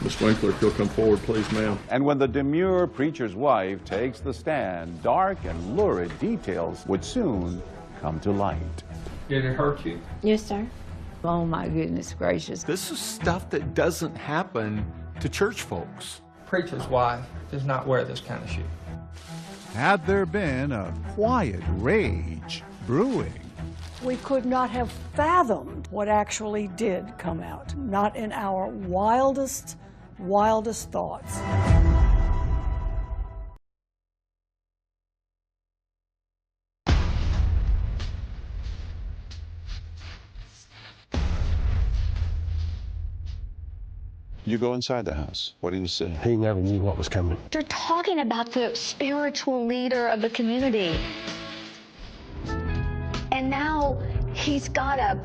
Miss Winkler, if you'll come forward, please, ma'am. And when the demure preacher's wife takes the stand, dark and lurid details would soon come to light. Did it hurt you? Yes, sir. Oh my goodness gracious. This is stuff that doesn't happen to church folks. Preacher's wife does not wear this kind of shoe. Had there been a quiet rage brewing, We could not have fathomed what actually did come out, not in our wildest thoughts. You go inside the house. What do you say? He never knew what was coming. They're talking about the spiritual leader of the community. And now he's got a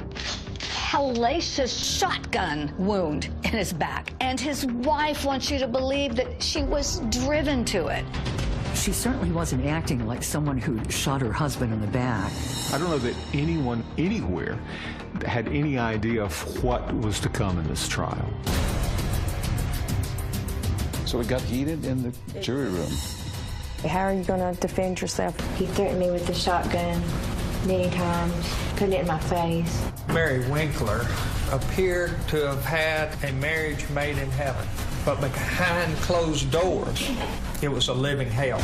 hellacious shotgun wound in his back. And his wife wants you to believe that she was driven to it. She certainly wasn't acting like someone who shot her husband in the back. I don't know that anyone anywhere had any idea of what was to come in this trial. So it got heated in the jury room. How are you going to defend yourself? He threatened me with the shotgun many times, putting it in my face. Mary Winkler appeared to have had a marriage made in heaven, but behind closed doors, it was a living hell.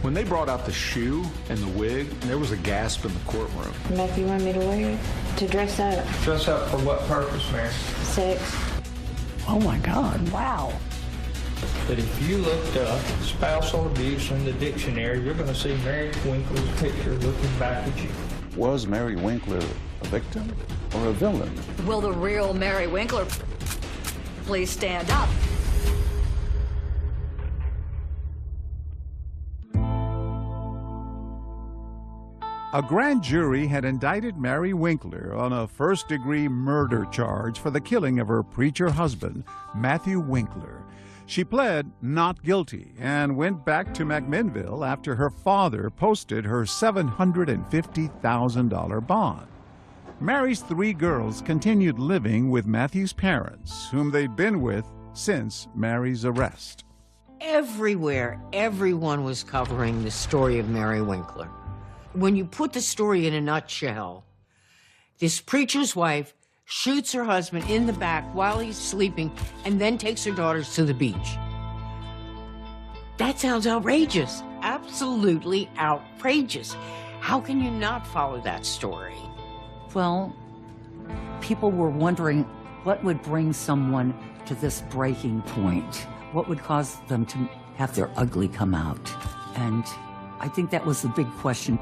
When they brought out the shoe and the wig, there was a gasp in the courtroom. Matthew wanted me to wear it to dress up. Dress up for what purpose, Mary? Sex. Oh my God, wow. But if you looked up spousal abuse in the dictionary, you're going to see Mary Winkler's picture looking back at you. Was Mary Winkler a victim or a villain? Will the real Mary Winkler please stand up? a grand jury had indicted Mary Winkler on a first-degree murder charge for the killing of her preacher husband, Matthew Winkler. She pled not guilty and went back to McMinnville after her father posted her $750,000 bond. Mary's three girls continued living with Matthew's parents, whom they'd been with since Mary's arrest. Everywhere, everyone was covering the story of Mary Winkler. When you put the story in a nutshell, this preacher's wife shoots her husband in the back while he's sleeping and then takes her daughters to the beach. That sounds outrageous. Absolutely outrageous. How can you not follow that story? Well, people were wondering what would bring someone to this breaking point. What would cause them to have their ugly come out? And I think that was the big question.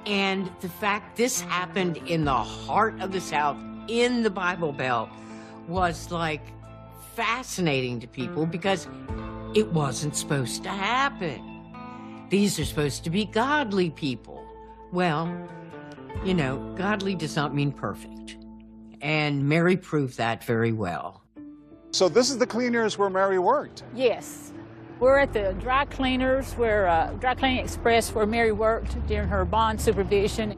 And the fact this happened in the heart of the South, in the Bible Belt, was like fascinating to people because it wasn't supposed to happen. These are supposed to be godly people. Well, you know, godly does not mean perfect. And Mary proved that very well. So this is the cleaners where Mary worked. Yes. We're at the dry cleaners, where Dry Cleaning Express, where Mary worked during her bond supervision.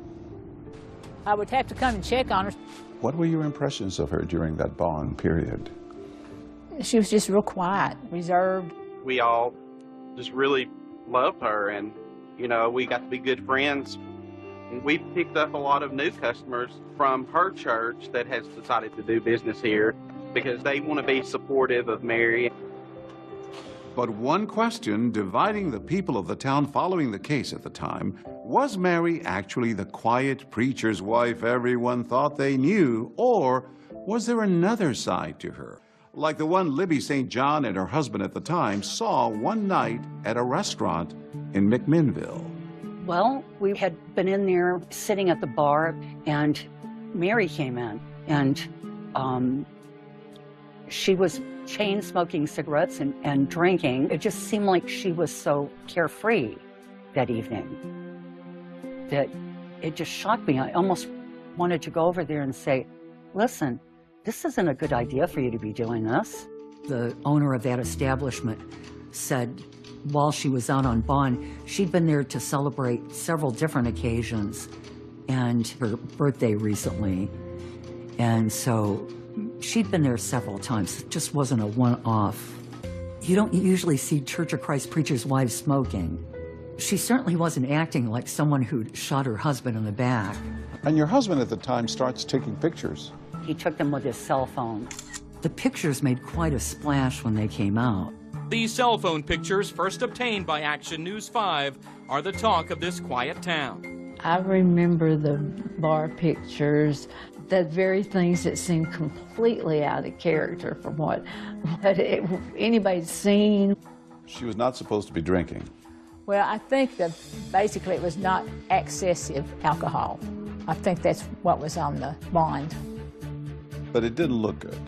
I would have to come and check on her. What were your impressions of her during that bond period? She was just real quiet, reserved. We all just really loved her, and, you know, we got to be good friends. We picked up a lot of new customers from her church that has decided to do business here because they want to be supportive of Mary. But one question dividing the people of the town following the case at the time: was Mary actually the quiet preacher's wife everyone thought they knew, or was there another side to her, like the one Libby St. John and her husband at the time saw one night at a restaurant in McMinnville? Well, we had been in there sitting at the bar, and Mary came in, and she was chain smoking cigarettes and drinking. It just seemed like she was so carefree that evening that it just shocked me. I almost wanted to go over there and say, listen, this isn't a good idea for you to be doing this. The owner of that establishment said while she was out on bond, she'd been there to celebrate several different occasions and her birthday recently. And so she'd been there several times. It just wasn't a one-off. You don't usually see Church of Christ preachers' wives smoking. She certainly wasn't acting like someone who'd shot her husband in the back. And your husband at the time starts taking pictures. He took them with his cell phone. The pictures made quite a splash when they came out. These cell phone pictures, first obtained by Action News 5, are the talk of this quiet town. I remember the bar pictures, the very things that seemed completely out of character from what anybody's seen. She was not supposed to be drinking. Well, I think that basically it was not excessive alcohol. I think that's what was on the bond. But it didn't look good.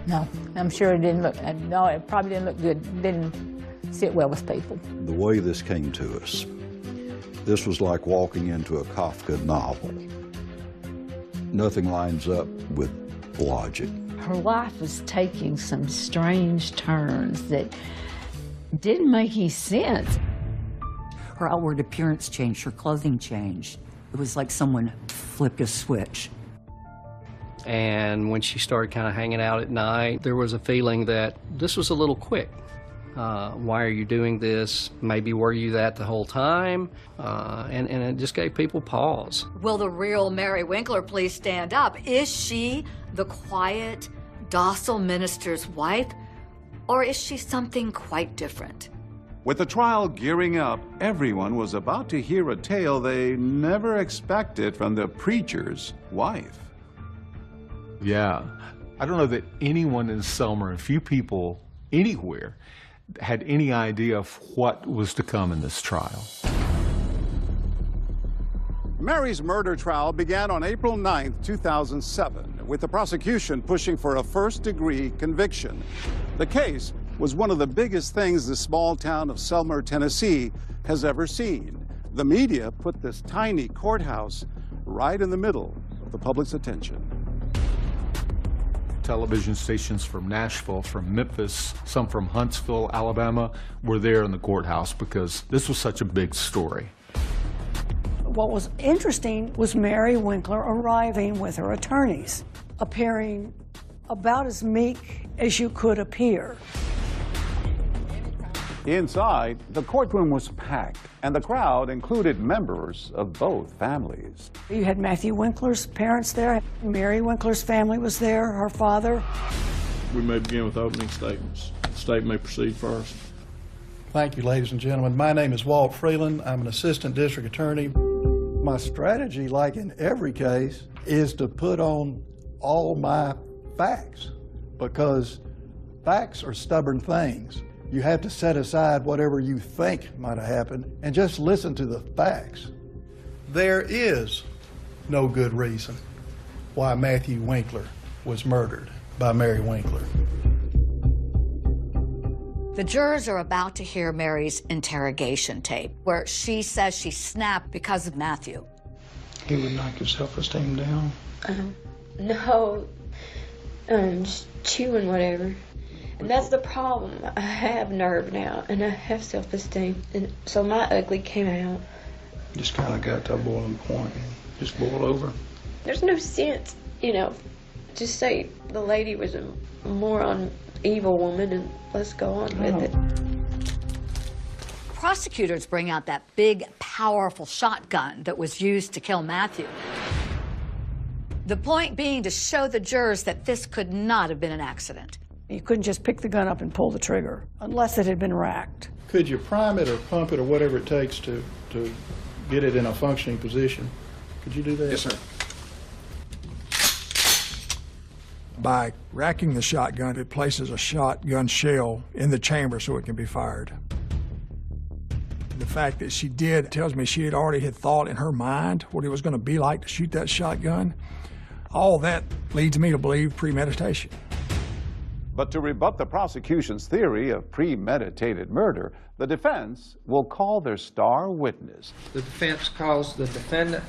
No, I'm sure it didn't look, no, it probably didn't look good. Didn't sit well with people. The way this came to us, this was like walking into a Kafka novel. Nothing lines up with logic. Her life was taking some strange turns that didn't make any sense. Her outward appearance changed, her clothing changed. It was like someone flipped a switch. And when she started kind of hanging out at night, there was a feeling that this was a little quick. Why are you doing this? Maybe were you that the whole time? And it just gave people pause. Will the real Mary Winkler please stand up? Is she the quiet, docile minister's wife, or is she something quite different? With the trial gearing up, everyone was about to hear a tale they never expected from the preacher's wife. Yeah, I don't know that anyone in Selma, and few people anywhere, had any idea of what was to come in this trial. Mary's murder trial began on April 9, 2007, with the prosecution pushing for a first-degree conviction. The case was one of the biggest things the small town of Selma, Tennessee has ever seen. The media put this tiny courthouse right in the middle of the public's attention. Television stations from Nashville, from Memphis, some from Huntsville, Alabama, were there in the courthouse because this was such a big story. What was interesting was Mary Winkler arriving with her attorneys, appearing about as meek as you could appear. Inside, the courtroom was packed, and the crowd included members of both families. You had Matthew Winkler's parents there. Mary Winkler's family was there, her father. We may begin with opening statements. The state may proceed first. Thank you, ladies and gentlemen. My name is Walt Freeland. I'm an assistant district attorney. My strategy, like in every case, is to put on all my facts, because facts are stubborn things. You have to set aside whatever you think might have happened and just listen to the facts. There is no good reason why Matthew Winkler was murdered by Mary Winkler. The jurors are about to hear Mary's interrogation tape, where she says she snapped because of Matthew. He would knock your self-esteem down? No, just chewing whatever. And that's the problem. I have nerve now, and I have self-esteem, and so my ugly came out. Just kind of got to a boiling point and just boiled over? There's no sense, you know, just say the lady was a moron, evil woman, and let's go on with it. Prosecutors bring out that big, powerful shotgun that was used to kill Matthew. The point being to show the jurors that this could not have been an accident. You couldn't just pick the gun up and pull the trigger unless it had been racked. Could you prime it or pump it or whatever it takes to get it in a functioning position? Could you do that? Yes, sir. By racking the shotgun, it places a shotgun shell in the chamber so it can be fired. The fact that she did tells me she had already thought in her mind what it was going to be like to shoot that shotgun. All that leads me to believe premeditation. But to rebut the prosecution's theory of premeditated murder, the defense will call their star witness. The defense calls the defendant,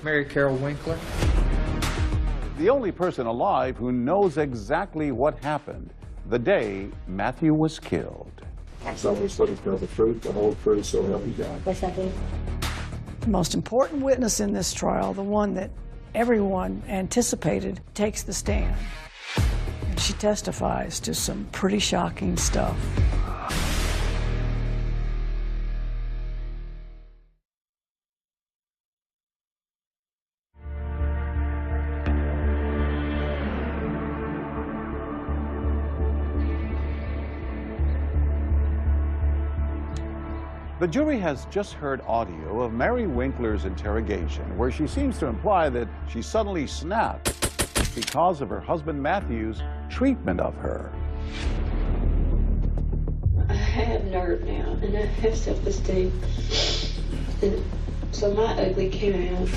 Mary Carol Winkler. The only person alive who knows exactly what happened the day Matthew was killed. Someone said to tell the truth, the whole truth, so help you God. What's that mean? The most important witness in this trial, the one that everyone anticipated, takes the stand. And she testifies to some pretty shocking stuff. The jury has just heard audio of Mary Winkler's interrogation, where she seems to imply that she suddenly snapped because of her husband Matthew's treatment of her. I have nerve now, and I have self-esteem, and so my ugly came out.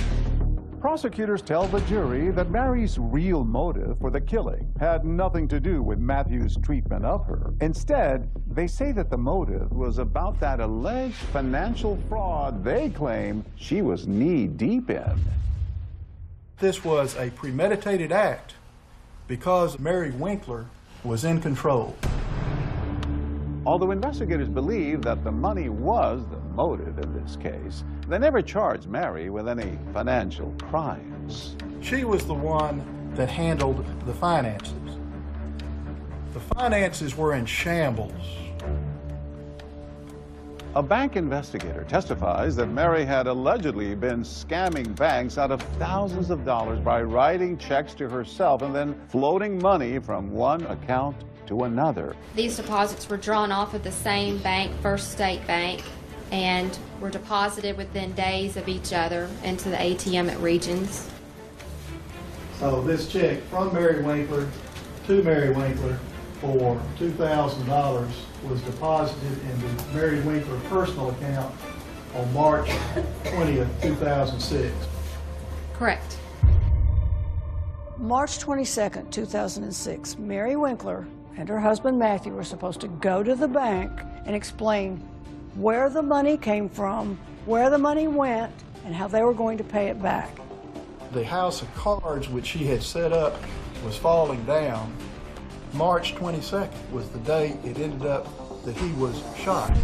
Prosecutors tell the jury that Mary's real motive for the killing had nothing to do with Matthew's treatment of her. Instead, they say that the motive was about that alleged financial fraud they claim she was knee-deep in. This was a premeditated act because Mary Winkler was in control. Although investigators believe that the money was the motive in this case, they never charged Mary with any financial crimes. She was the one that handled the finances. The finances were in shambles. A bank investigator testifies that Mary had allegedly been scamming banks out of thousands of dollars by writing checks to herself and then floating money from one account to another. These deposits were drawn off of the same bank, First State Bank, and were deposited within days of each other into the ATM at Regions. So this check from Mary Winkler to Mary Winkler for $2,000 was deposited into Mary Winkler's personal account on March 20th, 2006. Correct. March 22nd, 2006, Mary Winkler and her husband Matthew were supposed to go to the bank and explain where the money came from, where the money went, and how they were going to pay it back. The house of cards which she had set up was falling down. March 22nd was the day it ended up that he was shot.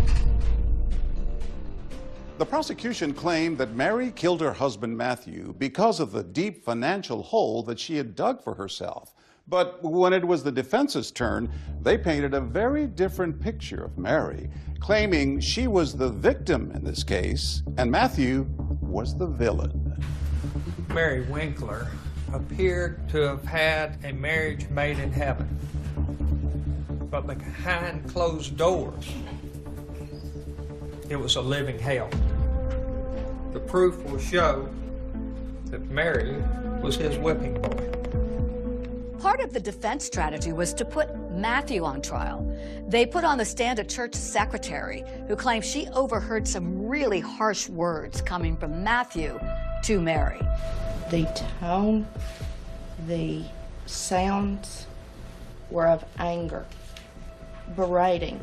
The prosecution claimed that Mary killed her husband Matthew because of the deep financial hole that she had dug for herself. But when it was the defense's turn, they painted a very different picture of Mary, claiming she was the victim in this case and Matthew was the villain. Mary Winkler appeared to have had a marriage made in heaven, but behind closed doors, it was a living hell. The proof will show that Mary was his whipping boy. Part of the defense strategy was to put Matthew on trial. They put on the stand a church secretary who claimed she overheard some really harsh words coming from Matthew to Mary. The tone, the sounds were of anger, berating.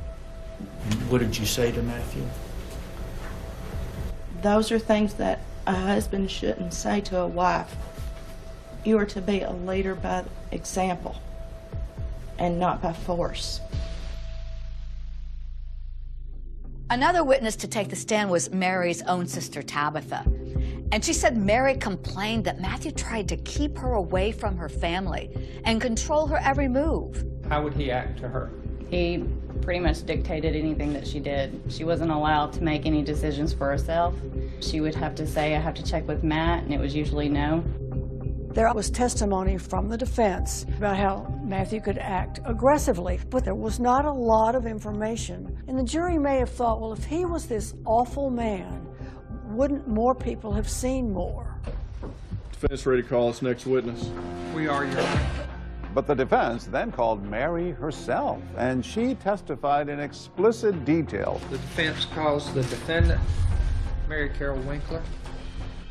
What did you say to Matthew? Those are things that a husband shouldn't say to a wife. You are to be a leader by example and not by force. Another witness to take the stand was Mary's own sister, Tabitha. And she said Mary complained that Matthew tried to keep her away from her family and control her every move. How would he act to her? He pretty much dictated anything that she did. She wasn't allowed to make any decisions for herself. She would have to say, I have to check with Matt, and it was usually no. There was testimony from the defense about how Matthew could act aggressively, but there was not a lot of information. And the jury may have thought, well, if he was this awful man, wouldn't more people have seen more? Defense ready to call us next witness. We are, Your Honor. But the defense then called Mary herself, and she testified in explicit detail. The defense calls the defendant, Mary Carol Winkler,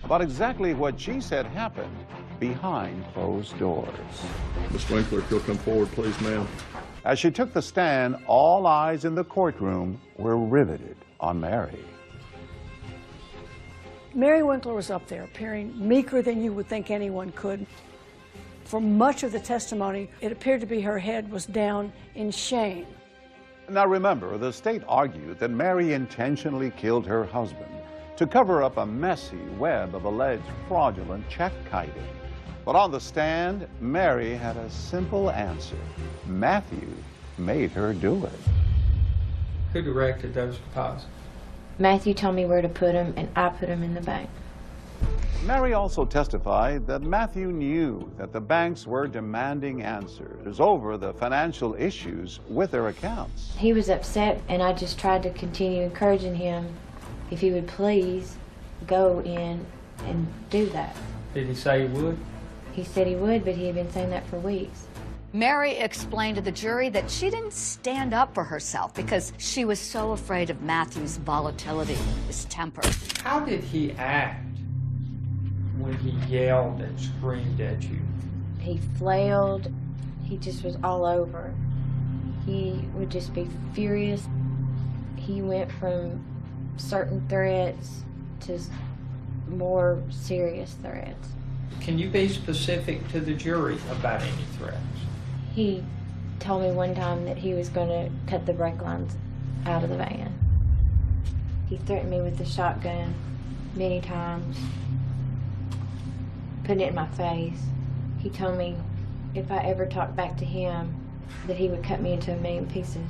about exactly what she said happened behind closed doors. Miss Winkler, if you'll come forward, please, ma'am. As she took the stand, all eyes in the courtroom were riveted on Mary. Mary Winkler was up there, appearing meeker than you would think anyone could. For much of the testimony, it appeared to be her head was down in shame. Now remember, the state argued that Mary intentionally killed her husband to cover up a messy web of alleged fraudulent check kiting. But on the stand, Mary had a simple answer. Matthew made her do it. Who directed those deposits? Matthew told me where to put them, and I put them in the bank. Mary also testified that Matthew knew that the banks were demanding answers over the financial issues with their accounts. He was upset, and I just tried to continue encouraging him if he would please go in and do that. Did he say he would? He said he would, but he had been saying that for weeks. Mary explained to the jury that she didn't stand up for herself because she was so afraid of Matthew's volatility, his temper. How did he act when he yelled and screamed at you? He flailed. He just was all over. He would just be furious. He went from certain threats to more serious threats. Can you be specific to the jury about any threats? He told me one time that he was going to cut the brake lines out of the van. He threatened me with the shotgun many times, putting it in my face. He told me if I ever talked back to him, that he would cut me into a million pieces.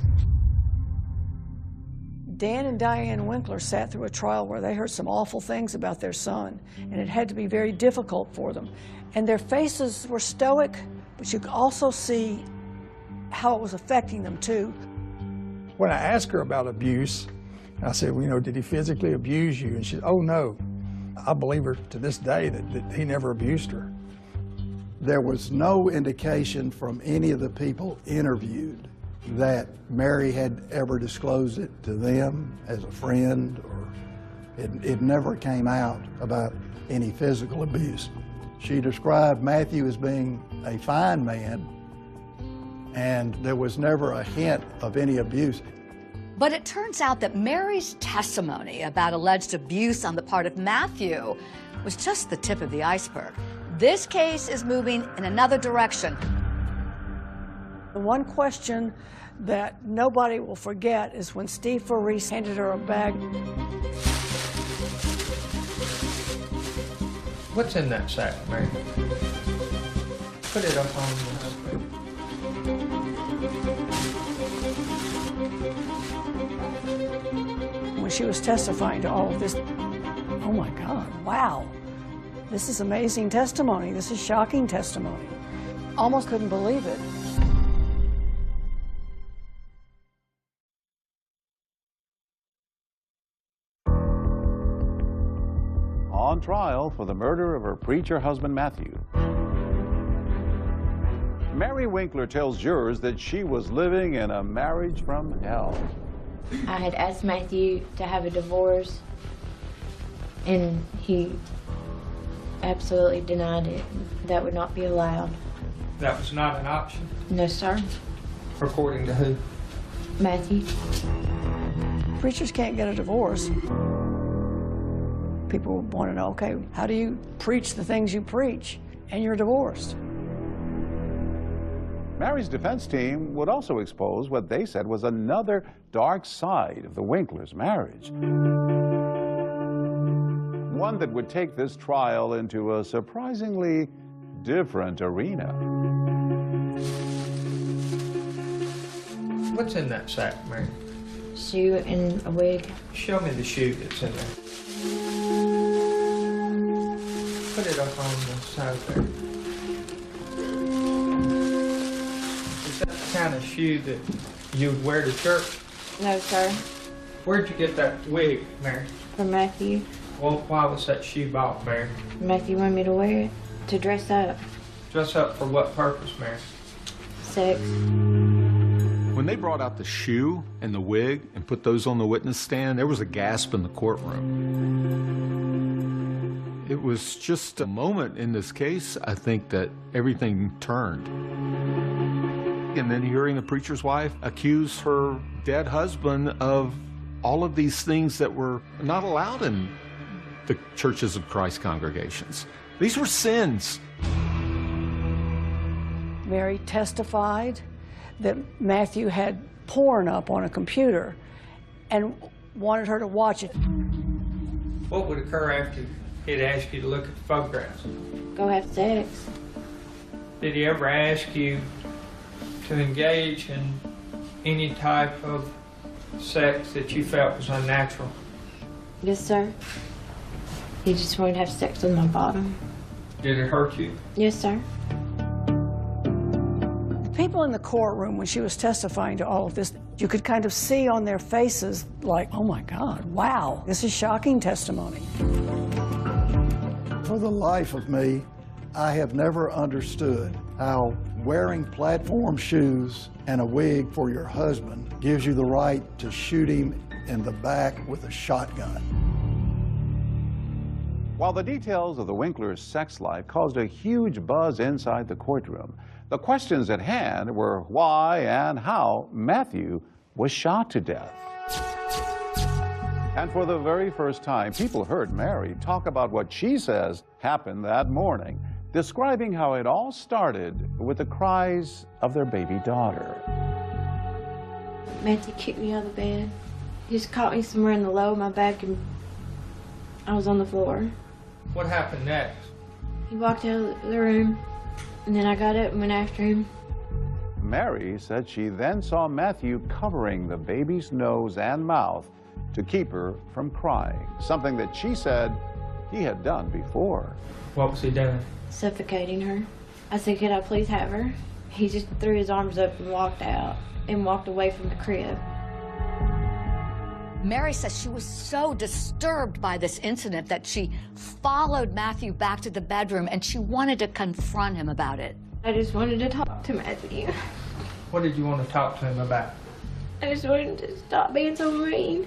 Dan and Diane Winkler sat through a trial where they heard some awful things about their son, and it had to be very difficult for them. And their faces were stoic, but you could also see how it was affecting them too. When I asked her about abuse, I said, well, you know, did he physically abuse you? And she said, oh, no. I believe her to this day that he never abused her. There was no indication from any of the people interviewed that Mary had ever disclosed it to them as a friend, or it never came out about any physical abuse. She described Matthew as being a fine man, and there was never a hint of any abuse. But it turns out that Mary's testimony about alleged abuse on the part of Matthew was just the tip of the iceberg. This case is moving in another direction. The one question that nobody will forget is when Steve Faris handed her a bag. What's in that sack, Mary? Put it up on the screen. When she was testifying to all of this, oh my God, wow. This is amazing testimony. This is shocking testimony. Almost couldn't believe it. On trial for the murder of her preacher husband, Matthew. Mary Winkler tells jurors that she was living in a marriage from hell. I had asked Matthew to have a divorce, and he absolutely denied it. That would not be allowed. That was not an option? No, sir. According to who? Matthew. Preachers can't get a divorce. People want to know, okay, how do you preach the things you preach and you're divorced? Mary's defense team would also expose what they said was another dark side of the Winklers' marriage. One that would take this trial into a surprisingly different arena. What's in that sack, Mary? Shoe and a wig. Show me the shoe that's in there. Put it up on the side there. Is that the kind of shoe that you would wear to church? No, sir. Where'd you get that wig, Mary? From Matthew. Well, why was that shoe bought, Mary? Matthew wanted me to wear it to dress up. Dress up for what purpose, Mary? Sex. When they brought out the shoe and the wig and put those on the witness stand, there was a gasp in the courtroom. It was just a moment in this case, I think, that everything turned. And then hearing the preacher's wife accuse her dead husband of all of these things that were not allowed in the Churches of Christ congregations. These were sins. Mary testified that Matthew had porn up on a computer and wanted her to watch it. What would occur after he'd asked you to look at the photographs? Go have sex. Did he ever ask you to engage in any type of sex that you felt was unnatural? Yes, sir. He just wanted to have sex with my bottom. Did it hurt you? Yes, sir. The people in the courtroom, when she was testifying to all of this, you could kind of see on their faces like, oh my God, wow, this is shocking testimony. For the life of me, I have never understood how wearing platform shoes and a wig for your husband gives you the right to shoot him in the back with a shotgun. While the details of the Winklers' sex life caused a huge buzz inside the courtroom, the questions at hand were why and how Matthew was shot to death. And for the very first time, people heard Mary talk about what she says happened that morning, describing how it all started with the cries of their baby daughter. Matthew kicked me out of the bed. He just caught me somewhere in the low of my back and I was on the floor. What happened next? He walked out of the room and then I got up and went after him. Mary said she then saw Matthew covering the baby's nose and mouth to keep her from crying, something that she said he had done before. What was he doing? Suffocating her. I said, could I please have her? He just threw his arms up and walked out and walked away from the crib. Mary says she was so disturbed by this incident that she followed Matthew back to the bedroom and she wanted to confront him about it. I just wanted to talk to Matthew. What did you want to talk to him about? I just wanted to stop being so mean.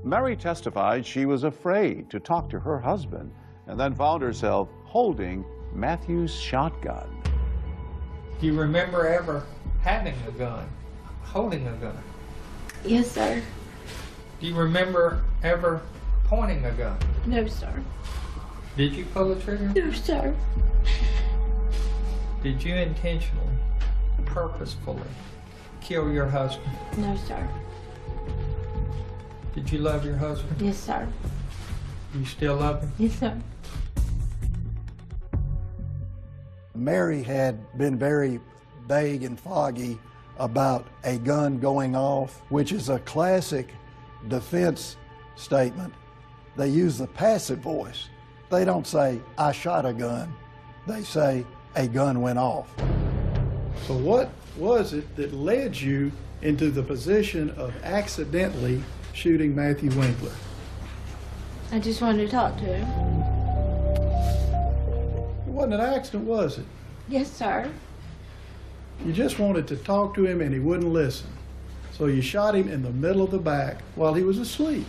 Mary testified she was afraid to talk to her husband and then found herself holding Matthew's shotgun. Do you remember ever having a gun, holding a gun? Yes, sir. Do you remember ever pointing a gun? No, sir. Did you pull the trigger? No, sir. Did you intentionally, purposefully kill your husband? No, sir. Did you love your husband? Yes, sir. You still love him? Yes, sir. Mary had been very vague and foggy about a gun going off, which is a classic defense statement. They use the passive voice. They don't say, I shot a gun. They say, a gun went off. So what was it that led you into the position of accidentally shooting Matthew Winkler? I just wanted to talk to him. It wasn't an accident, was it? Yes, sir. You just wanted to talk to him and he wouldn't listen. So you shot him in the middle of the back while he was asleep.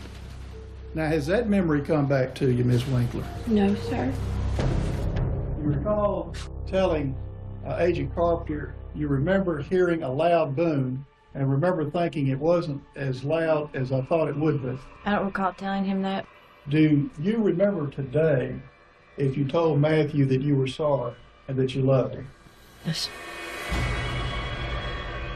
Now, has that memory come back to you, Miss Winkler? No, sir. You recall telling Agent Carpenter you remember hearing a loud boom and remember thinking it wasn't as loud as I thought it would be. I don't recall telling him that. Do you remember today if you told Matthew that you were sorry and that you loved him? Yes.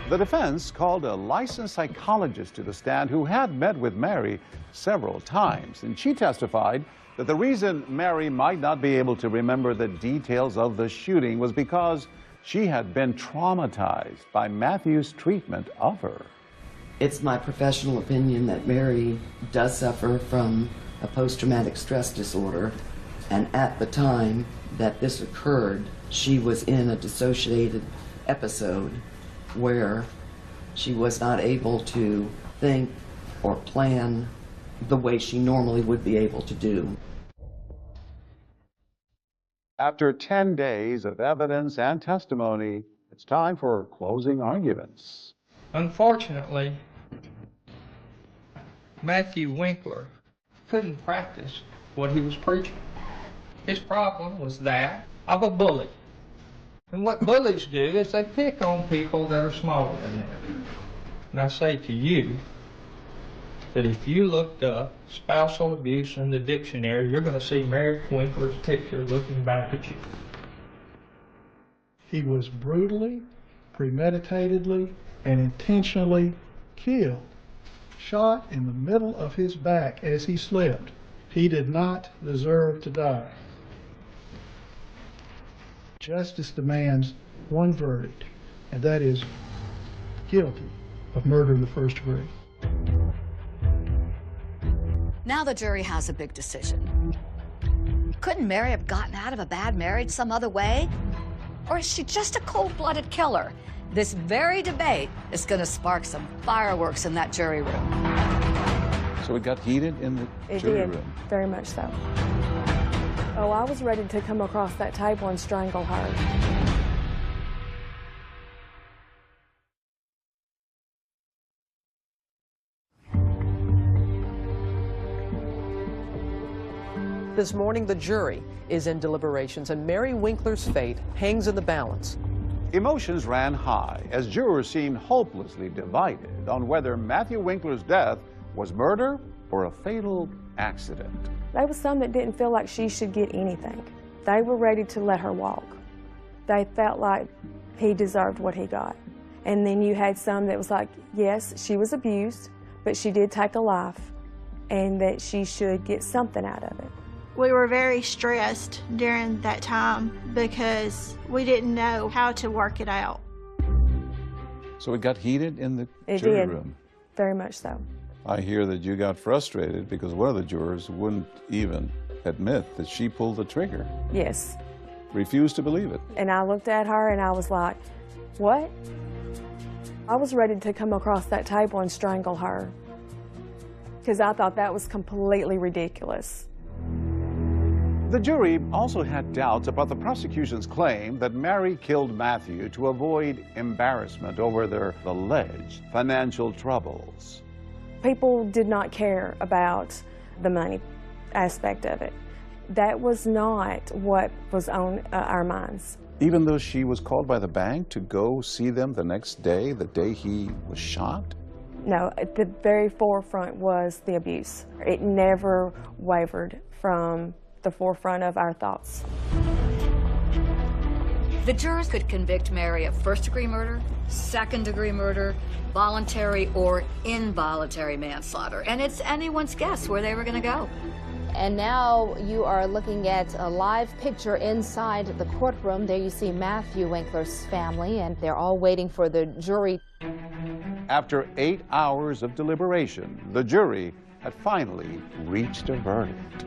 The defense called a licensed psychologist to the stand who had met with Mary several times, and she testified that the reason Mary might not be able to remember the details of the shooting was because she had been traumatized by Matthew's treatment of her. It's my professional opinion that Mary does suffer from a post-traumatic stress disorder, and at the time that this occurred, she was in a dissociated episode where she was not able to think or plan the way she normally would be able to do. After 10 days of evidence and testimony, it's time for closing arguments. Unfortunately, Matthew Winkler couldn't practice what he was preaching. His problem was that of a bully. And what bullies do is they pick on people that are smaller than them. And I say to you that if you looked up spousal abuse in the dictionary, you're going to see Mary Winkler's picture looking back at you. He was brutally, premeditatedly, and intentionally killed, shot in the middle of his back as he slept. He did not deserve to die. Justice demands one verdict, and that is guilty of murder in the first degree. Now the jury has a big decision. Couldn't Mary have gotten out of a bad marriage some other way? Or is she just a cold-blooded killer? This very debate is going to spark some fireworks in that jury room. So it got heated in the jury room? It did, very much so. Oh, I was ready to come across that table and strangle her. This morning, the jury is in deliberations, and Mary Winkler's fate hangs in the balance. Emotions ran high as jurors seemed hopelessly divided on whether Matthew Winkler's death was murder or a fatal accident. There was some that didn't feel like she should get anything. They were ready to let her walk. They felt like he deserved what he got. And then you had some that was like, yes, she was abused, but she did take a life, and that she should get something out of it. We were very stressed during that time because we didn't know how to work it out. So it got heated in the It jury did, room? very much so. I hear that you got frustrated because one of the jurors wouldn't even admit that she pulled the trigger. Yes. Refused to believe it. And I looked at her and I was like, what? I was ready to come across that table and strangle her because I thought that was completely ridiculous. The jury also had doubts about the prosecution's claim that Mary killed Matthew to avoid embarrassment over their alleged financial troubles. People did not care about the money aspect of it. That was not what was on our minds. Even though she was called by the bank to go see them the next day, the day he was shot? No, at the very forefront was the abuse. It never wavered from the forefront of our thoughts. The jurors could convict Mary of first-degree murder, second-degree murder, voluntary or involuntary manslaughter, and it's anyone's guess where they were going to go. And now you are looking at a live picture inside the courtroom. There you see Matthew Winkler's family, and they're all waiting for the jury. After 8 hours of deliberation, the jury had finally reached a verdict.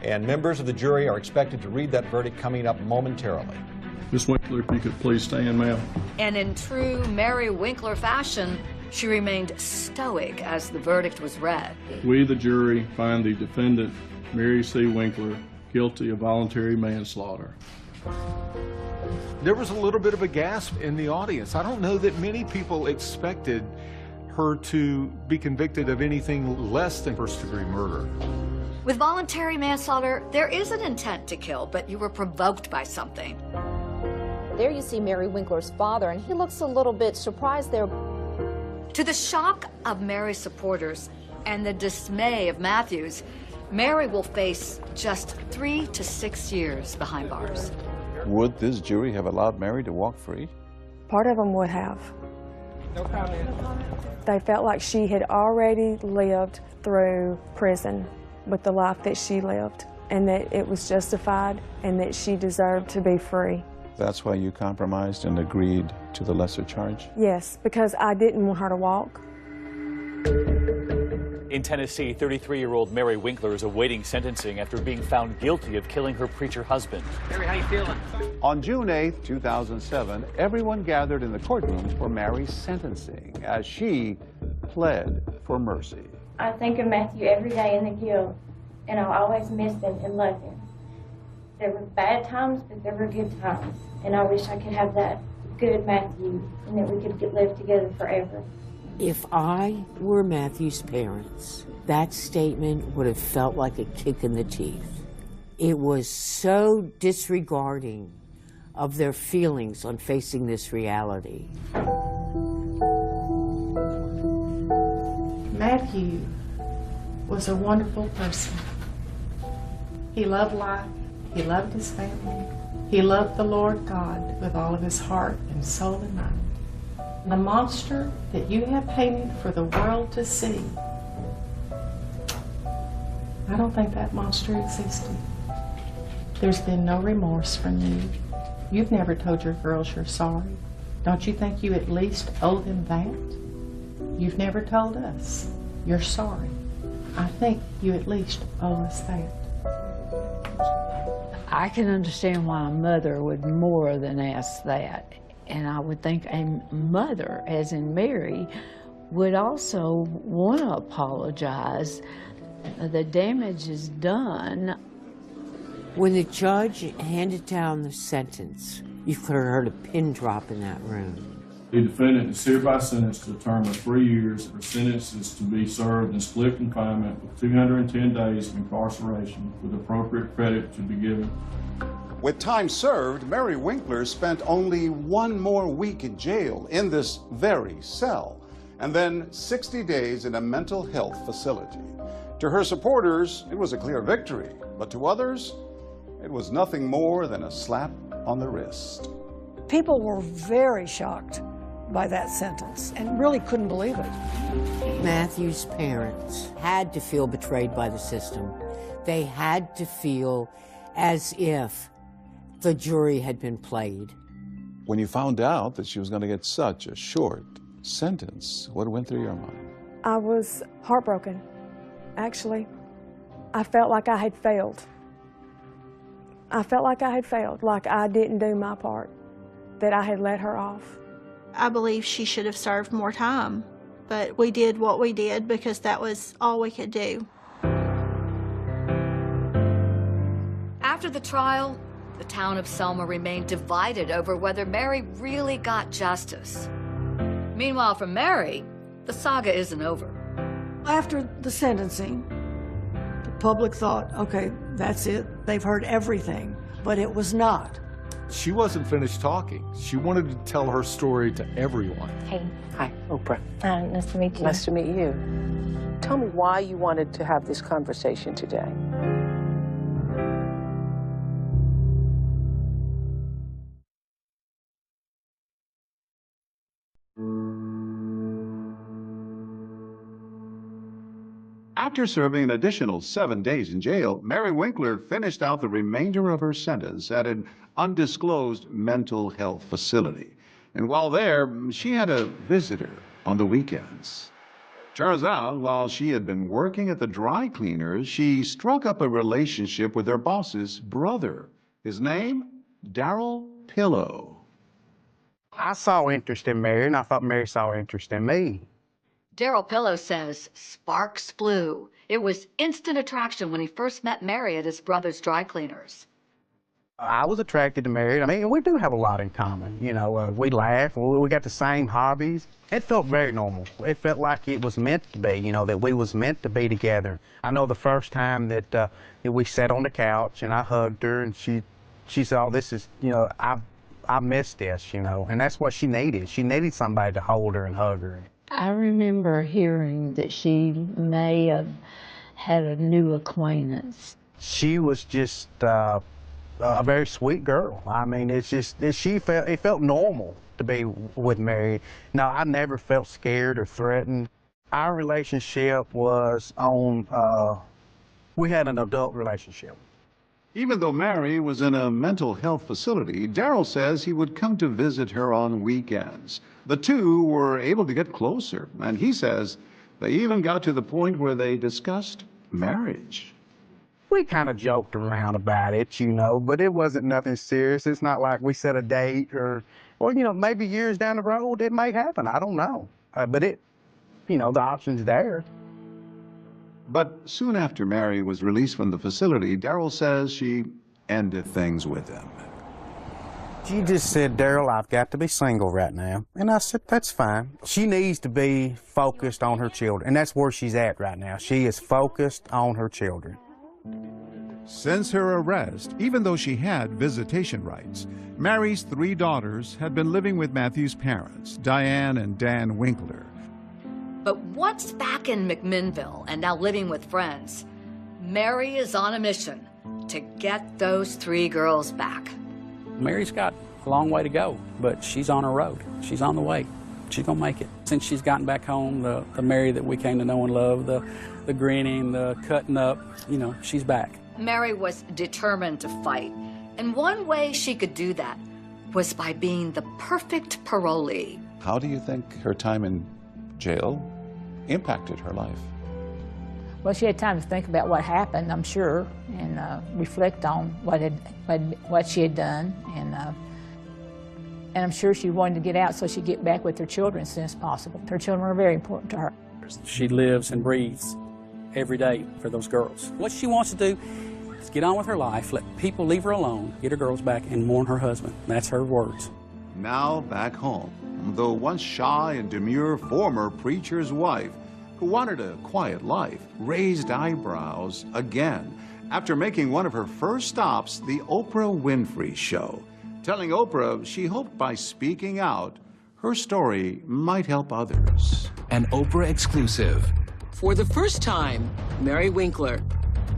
And members of the jury are expected to read that verdict coming up momentarily. Miss Winkler, if you could please stand, ma'am. And in true Mary Winkler fashion, she remained stoic as the verdict was read. We, the jury, find the defendant, Mary C. Winkler, guilty of voluntary manslaughter. There was a little bit of a gasp in the audience. I don't know that many people expected her to be convicted of anything less than first-degree murder. With voluntary manslaughter, there is an intent to kill, but you were provoked by something. There you see Mary Winkler's father, and he looks a little bit surprised there. To the shock of Mary's supporters and the dismay of Matthews, Mary will face just 3 to 6 years behind bars. Would this jury have allowed Mary to walk free? Part of them would have. No comment. They felt like she had already lived through prison with the life that she lived, and that it was justified and that she deserved to be free. That's why you compromised and agreed to the lesser charge? Yes, because I didn't want her to walk. In Tennessee, 33-year-old Mary Winkler is awaiting sentencing after being found guilty of killing her preacher husband. Mary, how you feeling? On June 8, 2007, everyone gathered in the courtroom for Mary's sentencing as she pled for mercy. I think of Matthew every day in the guild, and I'll always miss him and love him. There were bad times, but there were good times, and I wish I could have that good Matthew and that we could live together forever. If I were Matthew's parents, that statement would have felt like a kick in the teeth. It was so disregarding of their feelings on facing this reality. Matthew was a wonderful person. He loved life. He loved his family. He loved the Lord God with all of his heart and soul and mind. The monster that you have painted for the world to see, I don't think that monster existed. There's been no remorse from you. You've never told your girls you're sorry. Don't you think you at least owe them that? You've never told us you're sorry. I think you at least owe us that. I can understand why a mother would more than ask that. And I would think a mother, as in Mary, would also want to apologize. The damage is done. When the judge handed down the sentence, you could have heard a pin drop in that room. The defendant is hereby sentenced to a term of 3 years. Her sentence is to be served in split confinement with 210 days of incarceration, with appropriate credit to be given. With time served, Mary Winkler spent only 1 more week in jail in this very cell, and then 60 days in a mental health facility. To her supporters, it was a clear victory, but to others, it was nothing more than a slap on the wrist. People were very shocked by that sentence and really couldn't believe it. Matthew's parents had to feel betrayed by the system. They had to feel as if the jury had been played. When you found out that she was going to get such a short sentence, what went through your mind? I was heartbroken, actually. I felt like I had failed. I felt like I had failed, like I didn't do my part, that I had let her off. I believe she should have served more time, but we did what we did because that was all we could do. After the trial, the town of Selma remained divided over whether Mary really got justice. Meanwhile, for Mary, the saga isn't over. After the sentencing, the public thought, okay, that's it. They've heard everything, but it was not. She wasn't finished talking. She wanted to tell her story to everyone. Hey. Hi, Oprah. Nice to meet you. Nice to meet you. Tell me why you wanted to have this conversation today. After serving an additional 7 days in jail, Mary Winkler finished out the remainder of her sentence at an undisclosed mental health facility. And while there, she had a visitor on the weekends. Turns out, while she had been working at the dry cleaners, she struck up a relationship with her boss's brother. His name? Darryl Pillow. I saw interest in Mary, and I thought Mary saw interest in me. Darryl Pillow says sparks flew. It was instant attraction when he first met Mary at his brother's dry cleaners. I was attracted to Mary. I mean, we do have a lot in common. You know, we laugh, we got the same hobbies. It felt very normal. It felt like it was meant to be, you know, that we was meant to be together. I know the first time that we sat on the couch and I hugged her and she said, oh, this is, you know, I missed this, you know, and that's what she needed. She needed somebody to hold her and hug her. I remember hearing that she may have had a new acquaintance. She was just a very sweet girl. I mean, it felt normal to be with Mary. No, I never felt scared or threatened. Our relationship was we had an adult relationship. Even though Mary was in a mental health facility, Darrell says he would come to visit her on weekends. The two were able to get closer, and he says they even got to the point where they discussed marriage. We kind of joked around about it, you know, but it wasn't nothing serious. It's not like we set a date or, you know, maybe years down the road it may happen. I don't know. But you know, the option's there. But soon after Mary was released from the facility, Darrell says she ended things with him. She just said, Darrell, I've got to be single right now. And I said, that's fine. She needs to be focused on her children, and that's where she's at right now. She is focused on her children. Since her arrest, even though she had visitation rights, Mary's 3 daughters had been living with Matthew's parents, Diane and Dan Winkler. But once back in McMinnville and now living with friends, Mary is on a mission to get those 3 girls back. Mary's got a long way to go, but she's on her road. She's on the way. She's gonna make it. Since she's gotten back home, the Mary that we came to know and love, the grinning, the cutting up, you know, she's back. Mary was determined to fight, and one way she could do that was by being the perfect parolee. How do you think her time in jail impacted her life? Well, she had time to think about what happened, I'm sure, and reflect on what she had done, and I'm sure she wanted to get out so she'd get back with her children as soon as possible. Her children were very important to her. She lives and breathes every day for those girls. What she wants to do is get on with her life, let people leave her alone, get her girls back, and mourn her husband. That's her words. Now back home, the once shy and demure former preacher's wife, who wanted a quiet life, raised eyebrows again after making one of her first stops the Oprah Winfrey Show, telling Oprah she hoped by speaking out, her story might help others. An Oprah exclusive. For the first time, Mary Winkler,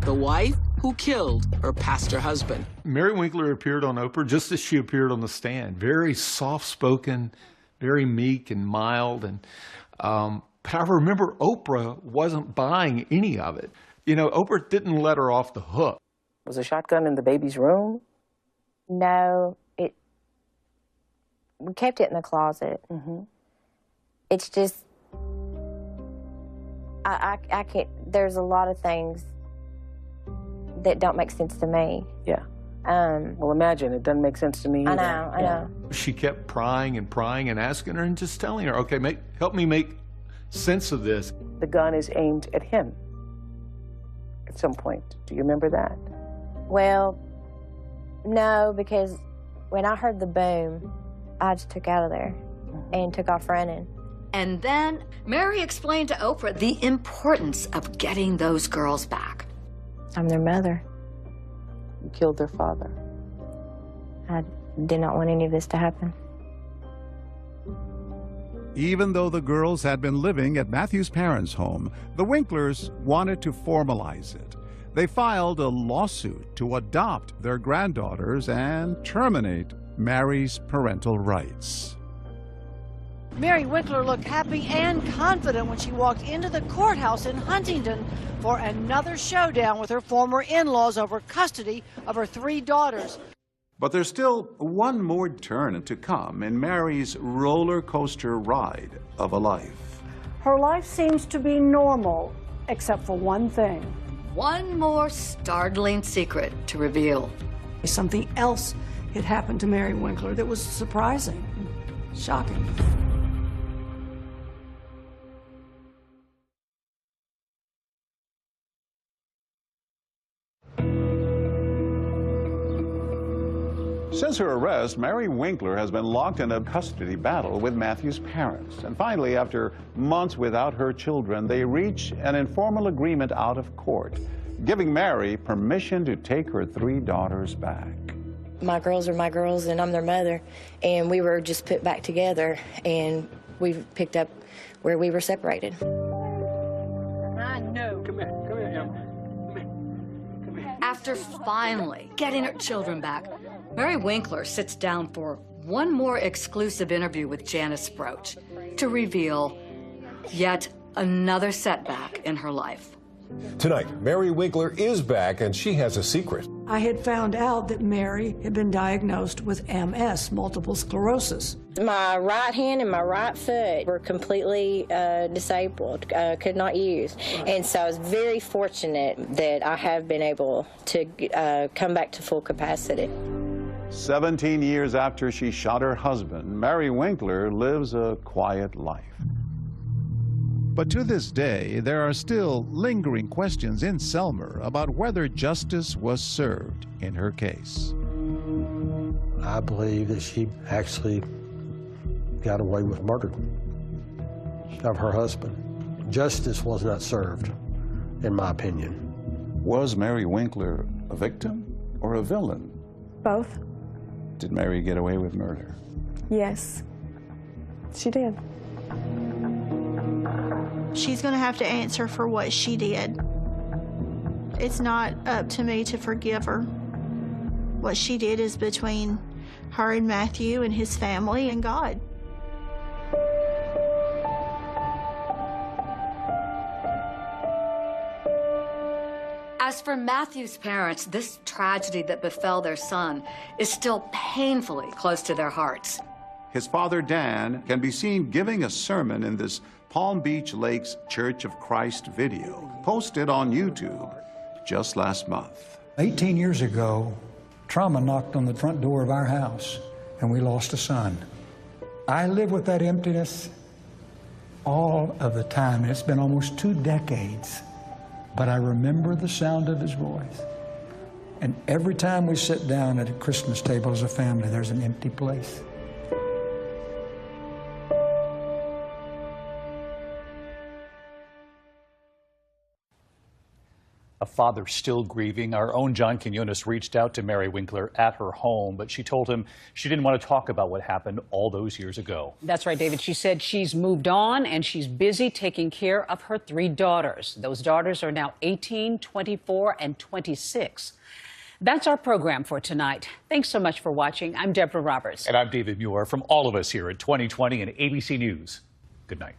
the wife who killed her pastor husband. Mary Winkler appeared on Oprah just as she appeared on the stand. Very soft-spoken, very meek and mild. And however, remember, Oprah wasn't buying any of it. You know, Oprah didn't let her off the hook. Was a shotgun in the baby's room? No, we kept it in the closet. It's just, I can't, there's a lot of things that don't make sense to me. Yeah. Well, imagine, it doesn't make sense to me either. I know. She kept prying and asking her and just telling her, okay, help me make sense of this. The gun is aimed at him at some point. Do you remember that? Well, no, because when I heard the boom, I just took out of there and took off running. And then Mary explained to Oprah the importance of getting those girls back. I'm their mother. You killed their father. I did not want any of this to happen. Even though the girls had been living at Matthew's parents' home, the Winklers wanted to formalize it. They filed a lawsuit to adopt their granddaughters and terminate Mary's parental rights. Mary Winkler looked happy and confident when she walked into the courthouse in Huntington for another showdown with her former in-laws over custody of her 3 daughters. But there's still one more turn to come in Mary's roller coaster ride of a life. Her life seems to be normal, except for one thing. One more startling secret to reveal. Something else had happened to Mary Winkler that was surprising, shocking. Since her arrest, Mary Winkler has been locked in a custody battle with Matthew's parents. And finally, after months without her children, they reach an informal agreement out of court, giving Mary permission to take her 3 daughters back. My girls are my girls, and I'm their mother, and we were just put back together, and we've picked up where we were separated. I know. Come here, Emma. After finally getting her children back, Mary Winkler sits down for one more exclusive interview with Janice Broach to reveal yet another setback in her life. Tonight, Mary Winkler is back, and she has a secret. I had found out that Mary had been diagnosed with MS, multiple sclerosis. My right hand and my right foot were completely disabled, could not use. And so I was very fortunate that I have been able to come back to full capacity. 17 years after she shot her husband, Mary Winkler lives a quiet life. But to this day, there are still lingering questions in Selmer about whether justice was served in her case. I believe that she actually got away with murder of her husband. Justice was not served, in my opinion. Was Mary Winkler a victim or a villain? Both. Did Mary get away with murder? Yes, she did. She's going to have to answer for what she did. It's not up to me to forgive her. What she did is between her and Matthew and his family and God. As for Matthew's parents, this tragedy that befell their son is still painfully close to their hearts. His father, Dan, can be seen giving a sermon in this Palm Beach Lakes Church of Christ video, posted on YouTube just last month. 18 years ago, trauma knocked on the front door of our house, and we lost a son. I live with that emptiness all of the time, and it's been almost 2 decades. But I remember the sound of his voice. And every time we sit down at a Christmas table as a family, there's an empty place. A father still grieving. Our own John Quinones reached out to Mary Winkler at her home, but she told him she didn't want to talk about what happened all those years ago. That's right, David. She said she's moved on and she's busy taking care of her 3 daughters. Those daughters are now 18, 24, and 26. That's our program for tonight. Thanks so much for watching. I'm Deborah Roberts. And I'm David Muir. From all of us here at 2020 and ABC News, good night.